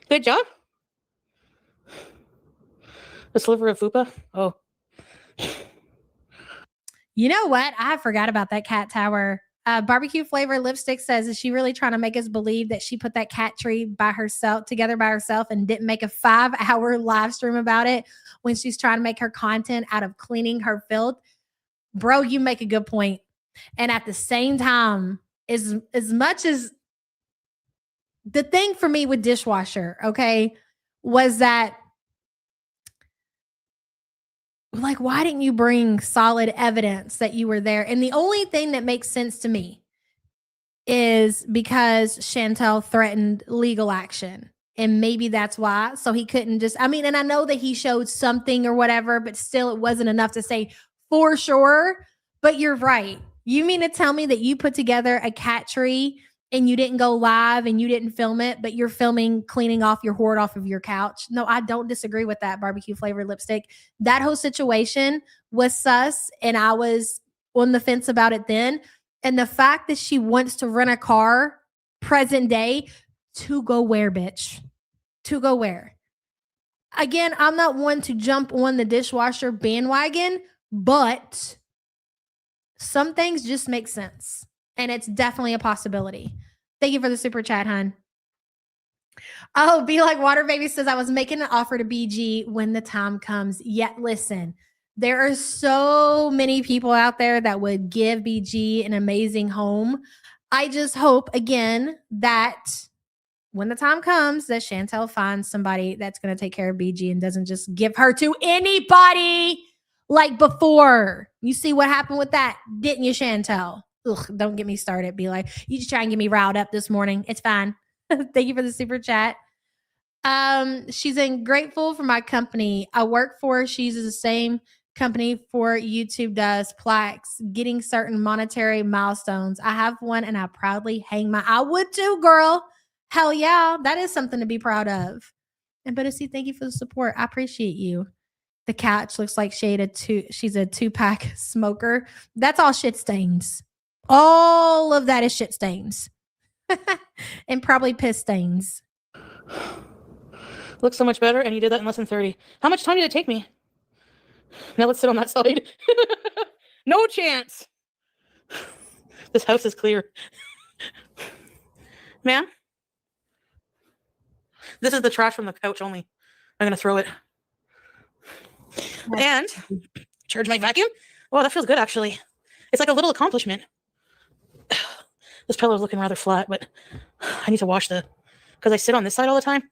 Good job. A sliver of fupa? Oh. You know what? I forgot about that cat tower. Barbecue flavor lipstick says, is she really trying to make us believe that she put that cat tree together by herself and didn't make a 5-hour live stream about it when she's trying to make her content out of cleaning her filth? Bro, you make a good point. And at the same time, as much as the thing for me with dishwasher, okay, was that, like, why didn't you bring solid evidence that you were there? And the only thing that makes sense to me is because Chantel threatened legal action. And maybe that's why. So he couldn't just, I mean, and I know that he showed something or whatever, but still it wasn't enough to say for sure. But you're right. You mean to tell me that you put together a cat tree and you didn't go live and you didn't film it, but you're filming cleaning off your hoard off of your couch? No, I don't disagree with that, barbecue flavored lipstick. That whole situation was sus, and I was on the fence about it then. And the fact that she wants to rent a car present day to go where, bitch? To go where? Again, I'm not one to jump on the dishwasher bandwagon, but some things just make sense. And it's definitely a possibility. Thank you for the super chat, hon. Oh, Be Like Water Baby says, I was making an offer to BG when the time comes. Yet, listen, there are so many people out there that would give BG an amazing home. I just hope, again, that when the time comes, that Chantel finds somebody that's going to take care of BG and doesn't just give her to anybody like before. You see what happened with that, didn't you, Chantel? Ugh, don't get me started. Be like, you just try and get me riled up this morning. It's fine. Thank you for the super chat. She's grateful for my company I work for. She uses the same company for YouTube does, Plaques, getting certain monetary milestones. I have one and I proudly hang I would too, girl. Hell yeah. That is something to be proud of. And Better see, thank you for the support. I appreciate you. The couch looks like she's a 2-pack smoker. That's all shit stains. All of that is shit stains. And probably piss stains. Looks so much better, and you did that in less than 30. How much time did it take me? Now let's sit on that side. No chance. This house is clear. Ma'am? This is the trash from the couch only. I'm going to throw it. And charge my vacuum. Wow, that feels good, actually. It's like a little accomplishment. This pillow is looking rather flat, but I need to wash because I sit on this side all the time.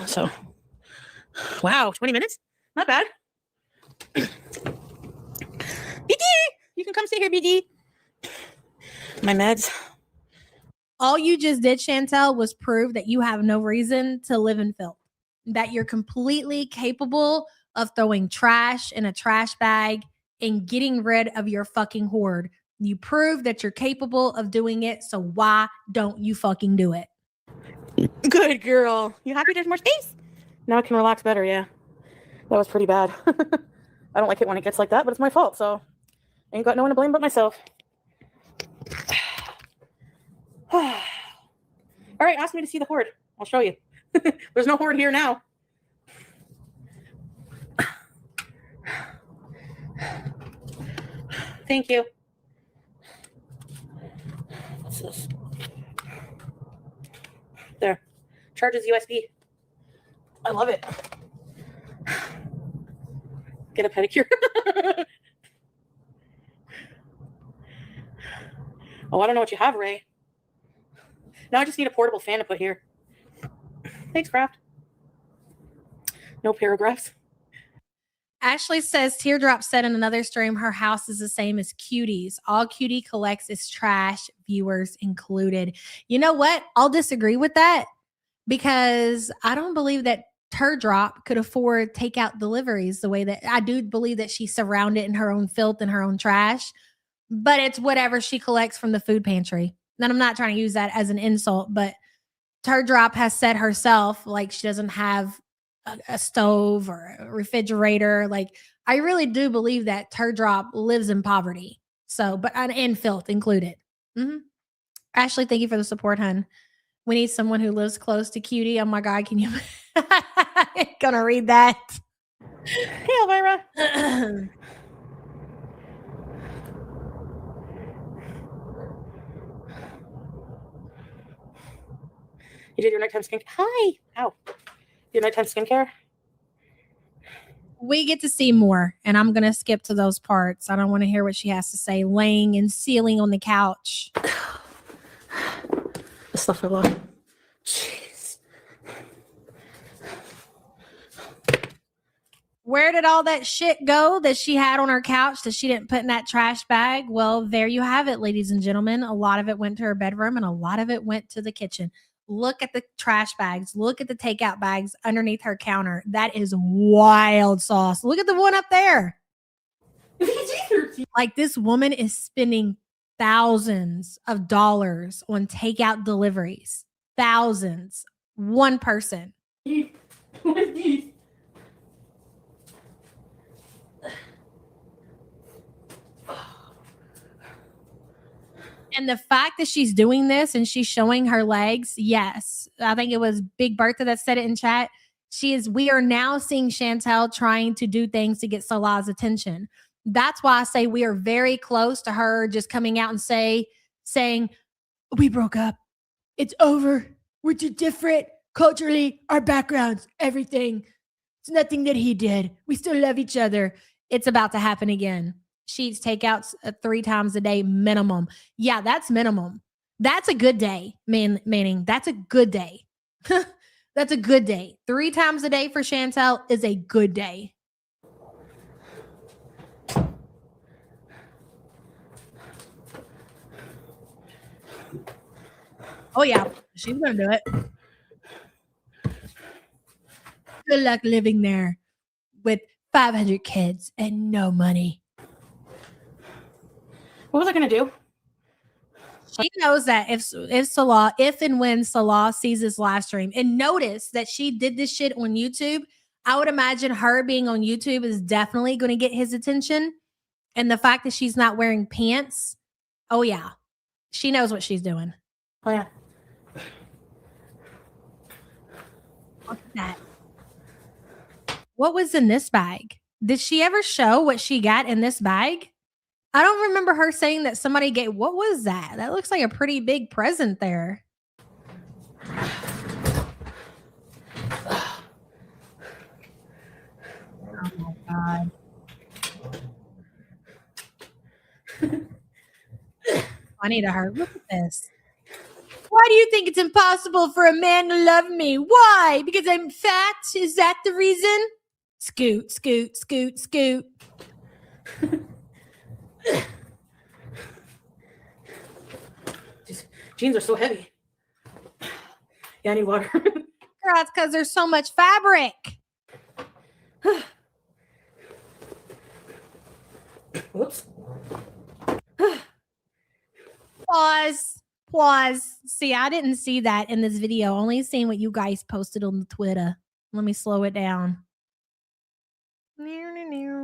So, wow, 20 minutes? Not bad. BD! You can come sit here, BD. My meds. All you just did, Chantel, was prove that you have no reason to live in filth. That you're completely capable of throwing trash in a trash bag and getting rid of your fucking hoard. You prove that you're capable of doing it, so why don't you fucking do it? Good girl. You happy there's more space? Now I can relax better, yeah. That was pretty bad. I don't like it when it gets like that, but it's my fault, so I ain't got no one to blame but myself. All right, ask me to see the hoard. I'll show you. There's no hoard here now. Thank you. What's this? There. Charges USB. I love it. Get a pedicure. Oh, I don't know what you have, Ray. Now I just need a portable fan to put here. Thanks, Craft. No paragraphs. Ashley says Teardrop said in another stream her house is the same as Cutie's. All Cutie collects is trash, viewers included. You know what? I'll disagree with that because I don't believe that Teardrop could afford takeout deliveries the way that I do believe that she's surrounded in her own filth and her own trash, but it's whatever she collects from the food pantry. And I'm not trying to use that as an insult, but Teardrop has said herself, like she doesn't have a stove or a refrigerator. Like I really do believe that Teardrop lives in poverty. So, but and filth included. Mm-hmm. Ashley, thank you for the support, hun. We need someone who lives close to Cutie. Oh my God, can you? Gonna read that. Hey, Elvira. You did your nighttime skincare. Hi. Ow. Your nighttime skincare. We get to see more, and I'm gonna skip to those parts. I don't want to hear what she has to say. Laying and sealing on the couch. The stuff I love. Jeez. Where did all that shit go that she had on her couch that she didn't put in that trash bag? Well, there you have it, ladies and gentlemen. A lot of it went to her bedroom, and a lot of it went to the kitchen. Look at the trash bags. Look at the takeout bags underneath her counter. That is wild sauce. Look at the one up there. Like this woman is spending thousands of dollars on takeout deliveries. Thousands. One person. And the fact that she's doing this and she's showing her legs, yes. I think it was Big Bertha that said it in chat. We are now seeing Chantel trying to do things to get Salah's attention. That's why I say we are very close to her just coming out and saying, we broke up. It's over. We're too different culturally, our backgrounds, everything. It's nothing that he did. We still love each other. It's about to happen again. She eats takeouts 3 times a day minimum. Yeah, that's minimum. That's a good day, meaning that's a good day. That's a good day. 3 times a day for Chantel is a good day. Oh, yeah. She's going to do it. Good luck living there with 500 kids and no money. What was I going to do? She knows that if and when Salah sees this live stream and notice that she did this shit on YouTube, I would imagine her being on YouTube is definitely going to get his attention. And the fact that she's not wearing pants, oh yeah, she knows what she's doing. Oh yeah. Look at that. What was in this bag? Did she ever show what she got in this bag? I don't remember her saying that somebody gave. What was that? That looks like a pretty big present there. Oh my God. I need to hurt. Look at this. Why do you think it's impossible for a man to love me? Why? Because I'm fat? Is that the reason? Scoot, scoot, scoot, scoot. Jeans are so heavy. Yeah, I need water. Girl, it's because there's so much fabric. Whoops. Pause. See, I didn't see that in this video. Only seeing what you guys posted on the Twitter. Let me slow it down.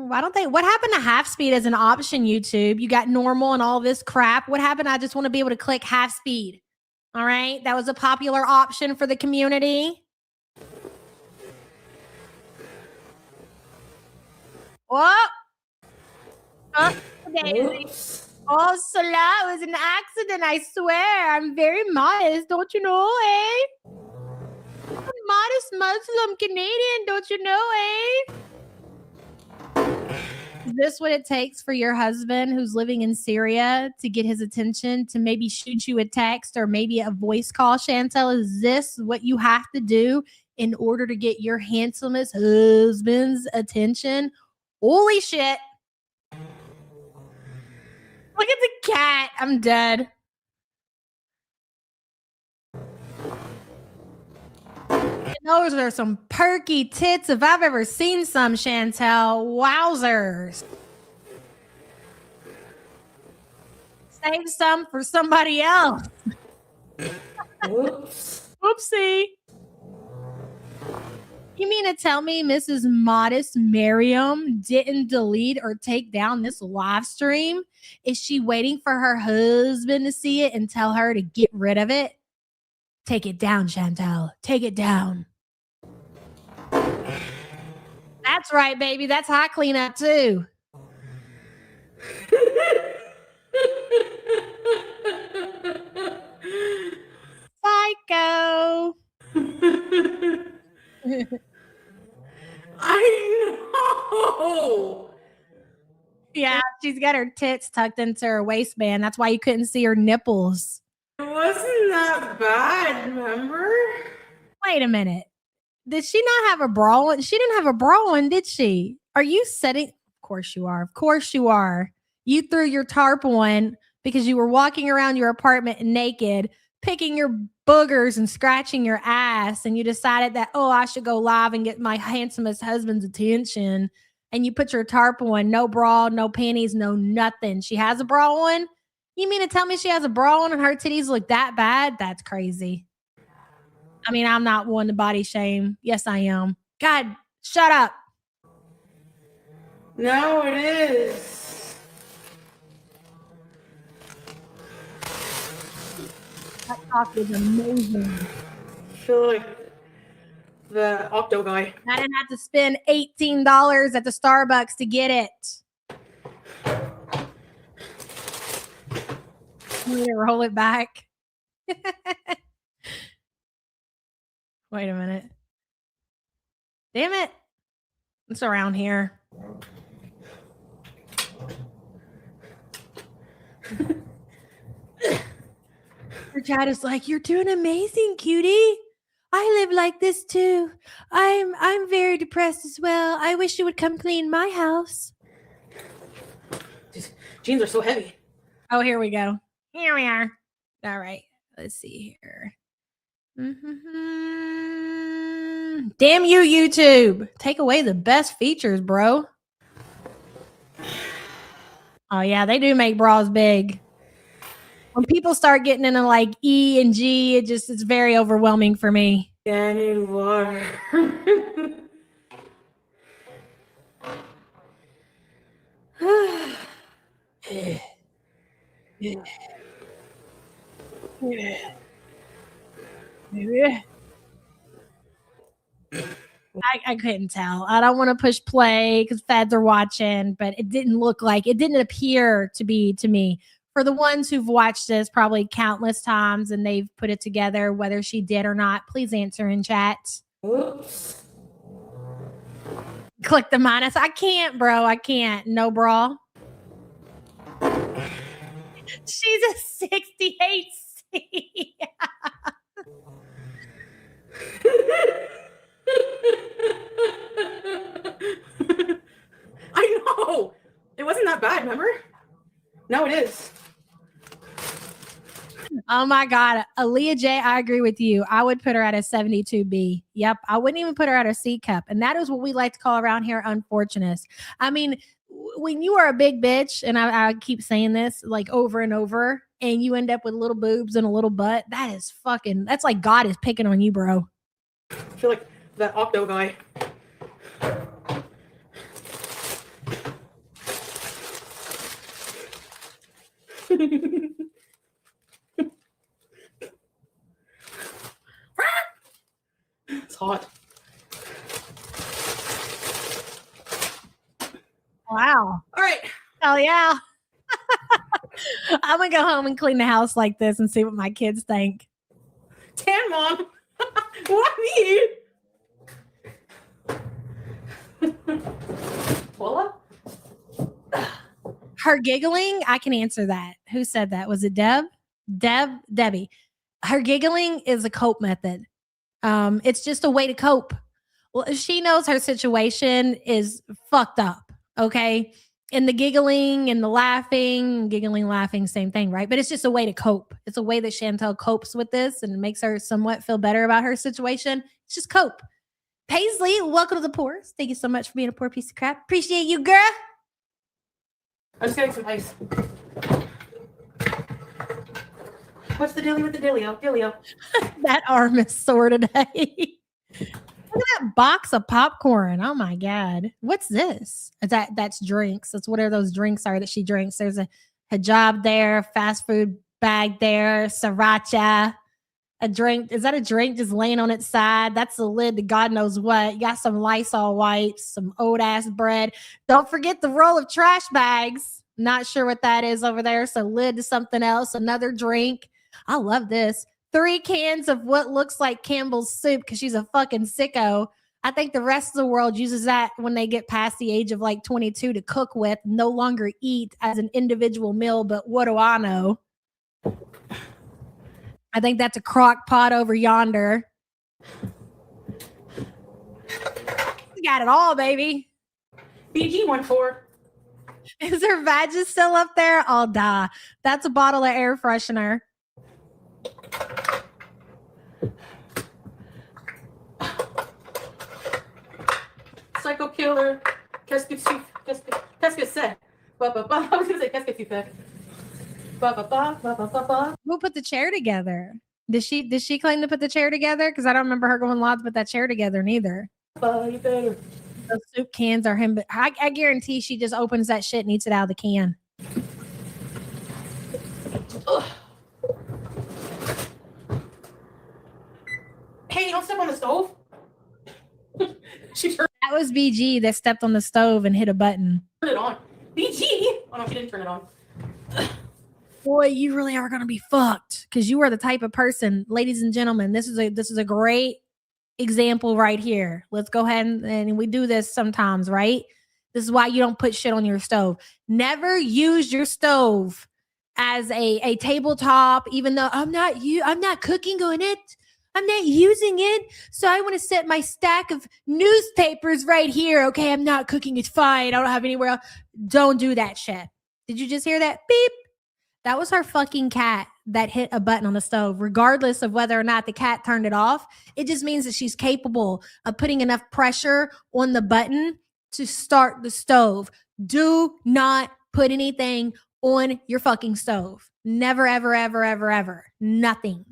Why don't they? What happened to half speed as an option, YouTube? You got normal and all this crap. What happened? I just want to be able to click half speed. All right. That was a popular option for the community. Oh, Daisy. Oh, Salah, it was an accident, I swear. I'm very modest, don't you know, eh? I'm modest Muslim Canadian, don't you know, eh? Is this what it takes for your husband who's living in Syria to get his attention, to maybe shoot you a text or maybe a voice call, Chantel? Is this what you have to do in order to get your handsomest husband's attention? Holy shit. Look at the cat. I'm dead. Those are some perky tits if I've ever seen some, Chantel. Wowzers. Save some for somebody else. Whoops. Whoopsie. You mean to tell me Mrs. Modest Miriam didn't delete or take down this live stream? Is she waiting for her husband to see it and tell her to get rid of it? Take it down, Chantel. Take it down. That's right, baby. That's hot cleanup too. Psycho. I know. Yeah, she's got her tits tucked into her waistband. That's why you couldn't see her nipples. It wasn't that bad, remember? Wait a minute. Did she not have a bra on? She didn't have a bra on, did she? Are you setting? Of course you are. Of course you are. You threw your tarp on because you were walking around your apartment naked, picking your boogers and scratching your ass, and you decided that, oh, I should go live and get my handsomest husband's attention. And you put your tarp on, no bra, no panties, no nothing. She has a bra on? You mean to tell me she has a bra on and her titties look that bad? That's crazy. I mean, I'm not one to body shame. Yes, I am. God, shut up. No, it is. That talk is amazing. I feel like the Octo guy. I didn't have to spend $18 at the Starbucks to get it. I'm gonna roll it back. Wait a minute. Damn it. It's around here. Her chat is like, you're doing amazing, cutie. I live like this too. I'm very depressed as well. I wish you would come clean my house. These jeans are so heavy. Oh, here we go. Here we are. All right. Let's see here. Damn you, YouTube. Take away the best features, bro. Oh, yeah, they do make bras big. When people start getting into like E and G, it's very overwhelming for me. Yeah, I need water. I couldn't tell. I don't want to push play because feds are watching, but it didn't appear to be to me. For the ones who've watched this probably countless times and they've put it together, whether she did or not, please answer in chat. Oops. Click the minus. I can't, bro. I can't. No bra. She's a 68C. I know. It wasn't that bad, remember? No, it is. Oh my God. Aaliyah J, I agree with you. I would put her at a 72B. Yep. I wouldn't even put her at a C cup. And that is what we like to call around here unfortunate. I mean, when you are a big bitch, and I keep saying this like over and over, and you end up with little boobs and a little butt, that's like God is picking on you, bro. I feel like that Octo guy. It's hot. Wow. All right. Oh yeah. I'm gonna go home and clean the house like this and see what my kids think. Tan mom. What me? Paula? Her giggling, I can answer that. Who said that? Was it Deb? Debbie. Her giggling is a cope method. It's just a way to cope. Well, she knows her situation is fucked up, okay? And the giggling and the laughing, giggling, laughing, same thing, right? But it's just a way to cope. It's a way that Chantel copes with this and makes her somewhat feel better about her situation. It's just cope. Paisley, welcome to the Poors. Thank you so much for being a poor piece of crap. Appreciate you, girl. I'm just getting some ice. What's the dealie with the dealio? Dealio. That arm is sore today. Look at that box of popcorn. Oh my God. What's this? That's drinks. That's whatever those drinks are that she drinks. There's a hijab there, fast food bag there, sriracha, a drink. Is that a drink just laying on its side? That's the lid to God knows what. You got some Lysol wipes, some old ass bread. Don't forget the roll of trash bags. Not sure what that is over there. So lid to something else, another drink. I love this. 3 cans of what looks like Campbell's soup because she's a fucking sicko. I think the rest of the world uses that when they get past the age of like 22 to cook with, no longer eat as an individual meal. But what do I know? I think that's a crock pot over yonder. We got it all, baby. BG14. Is her badges still up there? I'll die. That's a bottle of air freshener. Psycho killer. Qu'est-ce que c'est? I was going to say, qu'est-ce que tu fais? Who put the chair together? Did she claim to put the chair together? Because I don't remember her going live to put that chair together neither. You better. Those soup cans are him, but I guarantee she just opens that shit and eats it out of the can. Ugh. Hey, don't step on the stove. She turned That was BG that stepped on the stove and hit a button. it on. BG? Oh no, she didn't turn it on. Boy, you really are gonna be fucked because you are the type of person, ladies and gentlemen. This is a great example right here. Let's go ahead and we do this sometimes, right? This is why you don't put shit on your stove. Never use your stove as a tabletop, even though I'm not cooking on it. I'm not using it. So I want to set my stack of newspapers right here. Okay, I'm not cooking. It's fine. I don't have anywhere else. Don't do that shit. Did you just hear that? Beep. That was her fucking cat that hit a button on the stove. Regardless of whether or not the cat turned it off, it just means that she's capable of putting enough pressure on the button to start the stove. Do not put anything on your fucking stove. Never, ever, ever, ever, ever. Nothing.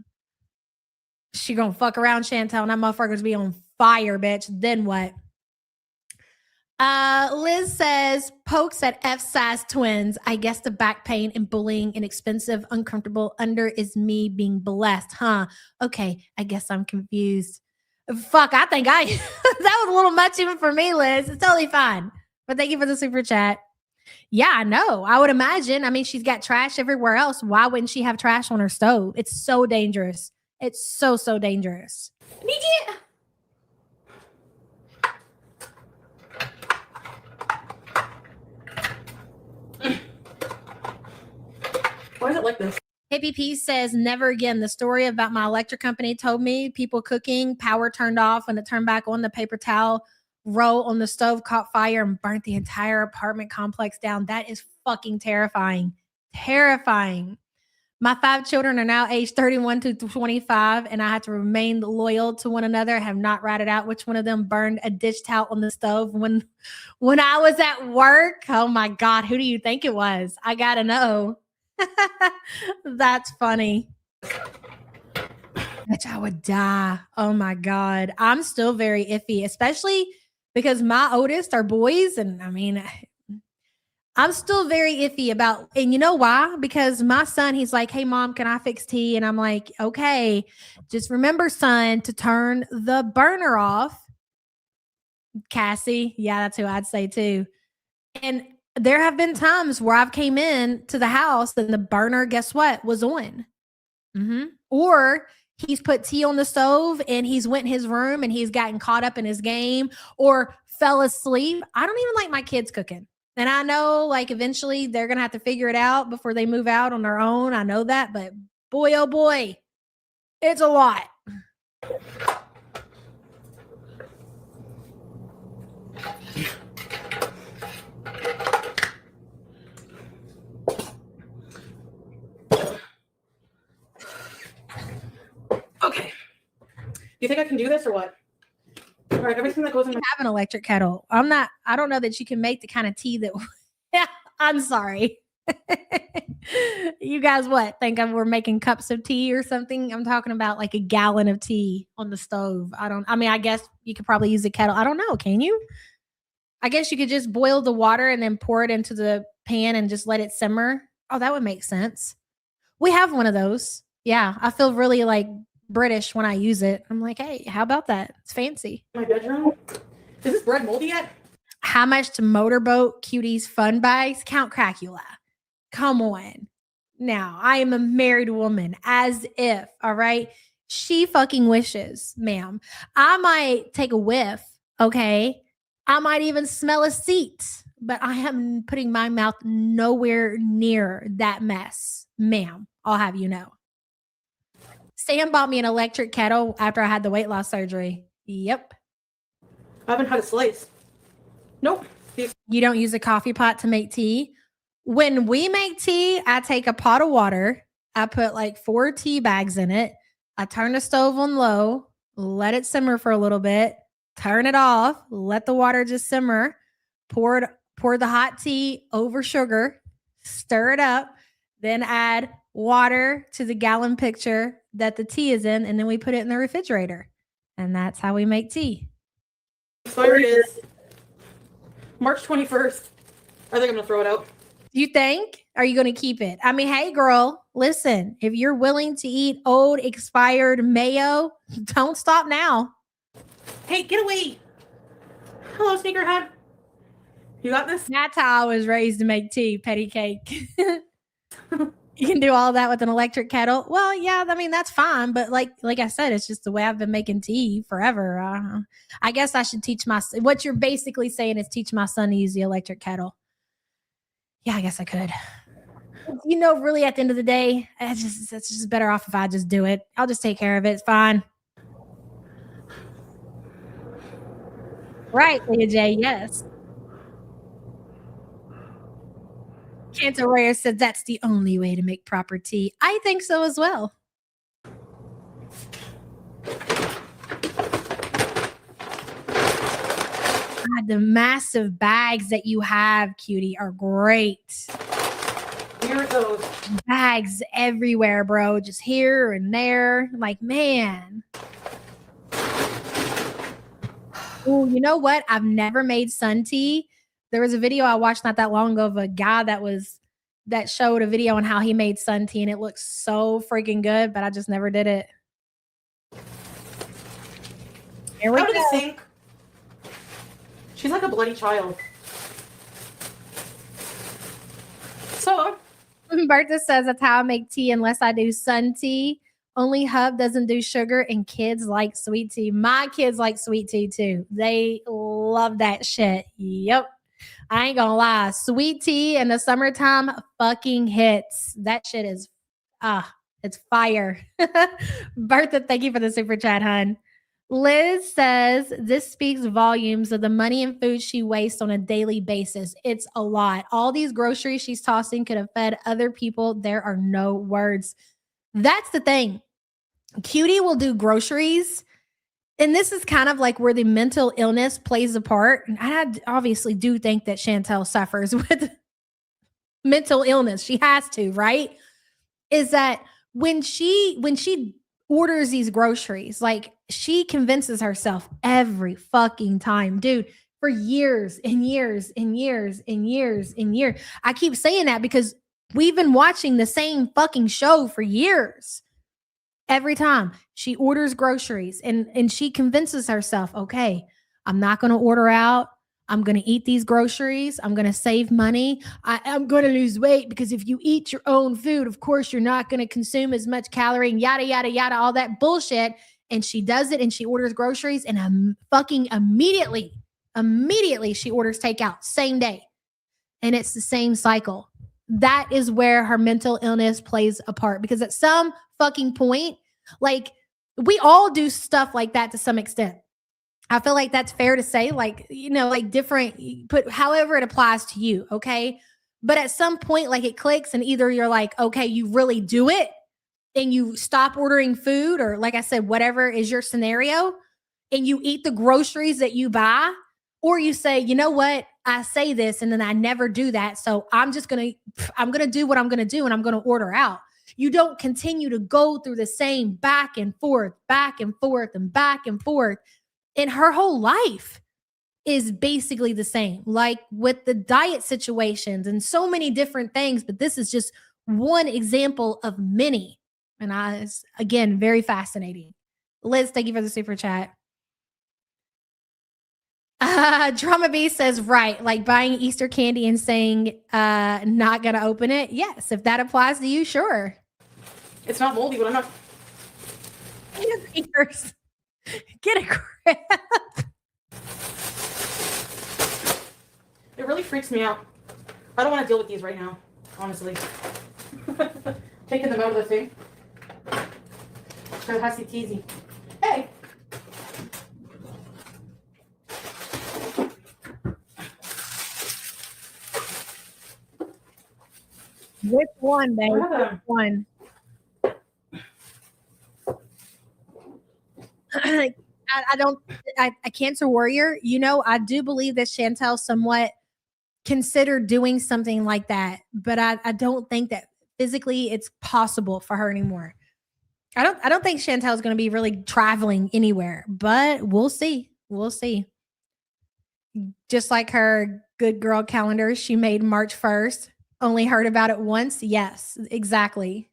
She gonna fuck around, Chantel, and that motherfucker's be on fire, bitch. Then what? Liz says, pokes at F-size twins. I guess the back pain and bullying and expensive, uncomfortable under is me being blessed, huh? Okay, I guess I'm confused. Fuck, I think that was a little much even for me, Liz. It's totally fine. But thank you for the super chat. Yeah, I know. I would imagine. I mean, she's got trash everywhere else. Why wouldn't she have trash on her stove? It's so dangerous. It's so, so dangerous. Why is it like this? Hippie P says, never again. The story about my electric company told me people cooking, power turned off. When it turned back on, the paper towel roll on the stove caught fire and burnt the entire apartment complex down. That is fucking terrifying. Terrifying. My 5 children are now aged 31 to 25, and I have to remain loyal to one another. I have not ratted out which one of them burned a dish towel on the stove when I was at work. Oh my God, who do you think it was? I gotta know. That's funny. Bitch, I would die. Oh my God. I'm still very iffy, especially because my oldest are boys, and I mean, I'm still very iffy about, and you know why? Because my son, he's like, hey, mom, can I fix tea? And I'm like, okay, just remember, son, to turn the burner off. Cassie, yeah, that's who I'd say too. And there have been times where I've came in to the house and the burner, guess what, was on. Or he's put tea on the stove and he's went in his room and he's gotten caught up in his game or fell asleep. I don't even like my kids cooking. And I know like eventually they're going to have to figure it out before they move out on their own. I know that, but boy, oh boy, it's a lot. Okay. Do you think I can do this or what? All right, everything that goes in my Have an electric kettle. I don't know that you can make the kind of tea that, yeah, I'm sorry. You guys think we're making cups of tea or something? I'm talking about like a gallon of tea on the stove. I guess you could probably use a kettle. I don't know. Can you? I guess you could just boil the water and then pour it into the pan and just let it simmer. Oh, that would make sense. We have one of those. Yeah. I feel really like British when I use it. I'm like, hey, how about that? It's fancy. my bedroom. Is this bread moldy yet? How much to motorboat cuties fun bags? Count Cracula. Come on. Now, I am a married woman, as if, all right? She fucking wishes, ma'am. I might take a whiff, okay? I might even smell a seat, but I am putting my mouth nowhere near that mess, ma'am. I'll have you know. Sam bought me an electric kettle after I had the weight loss surgery. Yep. I haven't had a slice. Nope. You don't use a coffee pot to make tea? When we make tea, I take a pot of water. I put like 4 tea bags in it. I turn the stove on low, let it simmer for a little bit, turn it off, let the water just simmer, pour the hot tea over sugar, stir it up, then add water to the gallon pitcher that the tea is in, and then we put it in the refrigerator. And that's how we make tea. Expiry is March 21st. I think I'm gonna throw it out. You think? Are you going to keep it? I mean, hey, girl, listen, if you're willing to eat old expired mayo, don't stop now. Hey, get away. Hello, sneakerhead. You got this? That's how I was raised to make tea, petty cake. You can do all that with an electric kettle. Well, yeah, I mean, that's fine. But like I said, it's just the way I've been making tea forever. I guess I should teach what you're basically saying is teach my son to use the electric kettle. Yeah, I guess I could. Really at the end of the day, it's just better off if I just do it. I'll just take care of it. It's fine. Right, Leah J, yes. Cantor Rare said that's the only way to make proper tea. I think so as well. God, the massive bags that you have, cutie, are great. Here it goes. Bags everywhere, bro. Just here and there. I'm like, man. Oh, you know what? I've never made sun tea. There was a video I watched not that long ago of a guy that showed a video on how he made sun tea, and it looks so freaking good, but I just never did it. Here we Out of go. the sink. She's like a bloody child. So, Bertha says that's how I make tea unless I do sun tea. Only Hub doesn't do sugar, and kids like sweet tea. My kids like sweet tea too. They love that shit. Yep. I ain't gonna lie. Sweet tea in the summertime fucking hits. That shit is, it's fire. Bertha, thank you for the super chat, hun. Liz says this speaks volumes of the money and food she wastes on a daily basis. It's a lot. All these groceries she's tossing could have fed other people. There are no words. That's the thing. Cutie will do groceries. And this is kind of like where the mental illness plays a part. And I obviously do think that Chantel suffers with mental illness. She has to, right? Is that when she orders these groceries, like she convinces herself every fucking time, dude, for years and years and years and years and years. I keep saying that because we've been watching the same fucking show for years. Every time she orders groceries and she convinces herself, okay, I'm not going to order out. I'm going to eat these groceries. I'm going to save money. I'm going to lose weight because if you eat your own food, of course, you're not going to consume as much calorie and yada, yada, yada, all that bullshit. And she does it and she orders groceries and fucking immediately Immediately she orders takeout, same day. And it's the same cycle. That is where her mental illness plays a part, because at some fucking point, like, we all do stuff like that to some extent. I feel like that's fair to say, like, you know, like different, put however it applies to you. Okay. But at some point, like, it clicks and either you're like, okay, you really do it and you stop ordering food, or like I said, whatever is your scenario, and you eat the groceries that you buy, or you say, you know what, I say this and then I never do that. So I'm going to do what I'm going to do, and I'm going to order out. You don't continue to go through the same back and forth, back and forth, and back and forth. And her whole life is basically the same, like with the diet situations and so many different things. But this is just one example of many. And it's, again, very fascinating. Liz, thank you for the super chat. Drama B says, right, like buying Easter candy and saying not gonna open it. Yes, if that applies to you, sure. It's not moldy, but I'm not. Get a grip. It really freaks me out. I don't want to deal with these right now, honestly. Taking them out of the thing. So hasty teasy. Hey! Which one, babe? Which one? I cancer warrior, you know, I do believe that Chantel somewhat considered doing something like that, but I don't think that physically it's possible for her anymore. I don't think Chantel's going to be really traveling anywhere, but we'll see. We'll see. Just like her good girl calendar she made March 1st, only heard about it once. Yes, exactly.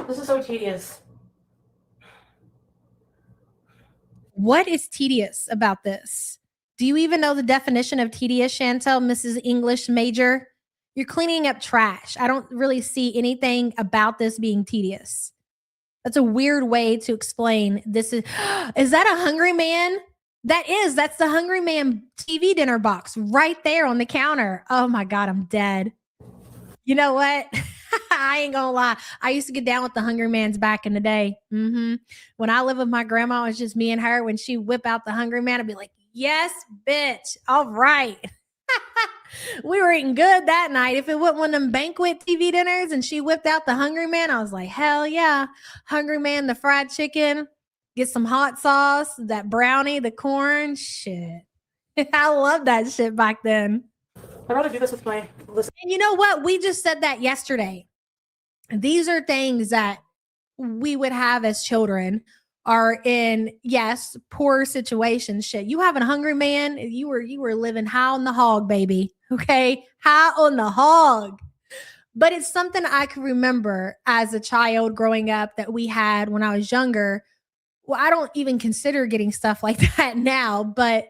This is so tedious. What is tedious about this? Do you even know the definition of tedious, Chantel, Mrs. English major? You're cleaning up trash. I don't really see anything about this being tedious. That's a weird way to explain this. Is that a Hungry Man? That's the Hungry Man TV dinner box right there on the counter. Oh my God, I'm dead. You know what? I ain't gonna lie. I used to get down with the Hungry Mans back in the day. When I lived with my grandma, it was just me and her. When she whip out the Hungry Man, I'd be like, yes, bitch. All right. We were eating good that night. If it wasn't one of them banquet TV dinners and she whipped out the Hungry Man, I was like, hell yeah. Hungry Man, the fried chicken, get some hot sauce, that brownie, the corn. Shit. I love that shit back then. I'd rather do this with my list. And you know what? We just said that yesterday. These are things that we would have as children, are in, yes, poor situations. Shit, you have a Hungry Man, you were living high on the hog, baby. Okay, high on the hog. But it's something I can remember as a child growing up that we had when I was younger. Well, I don't even consider getting stuff like that now, but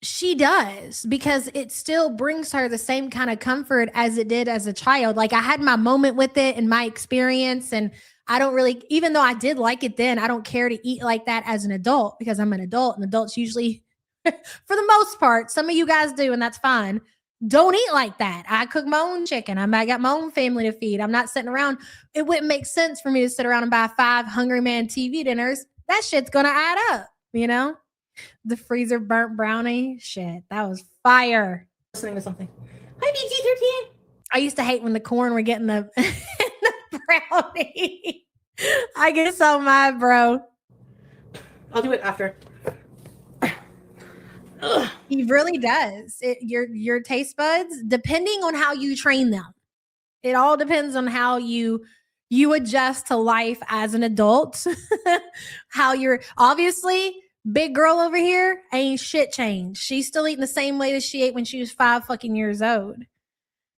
she does, because it still brings her the same kind of comfort as it did as a child. Like, I had my moment with it and my experience, and I don't really, even though I did like it then, I don't care to eat like that as an adult, because I'm an adult, and adults usually, for the most part, some of you guys do, and that's fine, don't eat like that. I cook my own chicken. I got my own family to feed. I'm not sitting around. It wouldn't make sense for me to sit around and buy 5 Hungry Man TV dinners. That shit's going to add up, you know? The freezer burnt brownie. Shit, that was fire. Listening to something. Hi, BG13. I used to hate when the corn were getting the, the brownie. I get so mad, bro. I'll do it after. He really does. Your taste buds, depending on how you train them. It all depends on how you adjust to life as an adult. How you're, obviously, big girl over here ain't shit changed. She's still eating the same way that she ate when she was 5 fucking years old.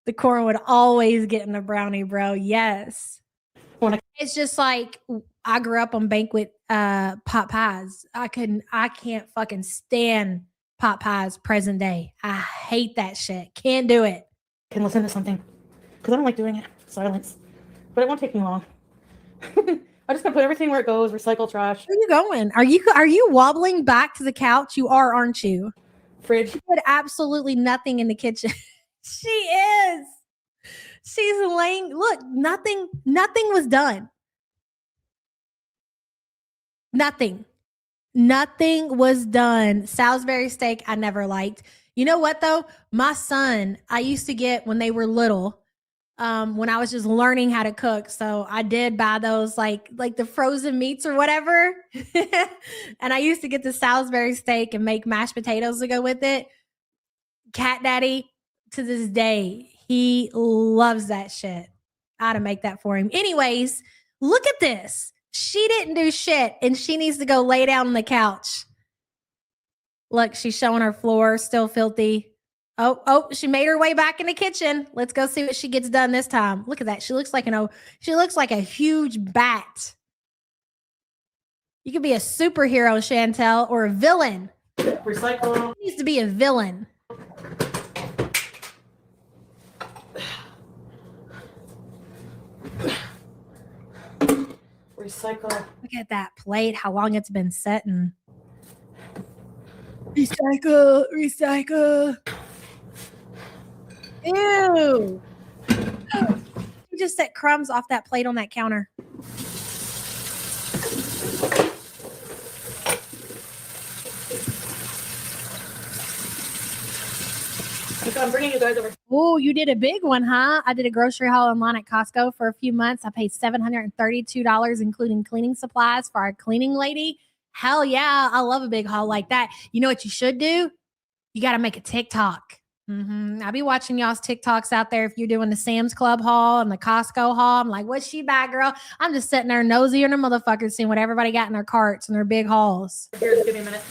The corn would always get in the brownie, bro. Yes. It's just like, I grew up on banquet pot pies. I can't fucking stand pot pies present day. I hate that shit. Can't do it. Can listen to something, because I don't like doing it. Silence. But it won't take me long. I just gotta put everything where it goes. Recycle trash. Where are you going? Are you wobbling back to the couch? You are, aren't you? Fridge. She put absolutely nothing in the kitchen. She is. She's laying. Look, nothing was done. Nothing was done. Salisbury steak, I never liked. You know what though? My son, I used to get when they were little, when I was just learning how to cook. So I did buy those like the frozen meats or whatever. And I used to get the Salisbury steak and make mashed potatoes to go with it. Cat Daddy, to this day, he loves that shit. I had to make that for him. Anyways, look at this. She didn't do shit and she needs to go lay down on the couch. Look, she's showing her floor, still filthy. Oh, she made her way back in the kitchen. Let's go see what she gets done this time. Look at that. She looks like a huge bat. You could be a superhero, Chantel, or a villain. Recycle. She needs to be a villain. Recycle. Look at that plate, how long it's been setting. Recycle. Ew. You just set crumbs off that plate on that counter. I'm bringing you guys over. Oh, you did a big one, huh? I did a grocery haul online at Costco for a few months. I paid $732, including cleaning supplies for our cleaning lady. Hell yeah, I love a big haul like that. You know what you should do? You got to make a TikTok. I'll be watching y'all's TikToks out there if you're doing the Sam's Club haul and the Costco haul. I'm like, what's she buy, girl? I'm just sitting there nosy and a motherfucker seeing what everybody got in their carts and their big hauls. Here, just give me a minute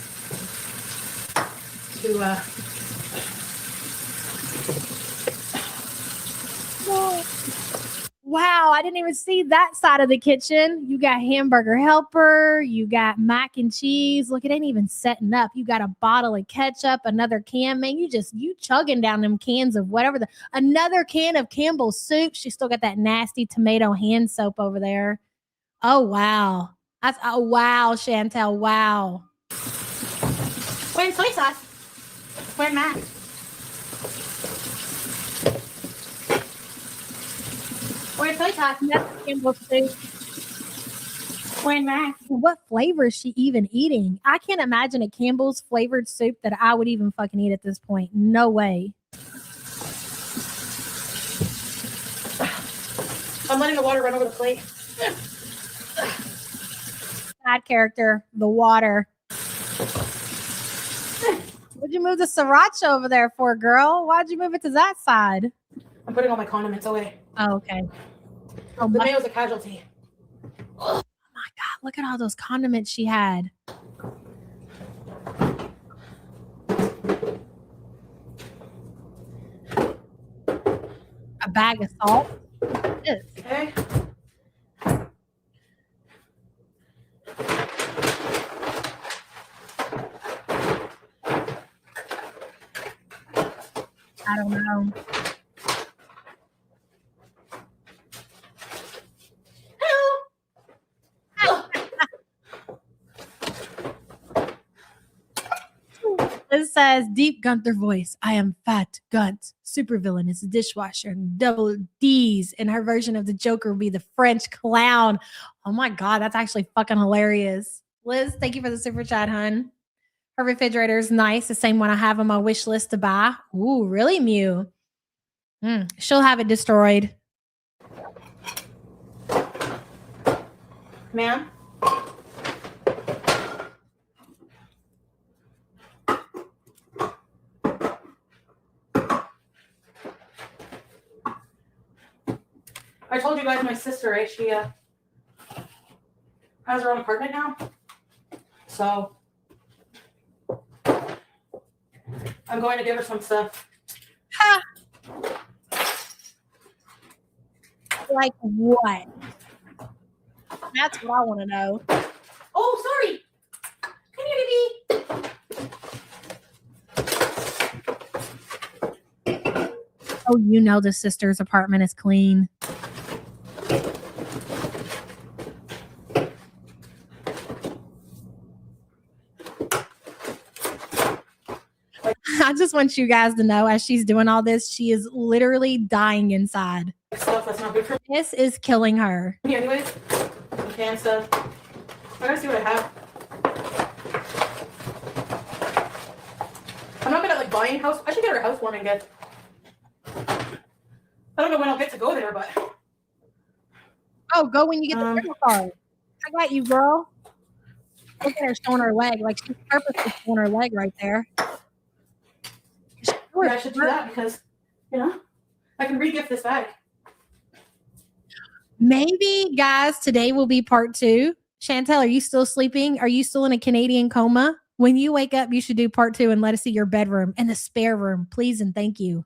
to Wow, I didn't even see that side of the kitchen. You got hamburger helper, you got mac and cheese. Look, it ain't even setting up. You got a bottle of ketchup, another can. Man, you chugging down them cans of whatever. Another can of Campbell's soup. She still got that nasty tomato hand soap over there. Oh, wow. Wow, Chantel, wow. Where's soy sauce? Where's Mac? Where's soy sauce? That's Campbell's soup. Where's Mac? What flavor is she even eating? I can't imagine a Campbell's flavored soup that I would even fucking eat at this point. No way. I'm letting the water run over the plate. Side character, the water. What'd you move the sriracha over there for, girl? Why'd you move it to that side? I'm putting all my condiments away. Oh, okay. The mayo's a casualty. Oh my God, look at all those condiments she had. A bag of salt. Okay. I don't know. Liz says, deep Gunther voice. I am fat Gunt. Supervillain is a dishwasher and double D's. And her version of the Joker would be the French clown. Oh my God, that's actually fucking hilarious. Liz, thank you for the super chat, hun. Her refrigerator is nice. The same one I have on my wish list to buy. Ooh, really, Mew? She'll have it destroyed. Ma'am? I told you guys my sister, right? She has her own apartment now. So I'm going to give her some stuff. Ha! Like what? That's what I want to know. Oh, sorry. Come here, baby. Oh, you know the sister's apartment is clean. I just want you guys to know, as she's doing all this, she is literally dying inside. Stuff that's not good for This is killing her. me anyways. Okay, and stuff. I gotta see what I have. I'm not good at like buying house. I should get her a housewarming gift. I don't know when I'll get to go there, but Oh, go when you get the rental car. I got you, girl. Look at her showing her leg. Like she's purposely showing her leg right there. yeah, I should do that because, you know, I can re-gift this bag. Maybe, guys, today will be part 2. Chantel, are you still sleeping? Are you still in a Canadian coma? When you wake up, you should do part 2 and let us see your bedroom and the spare room, please and thank you.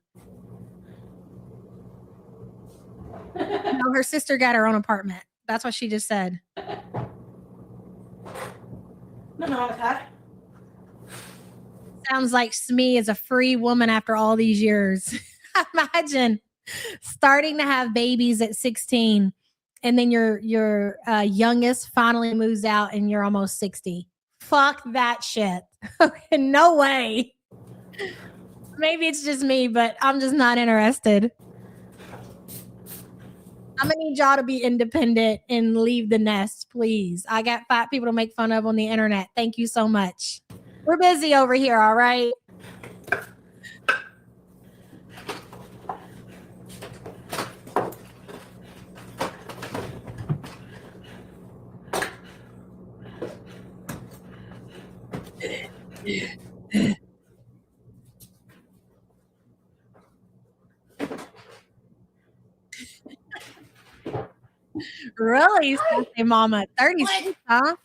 No, her sister got her own apartment. That's what she just said. Nothing wrong with that. Sounds like Smee is a free woman after all these years. Imagine starting to have babies at 16 and then your youngest finally moves out and you're almost 60. Fuck that shit. No way. Maybe it's just me, but I'm just not interested. I'm gonna need y'all to be independent and leave the nest, please. I got 5 people to make fun of on the internet. Thank you so much. We're busy over here, all right? Really? Sassy mama. 36, huh?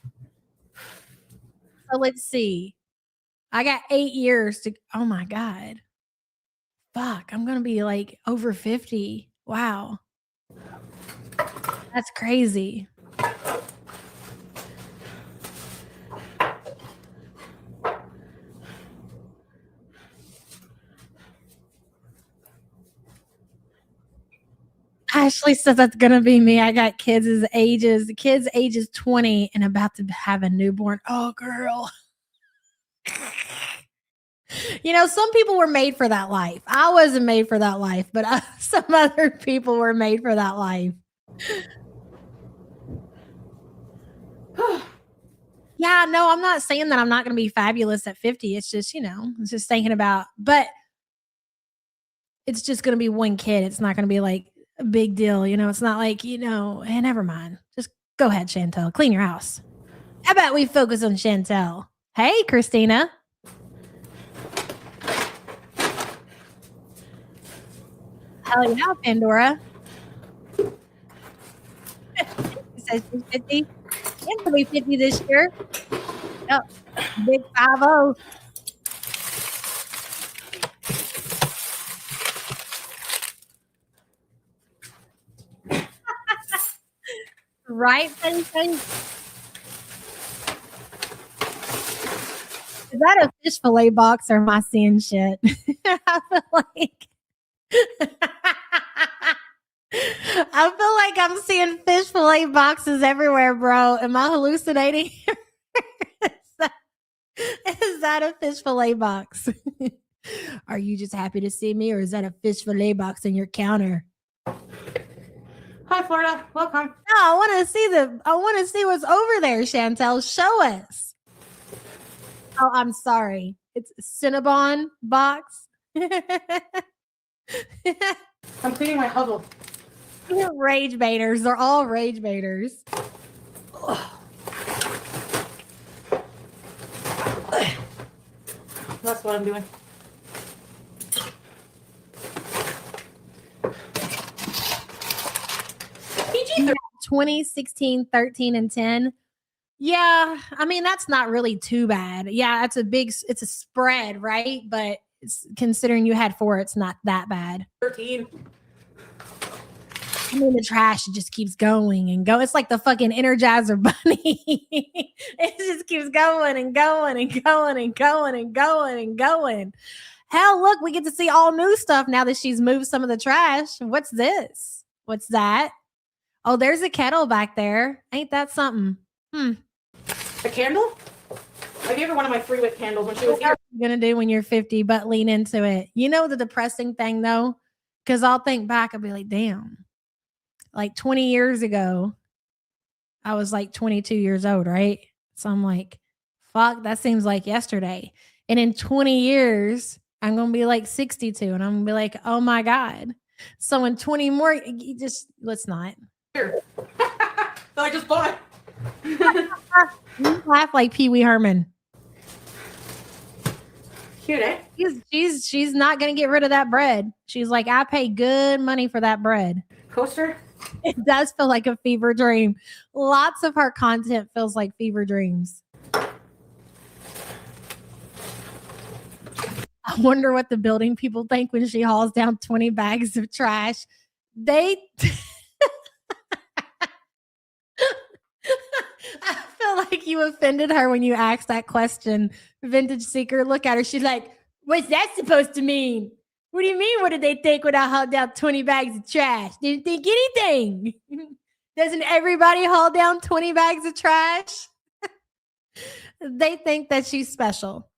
So let's see. I got 8 years to, oh my God. Fuck, I'm going to be like over 50. Wow. That's crazy. Ashley says that's gonna be me. I got kids ages 20 and about to have a newborn. Oh, girl. You know, some people were made for that life. I wasn't made for that life, but some other people were made for that life. Yeah, no, I'm not saying that I'm not going to be fabulous at 50. It's just, you know, it's just thinking about, but it's just going to be one kid. It's not going to be like a big deal. You know, it's not like, you know, hey, never mind. Just go ahead, Chantel. Clean your house. How about we focus on Chantel? Hey, Christina. Hell yeah, Pandora. It says she's 50. I'm gonna be 50 this year. Yep. Big 5-0. Right, Sunshine? Is that a fish fillet box or am I seeing shit? I feel like I'm seeing fish fillet boxes everywhere, bro. Am I hallucinating? Is that a fish fillet box? Are you just happy to see me, or is that a fish fillet box in your counter? Hi, Florida. Welcome. No, I want to see what's over there, Chantel. Show us. Oh, I'm sorry. It's a Cinnabon box. I'm cleaning my hovel. Rage baiters. They're all rage baiters. That's what I'm doing. PG 20, 16, 13, and 10. Yeah, I mean, that's not really too bad. Yeah, it's a spread, right? But it's, considering you had 4, it's not that bad. 13. I mean, the trash just keeps going and go. It's like the fucking Energizer Bunny. It just keeps going and going and going and going and going and going. Hell, look, we get to see all new stuff now that she's moved some of the trash. What's this? What's that? Oh, there's a kettle back there. Ain't that something? A candle? I gave her one of my free wick candles when she was What here. are you gonna do when you're 50 but lean into it? You know the depressing thing though? Because I'll think back, I'll be like, damn, like 20 years ago, I was like 22 years old, right? So I'm like, fuck, that seems like yesterday. And in 20 years, I'm gonna be like 62, and I'm gonna be like, oh my God. So in 20 more, you just let's not. Here. That I just bought. You laugh like Pee Wee Herman. Cute, eh? She's not gonna get rid of that bread. She's like, I pay good money for that bread. Coaster. It does feel like a fever dream. Lots of her content feels like fever dreams. I wonder what the building people think when she hauls down 20 bags of trash. They I feel like you offended her when you asked that question. Vintage Seeker, look at her. She's like, what's that supposed to mean? What do you mean? What did they think when I hauled down 20 bags of trash? Didn't think anything. Doesn't everybody haul down 20 bags of trash? They think that she's special.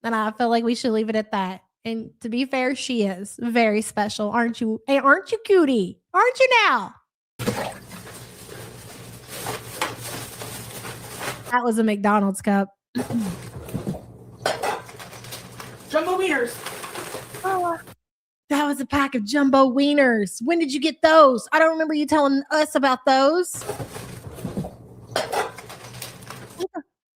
And I feel like we should leave it at that. And to be fair, she is very special. Aren't you? Hey, aren't you, cutie? Aren't you now? That was a McDonald's cup. Jumbo wieners. That was a pack of jumbo wieners. When did you get those? I don't remember you telling us about those.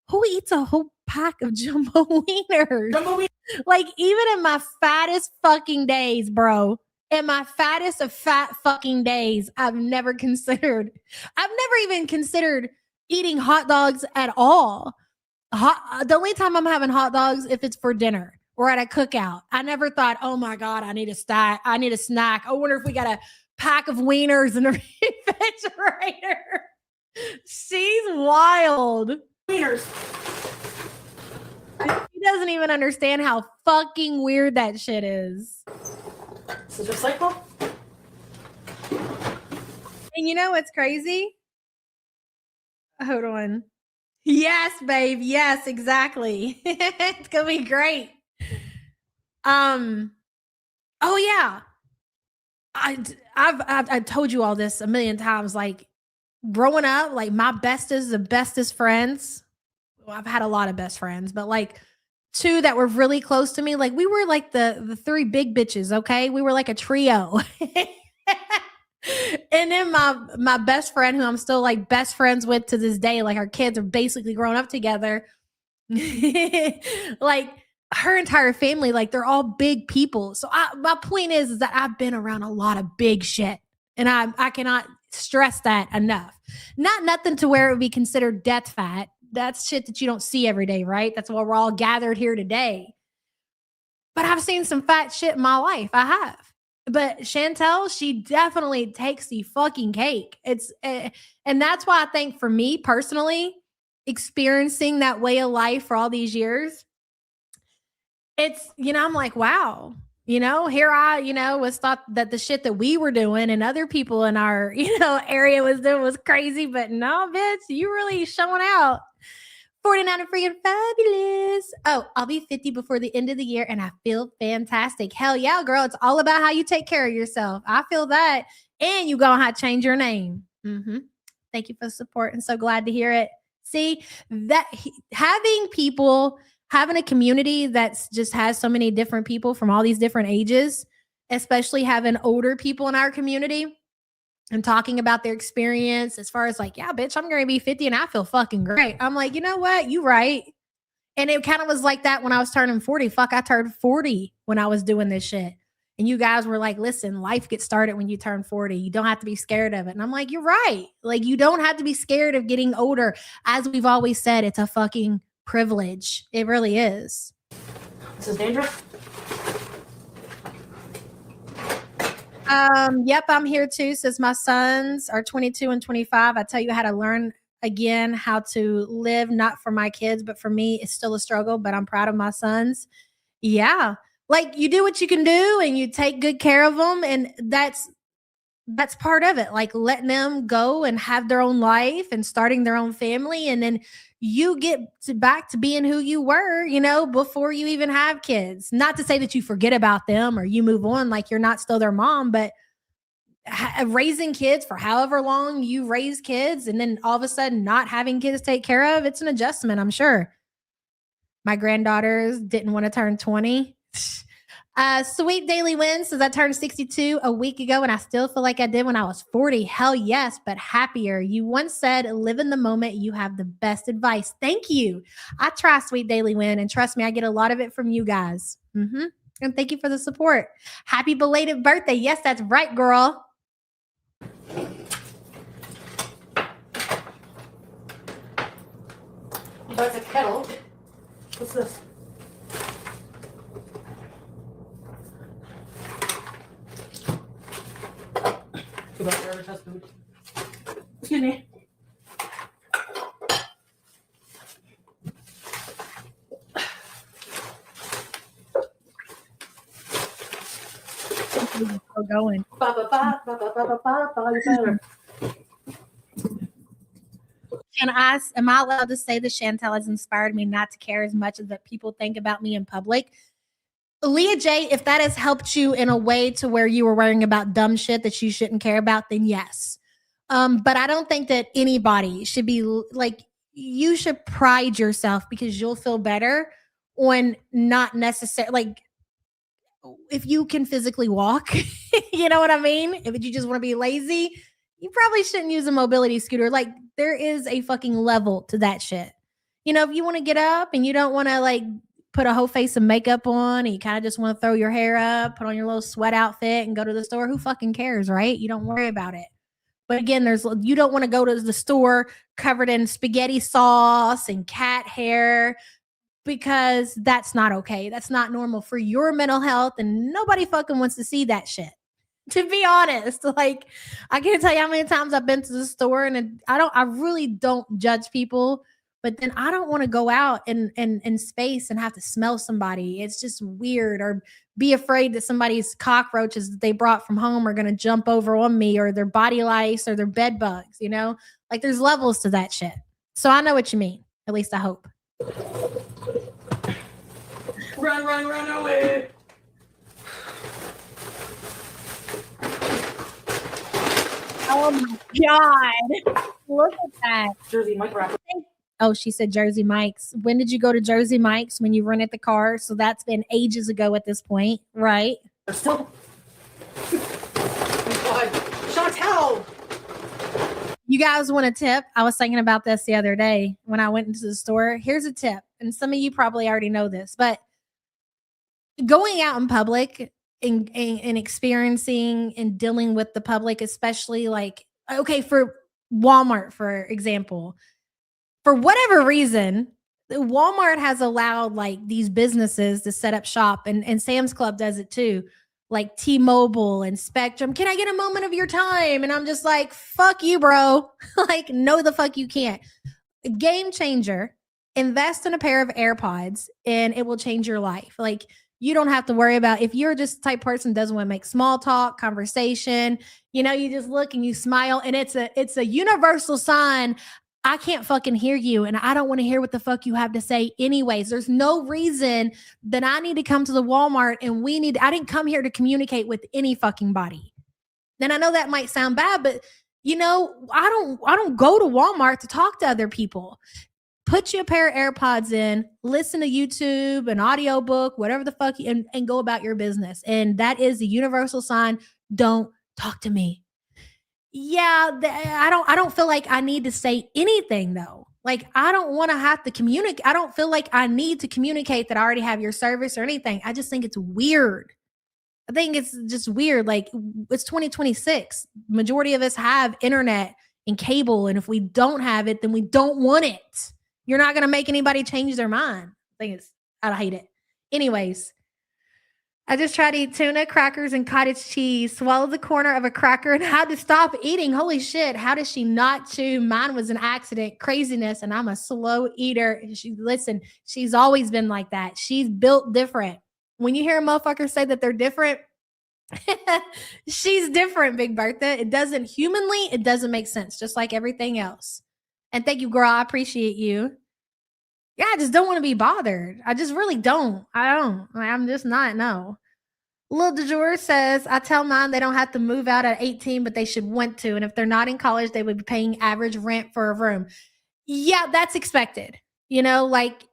Who eats a whole pack of jumbo wieners? Jumbo wieners. Like, even in my fattest fucking days, bro, in my fattest of fat fucking days, I've never even considered eating hot dogs at all. The only time I'm having hot dogs if it's for dinner or at a cookout. I never thought, oh my God, I need a snack. I wonder if we got a pack of wieners in the refrigerator. She's wild. Wieners. She doesn't even understand how fucking weird that shit is. This is recycle. And you know what's crazy? Hold on. Yes, babe. Yes, exactly. It's gonna be great. Oh yeah. I've told you all this a million times. Like growing up, like my bestest friends. Well, I've had a lot of best friends, but like two that were really close to me. Like we were like the three big bitches. Okay, we were like a trio. And then my best friend, who I'm still like best friends with to this day, like our kids are basically grown up together. Like her entire family, like they're all big people. So my point is that I've been around a lot of big shit, and I cannot stress that enough. Nothing to where it would be considered death fat. That's shit that you don't see every day, right? That's why we're all gathered here today. But I've seen some fat shit in my life. I have. But Chantel, she definitely takes the fucking cake. And that's why I think for me personally, experiencing that way of life for all these years, it's, I'm like, wow, here I, was thought that the shit that we were doing and other people in our, area was doing was crazy. But no, bitch, you really showing out. 49 and freaking fabulous. Oh, I'll be 50 before the end of the year and I feel fantastic. Hell yeah, girl. It's all about how you take care of yourself. I feel that. And you gonna have to change your name. Thank you for the support and so glad to hear it. See, that having a community that's just has so many different people from all these different ages, especially having older people in our community and talking about their experience as far as like, yeah, bitch, I'm going to be 50 and I feel fucking great. I'm like, you know what? You right. And it kind of was like that when I was turning 40. Fuck, I turned 40 when I was doing this shit. And you guys were like, listen, life gets started when you turn 40. You don't have to be scared of it. And I'm like, you're right. Like, you don't have to be scared of getting older. As we've always said, it's a fucking privilege. It really is. This is dangerous. Yep, I'm here too. Since my sons are 22 and 25, I tell you how to learn again how to live, not for my kids, but for me. It's still a struggle, but I'm proud of my sons. Yeah. Like you do what you can do and you take good care of them. And that's that's part of it. Like letting them go and have their own life and starting their own family. And then you get back to being who you were, before you even have kids. Not to say that you forget about them or you move on like you're not still their mom, but raising kids for however long you raise kids and then all of a sudden not having kids to take care of, it's an adjustment, I'm sure. My granddaughters didn't want to turn 20. Sweet Daily Win says, I turned 62 a week ago and I still feel like I did when I was 40. Hell yes, but happier. You once said, live in the moment. You have the best advice. Thank you. I try Sweet Daily Win, and trust me, I get a lot of it from you guys. And thank you for the support. Happy belated birthday. Yes, that's right, girl. That's a kettle. What's this? Excuse me. Still going. Am I allowed to say that Chantel has inspired me not to care as much as that people think about me in public? Leah J, if that has helped you in a way to where you were worrying about dumb shit that you shouldn't care about, then yes. But I don't think that anybody should be like, you should pride yourself because you'll feel better on not necessarily, like, if you can physically walk, you know what I mean? If you just want to be lazy, you probably shouldn't use a mobility scooter. Like, there is a fucking level to that shit. If you want to get up and you don't want to like put a whole face of makeup on and you kind of just want to throw your hair up, put on your little sweat outfit and go to the store, who fucking cares, right? You don't worry about it. But again, you don't want to go to the store covered in spaghetti sauce and cat hair, because that's not okay. That's not normal for your mental health, and nobody fucking wants to see that shit. To be honest, like, I can't tell you how many times I've been to the store and I really don't judge people, but then I don't want to go out in space and have to smell somebody. It's just weird, or be afraid that somebody's cockroaches that they brought from home are going to jump over on me, or their body lice or their bed bugs, like there's levels to that shit. So I know what you mean. At least I hope. Run away. Oh my God. Look at that. Jersey Mike wrapper. Oh, she said Jersey Mike's. When did you go to Jersey Mike's? When you rented the car? So that's been ages ago at this point, right? They're still. God. Chantel. You guys want a tip? I was thinking about this the other day when I went into the store. Here's a tip. And some of you probably already know this, but going out in public and experiencing and dealing with the public, especially like, okay, for Walmart, for example, for whatever reason, Walmart has allowed like these businesses to set up shop, and Sam's Club does it too, like T-Mobile and Spectrum. Can I get a moment of your time? And I'm just like, fuck you, bro. Like, no, the fuck you can't. Game changer. Invest in a pair of AirPods and it will change your life. Like, you don't have to worry about, if you're just the type person doesn't want to make small talk, conversation, you just look and you smile, and it's a universal sign. I can't fucking hear you, and I don't want to hear what the fuck you have to say anyways. There's no reason that I need to come to the Walmart and I didn't come here to communicate with any fucking body. And I know that might sound bad, but I don't go to Walmart to talk to other people. Put you a pair of AirPods in, listen to YouTube, an audiobook, whatever the fuck, and go about your business. And that is the universal sign. Don't talk to me. Yeah, I don't feel like I need to say anything though. Like, I don't want to have to communicate. I don't feel like I need to communicate that I already have your service or anything. I just think it's weird. I think it's just weird. Like, it's 2026. Majority of us have internet and cable. And if we don't have it, then we don't want it. You're not going to make anybody change their mind. I hate it. Anyways, I just tried to eat tuna, crackers, and cottage cheese, swallowed the corner of a cracker, and had to stop eating. Holy shit. How does she not chew? Mine was an accident. Craziness. And I'm a slow eater. She's always been like that. She's built different. When you hear a motherfucker say that they're different, She's different, Big Bertha. It doesn't make sense, just like everything else. And thank you, girl. I appreciate you. Yeah, I just don't want to be bothered. I just really don't. I don't. I'm just not, no. Lil DeJour says, I tell mine they don't have to move out at 18, but they should want to. And if they're not in college, they would be paying average rent for a room. Yeah, that's expected. You know, like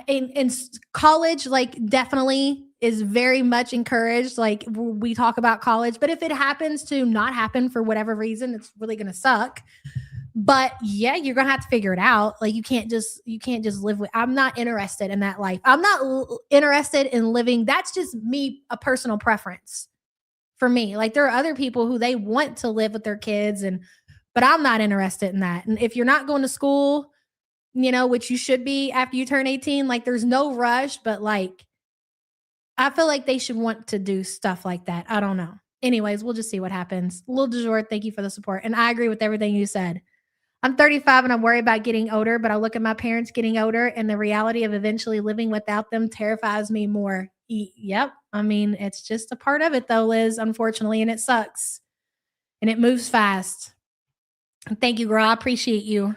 in college, like definitely is very much encouraged. Like we talk about college, but if it happens to not happen for whatever reason, it's really going to suck. But yeah, you're gonna have to figure it out. Like you can't just live with. I'm not interested in that life. I'm not interested in living. That's just me, a personal preference for me. Like there are other people who they want to live with their kids, but I'm not interested in that. And if you're not going to school, you know, which you should be after you turn 18, like there's no rush. But like, I feel like they should want to do stuff like that. I don't know. Anyways, we'll just see what happens. Lil DeJour, thank you for the support, and I agree with everything you said. I'm 35 and I'm worried about getting older, but I look at my parents getting older and the reality of eventually living without them terrifies me more. Yep. I mean, it's just a part of it though, Liz, unfortunately, and it sucks. And it moves fast. Thank you, girl. I appreciate you.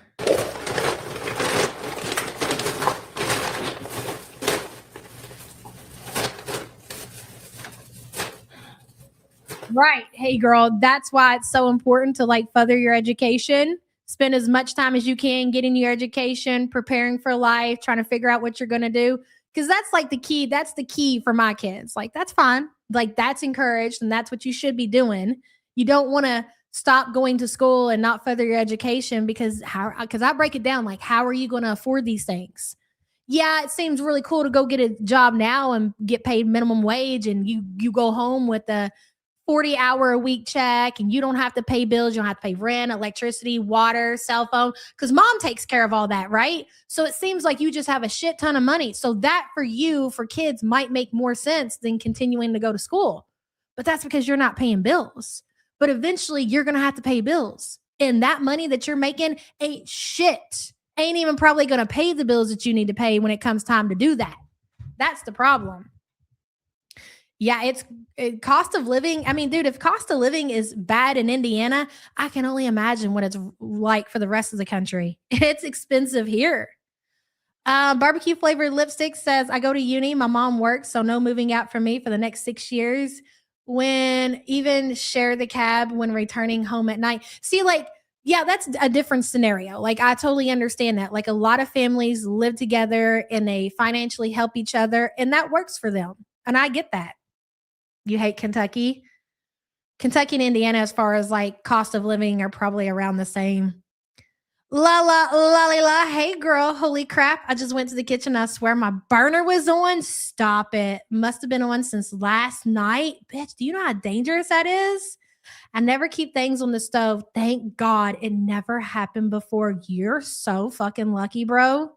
Right. Hey, girl, that's why it's so important to like further your education. Spend as much time as you can getting your education, preparing for life, trying to figure out what you're going to do. Because that's like the key. That's the key for my kids. Like, that's fine. Like, that's encouraged and that's what you should be doing. You don't want to stop going to school and not further your education because I break it down like, how are you going to afford these things? Yeah, it seems really cool to go get a job now and get paid minimum wage and you go home with a 40-hour-a-week check and you don't have to pay bills. You don't have to pay rent, electricity, water, cell phone, because mom takes care of all that, right? So it seems like you just have a shit ton of money. So that for you, for kids, might make more sense than continuing to go to school. But that's because you're not paying bills. But eventually you're going to have to pay bills. And that money that you're making ain't shit. Ain't even probably going to pay the bills that you need to pay when it comes time to do that. That's the problem. Yeah, it's cost of living. I mean, dude, if cost of living is bad in Indiana, I can only imagine what it's like for the rest of the country. It's expensive here. Barbecue flavored lipstick says, I go to uni. My mom works, so no moving out for me for the next 6 years. When even share the cab when returning home at night. See, like, yeah, that's a different scenario. Like, I totally understand that. Like, a lot of families live together and they financially help each other, and that works for them. And I get that. You hate Kentucky? Kentucky and Indiana, as far as like cost of living, are probably around the same. La. Hey, girl. Holy crap. I just went to the kitchen. I swear my burner was on. Stop it. Must have been on since last night. Bitch, do you know how dangerous that is? I never keep things on the stove. Thank God it never happened before. You're so fucking lucky, bro.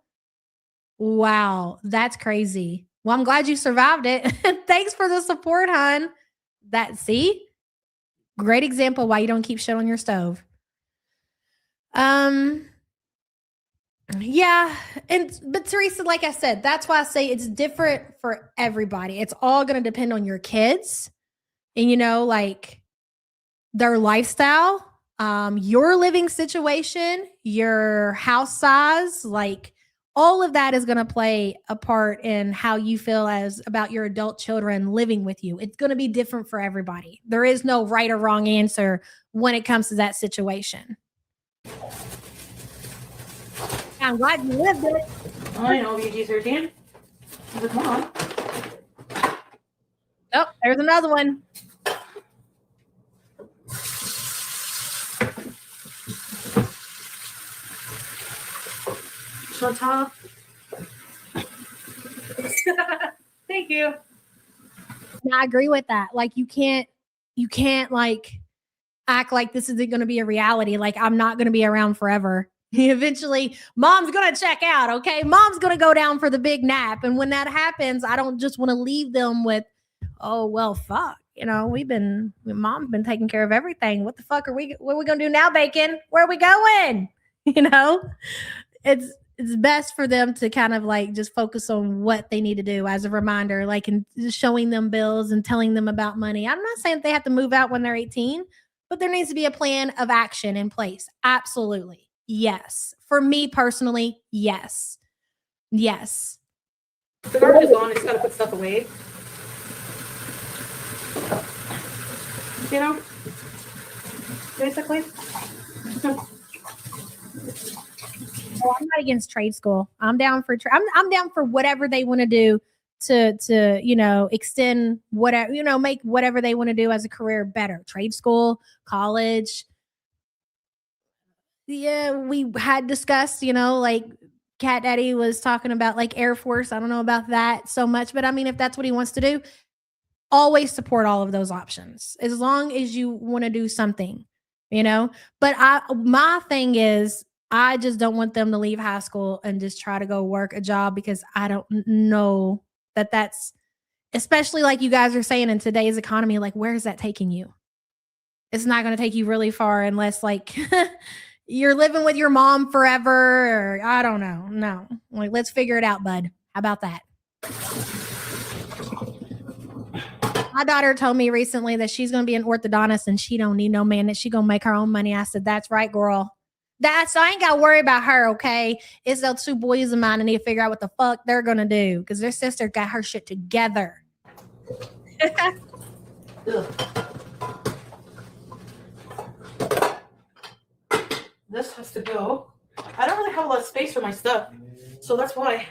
Wow. That's crazy. Well, I'm glad you survived it. Thanks for the support, hon. See? Great example why you don't keep shit on your stove. Yeah. But Teresa, like I said, that's why I say it's different for everybody. It's all going to depend on your kids and, you know, like their lifestyle, your living situation, your house size, like all of that is going to play a part in how you feel about your adult children living with you. It's going to be different for everybody. There is no right or wrong answer when it comes to that situation. I'm glad you lived it. I know, BG13. Come on. Oh, there's another one. Shut Thank you. And I agree with that. Like you can't like act like this isn't going to be a reality. Like I'm not going to be around forever. Eventually, mom's going to check out. Okay. Mom's going to go down for the big nap. And when that happens, I don't just want to leave them with, oh, well, fuck. You know, mom's been taking care of everything. What the fuck what are we going to do now, Bacon? Where are we going? You know, it's best for them to kind of like just focus on what they need to do as a reminder, like in showing them bills and telling them about money. I'm not saying they have to move out when they're 18, but there needs to be a plan of action in place. Absolutely. Yes. For me personally, yes. Yes. The garbage is gone. I just got to put stuff away. You know? Basically. Well, I'm not against trade school. I'm down for I'm down for whatever they want to do to you know, extend whatever, you know, make whatever they want to do as a career better. Trade school, college. Yeah, we had discussed, you know, like Cat Daddy was talking about like Air Force. I don't know about that so much, but I mean, if that's what he wants to do, always support all of those options as long as you want to do something, you know. But my thing is, I just don't want them to leave high school and just try to go work a job, because I don't know that that's, especially like you guys are saying in today's economy, like where is that taking you? It's not going to take you really far unless like you're living with your mom forever, or I don't know. No, like let's figure it out, bud. How about that? My daughter told me recently that she's going to be an orthodontist and she don't need no man, that she going to make her own money. I said, that's right, girl. I ain't got to worry about her, okay? It's those two boys of mine. I need to figure out what the fuck they're going to do, because their sister got her shit together. This has to go. I don't really have a lot of space for my stuff, so that's why.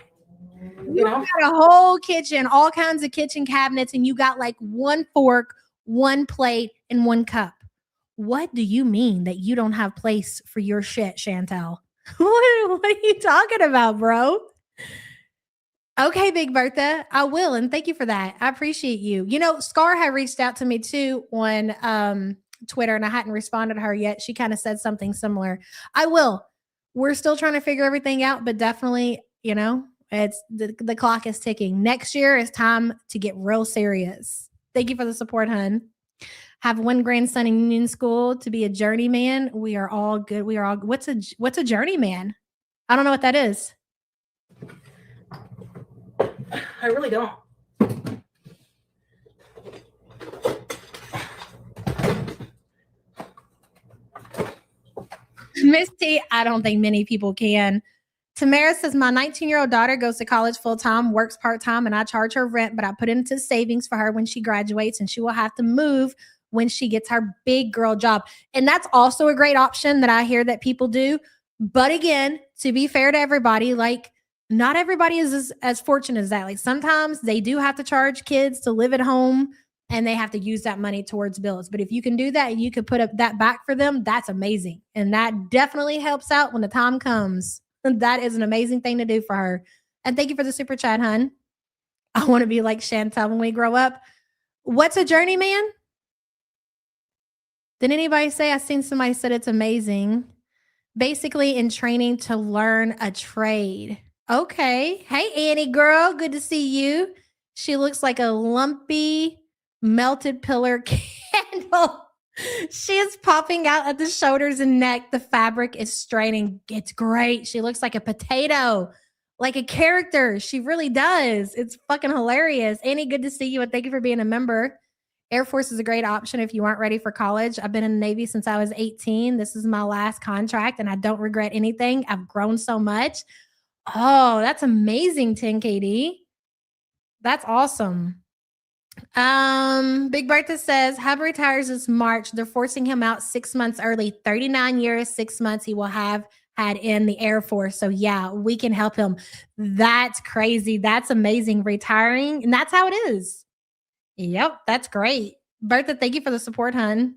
You know, got a whole kitchen, all kinds of kitchen cabinets, and you got like one fork, one plate, and one cup. What do you mean that you don't have place for your shit, Chantel? What are you talking about, bro? Okay, Big Bertha, I will, and thank you for that. I appreciate you. You know, Scar had reached out to me too on Twitter, and I hadn't responded to her yet. She kind of said something similar. I will. We're still trying to figure everything out, but definitely, you know, it's the clock is ticking. Next year is time to get real serious. Thank you for the support, hun. Have one grandson in union school to be a journeyman. We are all good. We are all. What's a journeyman? I don't know what that is. I really don't. Miss T, I don't think many people can. Tamara says, my 19-year-old daughter goes to college full-time, works part-time, and I charge her rent, but I put into savings for her when she graduates, and she will have to move when she gets her big girl job. And that's also a great option that I hear that people do. But again, to be fair to everybody, like not everybody is as fortunate as that. Like sometimes they do have to charge kids to live at home, and they have to use that money towards bills. But if you can do that and you could put up that back for them, that's amazing. And that definitely helps out when the time comes. That is an amazing thing to do for her. And thank you for the super chat, hun. I want to be like Chantel when we grow up. What's a journeyman? Did anybody say? I seen somebody said it's amazing. Basically in training to learn a trade. Okay. Hey, Annie girl. Good to see you. She looks like a lumpy melted pillar candle. She is popping out at the shoulders and neck. The fabric is straining. It's great. She looks like a potato, like a character. She really does. It's fucking hilarious. Annie, good to see you, and thank you for being a member. Air Force is a great option if you aren't ready for college. I've been in the Navy since I was 18. This is my last contract, and I don't regret anything. I've grown so much. Oh, that's amazing, 10KD. That's awesome. Big Bertha says Hub retires this March. They're forcing him out 6 months early. 39 years, 6 months he will have had in the Air Force. So yeah, we can help him. That's crazy. That's amazing. Retiring, and that's how it is. Yep, that's great. Bertha, thank you for the support, hun.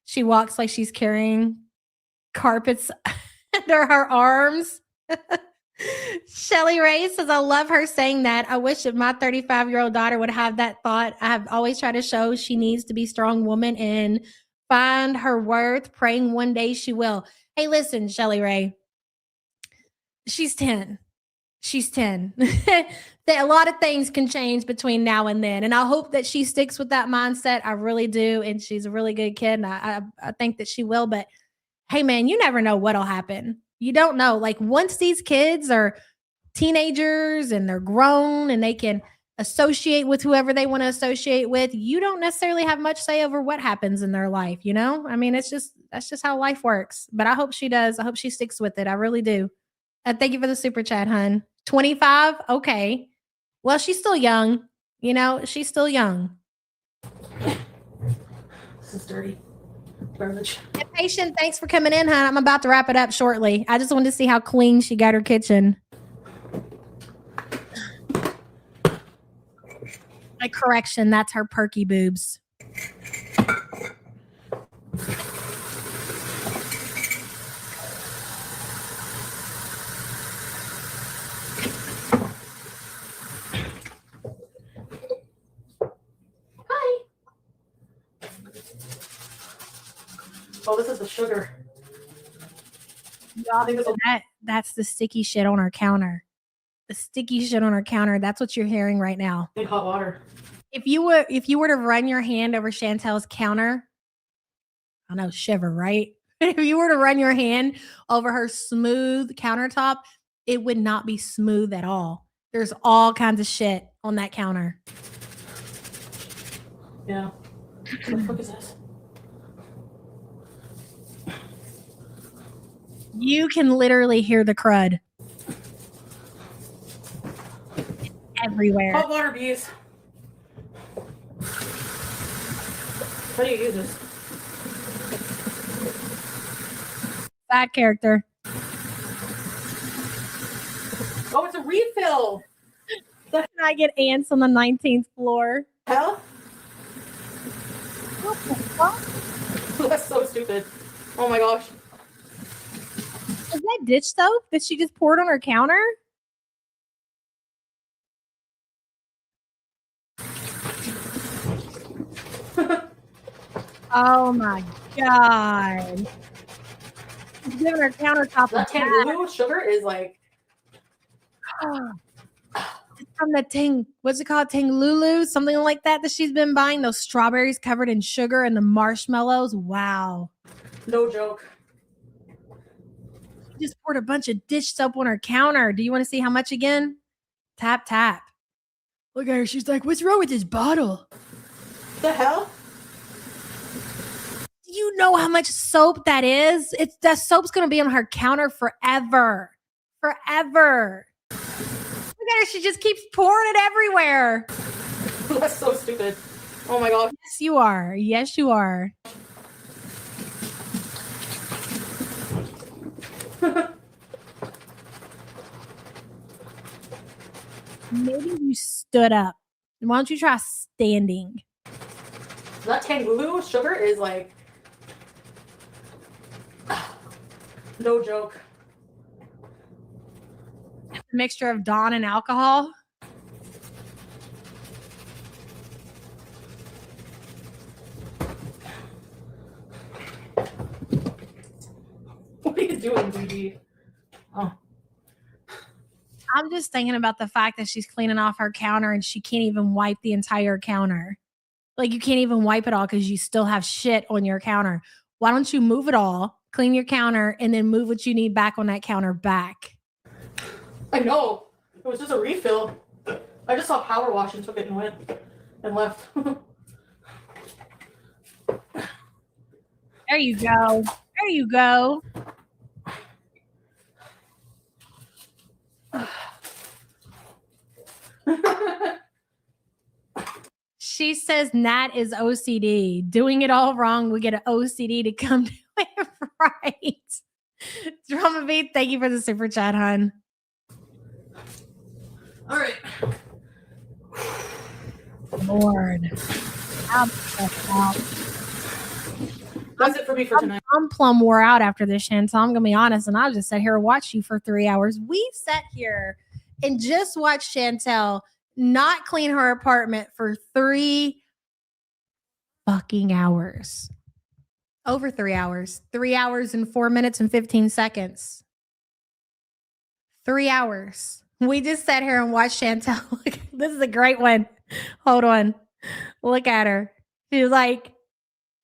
She walks like she's carrying carpets under her arms. Shelly Ray says, I love her saying that. I wish that my 35-year-old daughter would have that thought. I have always tried to show she needs to be a strong woman and find her worth, praying one day she will. Hey, listen, Shelly Ray. She's 10. She's 10. A lot of things can change between now and then. And I hope that she sticks with that mindset. I really do. And she's a really good kid. And I think that she will. But hey, man, you never know what'll happen. You don't know. Like once these kids are teenagers and they're grown and they can associate with whoever they want to associate with, you don't necessarily have much say over what happens in their life, you know? I mean, that's just how life works. But I hope she does. I hope she sticks with it. I really do. Thank you for the super chat, hun. 25? Okay. Well, she's still young. You know, she's still young. This is dirty. Garbage. And Patient, thanks for coming in, hun. I'm about to wrap it up shortly. I just wanted to see how clean she got her kitchen. A correction, that's her perky boobs. Hi. Oh, this is the sugar. Y'all, that's the sticky shit on our counter. The sticky shit on our counter. That's what you're hearing right now. In hot water. If you were to run your hand over Chantel's counter, I know, shiver, right? If you were to run your hand over her smooth countertop, it would not be smooth at all. There's all kinds of shit on that counter. Yeah. What the fuck is this? You can literally hear the crud. Everywhere. Hot water bees. How do you use this? Bad character. Oh, it's a refill. Can I get ants on the 19th floor? Hell? What the fuck? That's so stupid. Oh my gosh. Is that dish soap that she just poured on her counter? Oh my god. She's giving her countertop a That Tangulu sugar is like. It's from the what's it called? Tanglulu? Something like that she's been buying. Those strawberries covered in sugar and the marshmallows. Wow. No joke. She just poured a bunch of dish soap on her counter. Do you want to see how much again? Tap, tap. Look at her. She's like, what's wrong with this bottle? The hell? Do you know how much soap that is? That soap's going to be on her counter forever. Forever. Look at her. She just keeps pouring it everywhere. That's so stupid. Oh my god. Yes, you are. Yes, you are. Maybe you stood up. Why don't you try standing? That Tangulu sugar is like. No joke. A mixture of Dawn and alcohol. What are you doing, DD? Oh. I'm just thinking about the fact that she's cleaning off her counter and she can't even wipe the entire counter. Like you can't even wipe it all because you still have shit on your counter. Why don't you move it all, clean your counter, and then move what you need back on that counter back? I know. It was just a refill. I just saw power wash and took it and went and left. There you go. There you go. She says Nat is OCD. Doing it all wrong, we get an OCD to come to it right. Drama Beat, thank you for the super chat, hun. All right. Lord. That's it for me for tonight. I'm plumb wore out after this, Chantal. I'm going to be honest, and I'll just sit here and watch you for 3 hours. We sat here and just watched Chantal not clean her apartment for 3 fucking hours. Over 3 hours. 3 hours and 4 minutes and 15 seconds. 3 hours. We just sat here and watched Chantal. This is a great one. Hold on. Look at her. She's like,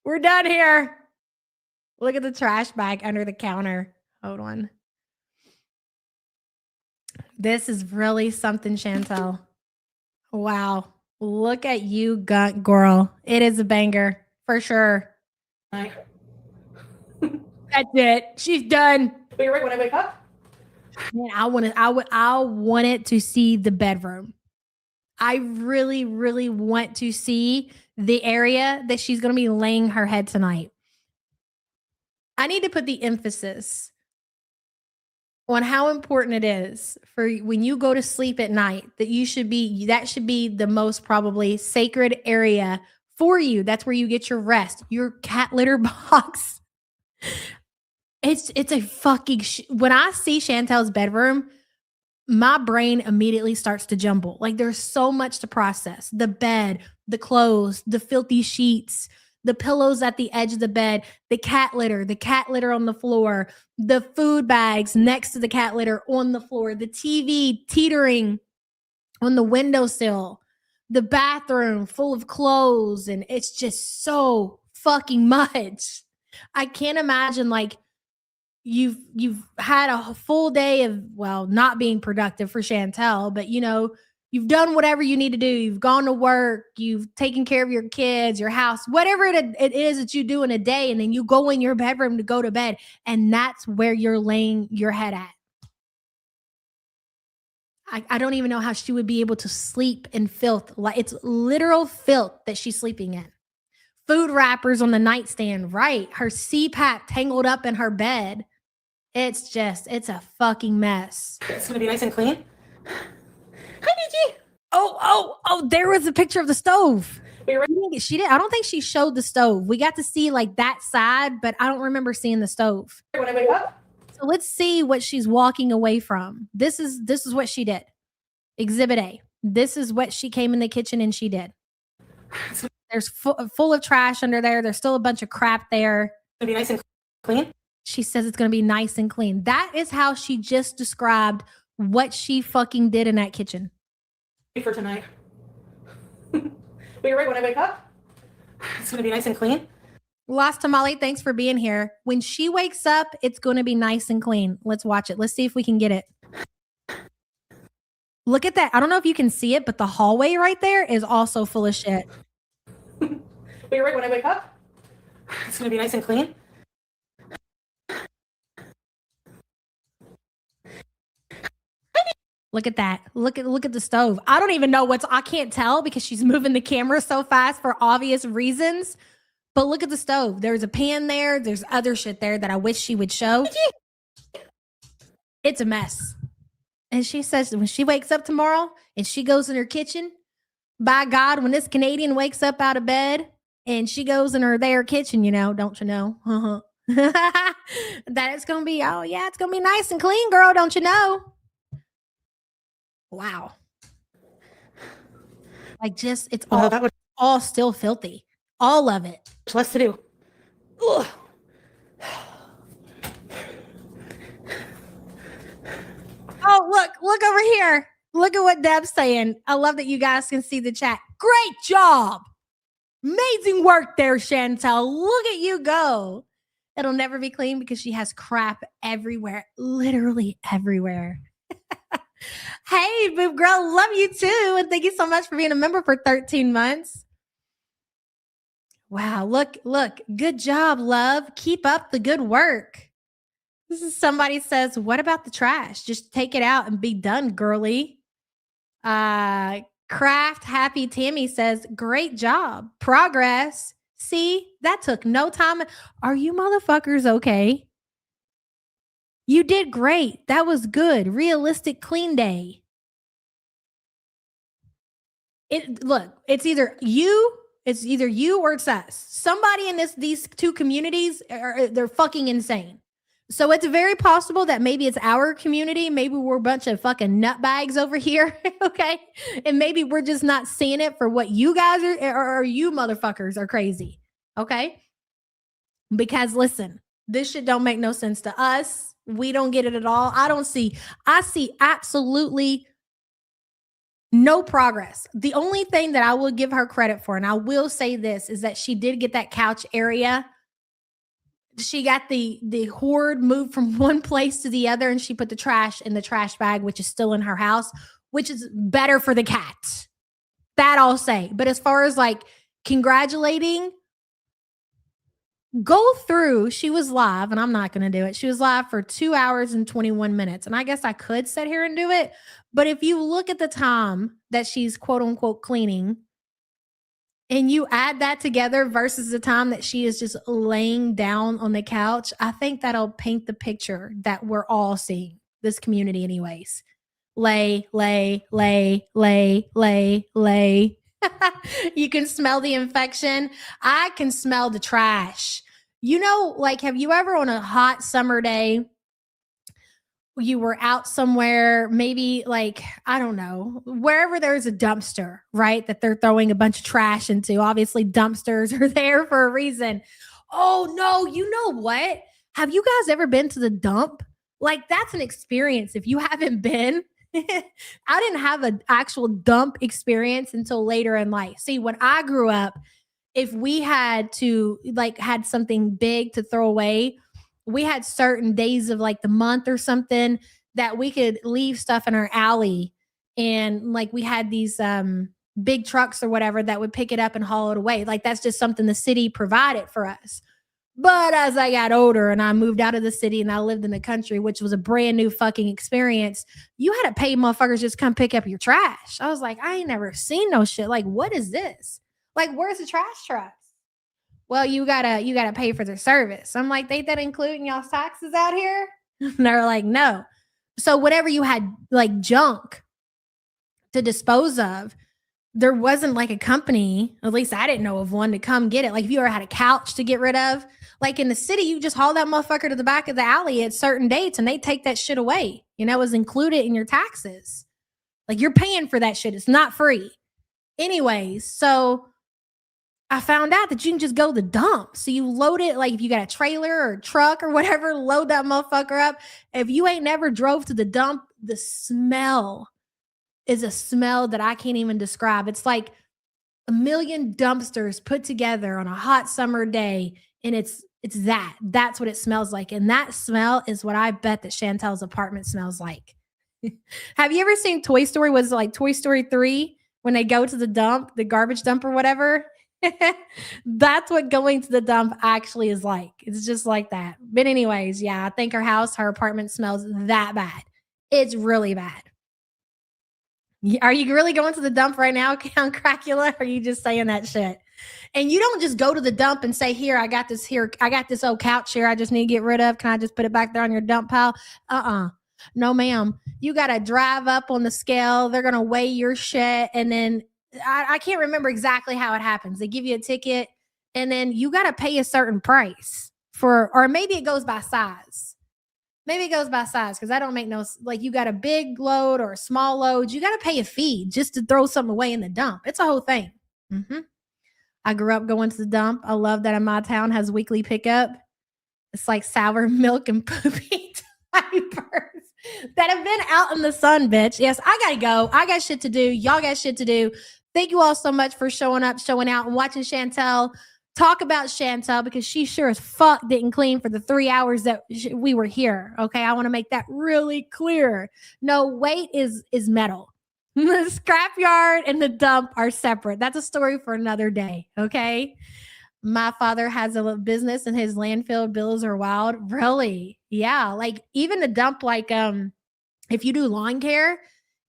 we're done here. Look at the trash bag under the counter. Hold on. This is really something, Chantel. Wow. Look at you, Gunt Girl. It is a banger for sure. Hi. That's it. She's done. But you're right. When I wake up, Man, I wanted to see the bedroom. I really, really want to see the area that she's going to be laying her head tonight. I need to put the emphasis on how important it is for when you go to sleep at night that should be the most probably sacred area for you. That's where you get your rest. Your cat litter box. It's a fucking when I see Chantel's bedroom, my brain immediately starts to jumble. Like there's so much to process. The bed, the clothes, the filthy sheets, the pillows at the edge of the bed, the cat litter on the floor, the food bags next to the cat litter on the floor, the TV teetering on the windowsill, the bathroom full of clothes. And it's just so fucking much. I can't imagine like you've had a full day of, well, not being productive for Chantel, but you know, you've done whatever you need to do. You've gone to work, you've taken care of your kids, your house, whatever it is that you do in a day. And then you go in your bedroom to go to bed. And that's where you're laying your head at. I don't even know how she would be able to sleep in filth. Like it's literal filth that she's sleeping in. Food wrappers on the nightstand, right? Her CPAP tangled up in her bed. It's a fucking mess. it's gonna be nice and clean. Hi, Gigi. Oh, there was a picture of the stove. But you're right. She did. I don't think she showed the stove. We got to see like that side, but I don't remember seeing the stove. When I wake up, So let's see what she's walking away from. This is what she did. Exhibit A. This is what she came in the kitchen and she did. There's full of trash under there. There's still a bunch of crap there. it's gonna be nice and clean. She says it's going to be nice and clean. That is how she just described what she fucking did in that kitchen. For tonight. But you're right. When I wake up, it's gonna be nice and clean. Lost Tamale, thanks for being here. When she wakes up, it's going to be nice and clean. Let's watch it. Let's see if we can get it. Look at that. I don't know if you can see it, but the hallway right there is also full of shit. But you're right. When I wake up, it's gonna be nice and clean. Look at that. Look at the stove. I don't even know I can't tell because she's moving the camera so fast for obvious reasons. But look at the stove. There's a pan there. There's other shit there that I wish she would show. It's a mess. And she says when she wakes up tomorrow and she goes in her kitchen, by God, when this Canadian wakes up out of bed and she goes in their kitchen, you know, don't you know? That it's going to be, oh yeah, it's going to be nice and clean, girl. Don't you know? Wow. Like just, it's all still filthy. All of it. There's less to do. Ugh. Oh, look over here. Look at what Deb's saying. I love that you guys can see the chat. Great job. Amazing work there, Chantel. Look at you go. It'll never be clean because she has crap everywhere. Literally everywhere. Hey, boob girl, love you too. And thank you so much for being a member for 13 months. Wow, look. Good job, love. Keep up the good work. This is somebody says, what about the trash? Just take it out and be done, girly. Craft Happy Tammy says, great job. Progress. See, that took no time. Are you motherfuckers okay? You did great. That was good. Realistic clean day. It's either you or it's us. Somebody in these two communities they're fucking insane. So it's very possible that maybe it's our community. Maybe we're a bunch of fucking nutbags over here. Okay. And maybe we're just not seeing it for what you guys are, or you motherfuckers are crazy. Okay. Because listen, this shit don't make no sense to us. We don't get it at all. I see absolutely no progress. The only thing that I will give her credit for, and I will say this, is that she did get that couch area she got the hoard moved from one place to the other, and she put the trash in the trash bag, which is still in her house, which is better for the cat. That I'll say. But as far as like congratulating, go through. She was live, and I'm not going to do it. She was live for 2 hours and 21 minutes. And I guess I could sit here and do it. But if you look at the time that she's quote unquote cleaning, and you add that together versus the time that she is just laying down on the couch, I think that'll paint the picture that we're all seeing, this community anyways. Lay. You can smell the infection. I can smell the trash. You know, like, have you ever on a hot summer day, you were out somewhere, maybe like, I don't know, wherever there's a dumpster, right? That they're throwing a bunch of trash into. Obviously, dumpsters are there for a reason. Oh no, you know what? Have you guys ever been to the dump? Like, that's an experience. If you haven't been, I didn't have an actual dump experience until later in life. See, when I grew up, if we had to had something big to throw away, we had certain days of like the month or something that we could leave stuff in our alley. And like we had these big trucks or whatever that would pick it up and haul it away. Like that's just something the city provided for us. But as I got older and I moved out of the city and I lived in the country, which was a brand new fucking experience, you had to pay motherfuckers just come pick up your trash. I was like, I ain't never seen no shit. Like, what is this? Like, where's the trash trucks? Well, you gotta pay for their service. I'm like, they that including y'all's taxes out here? And they're like, no. So whatever you had like junk to dispose of, there wasn't like a company, at least I didn't know of one, to come get it. Like if you ever had a couch to get rid of, like in the city, you just haul that motherfucker to the back of the alley at certain dates and they take that shit away. You know, it was included in your taxes. Like you're paying for that shit. It's not free. Anyways, so I found out that you can just go to the dump. So you load it, like if you got a trailer or a truck or whatever, load that motherfucker up. If you ain't never drove to the dump, the smell is a smell that I can't even describe. It's like a million dumpsters put together on a hot summer day. And that's what it smells like. And that smell is what I bet that Chantel's apartment smells like. Have you ever seen Toy Story? Was it like Toy Story 3 when they go to the dump, the garbage dump or whatever? That's what going to the dump actually is like. It's just like that. But anyways, yeah, I think her apartment smells that bad. It's really bad. Are you really going to the dump right now, Count Cracula? Or are you just saying that shit? And you don't just go to the dump and say, I got this old couch here I just need to get rid of. Can I just put it back there on your dump pile? No, ma'am. You got to drive up on the scale. They're going to weigh your shit. And then I can't remember exactly how it happens. They give you a ticket and then you got to pay a certain price or maybe it goes by size. Maybe it goes by size because I don't make no, like you got a big load or a small load. You got to pay a fee just to throw something away in the dump. It's a whole thing. Mm-hmm. I grew up going to the dump. I love that in my town has weekly pickup. It's like sour milk and poopy diapers that have been out in the sun, bitch. Yes, I got to go. I got shit to do. Y'all got shit to do. Thank you all so much for showing up, showing out, and watching Chantel talk about Chantel because she sure as fuck didn't clean for the 3 hours that we were here. Okay, I want to make that really clear. No, weight is metal. The scrapyard and the dump are separate. That's a story for another day. Okay. My father has a business and his landfill bills are wild. Really? Yeah. Like even the dump, like if you do lawn care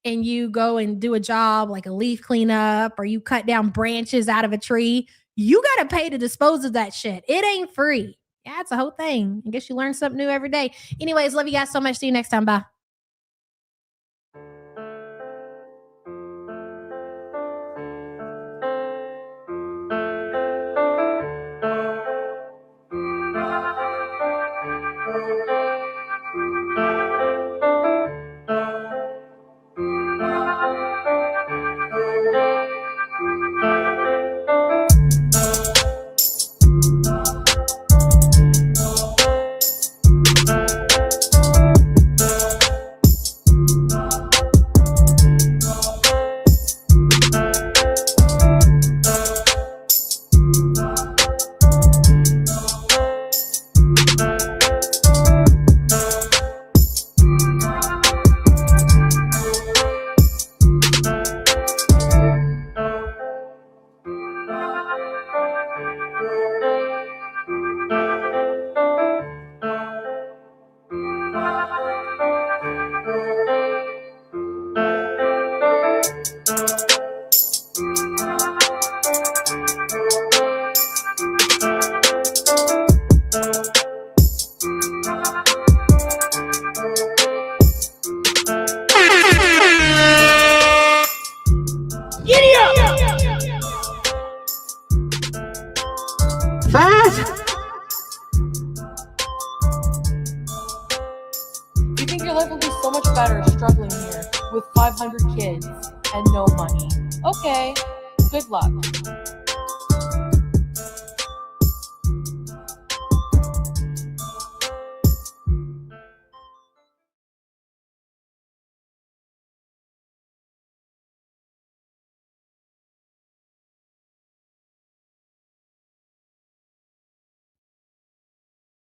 and you go and do a job like a leaf cleanup or you cut down branches out of a tree, you got to pay to dispose of that shit. It ain't free. Yeah, it's a whole thing. I guess you learn something new every day. Anyways, love you guys so much. See you next time. Bye. struggling here with 500 kids and no money. Okay, good luck.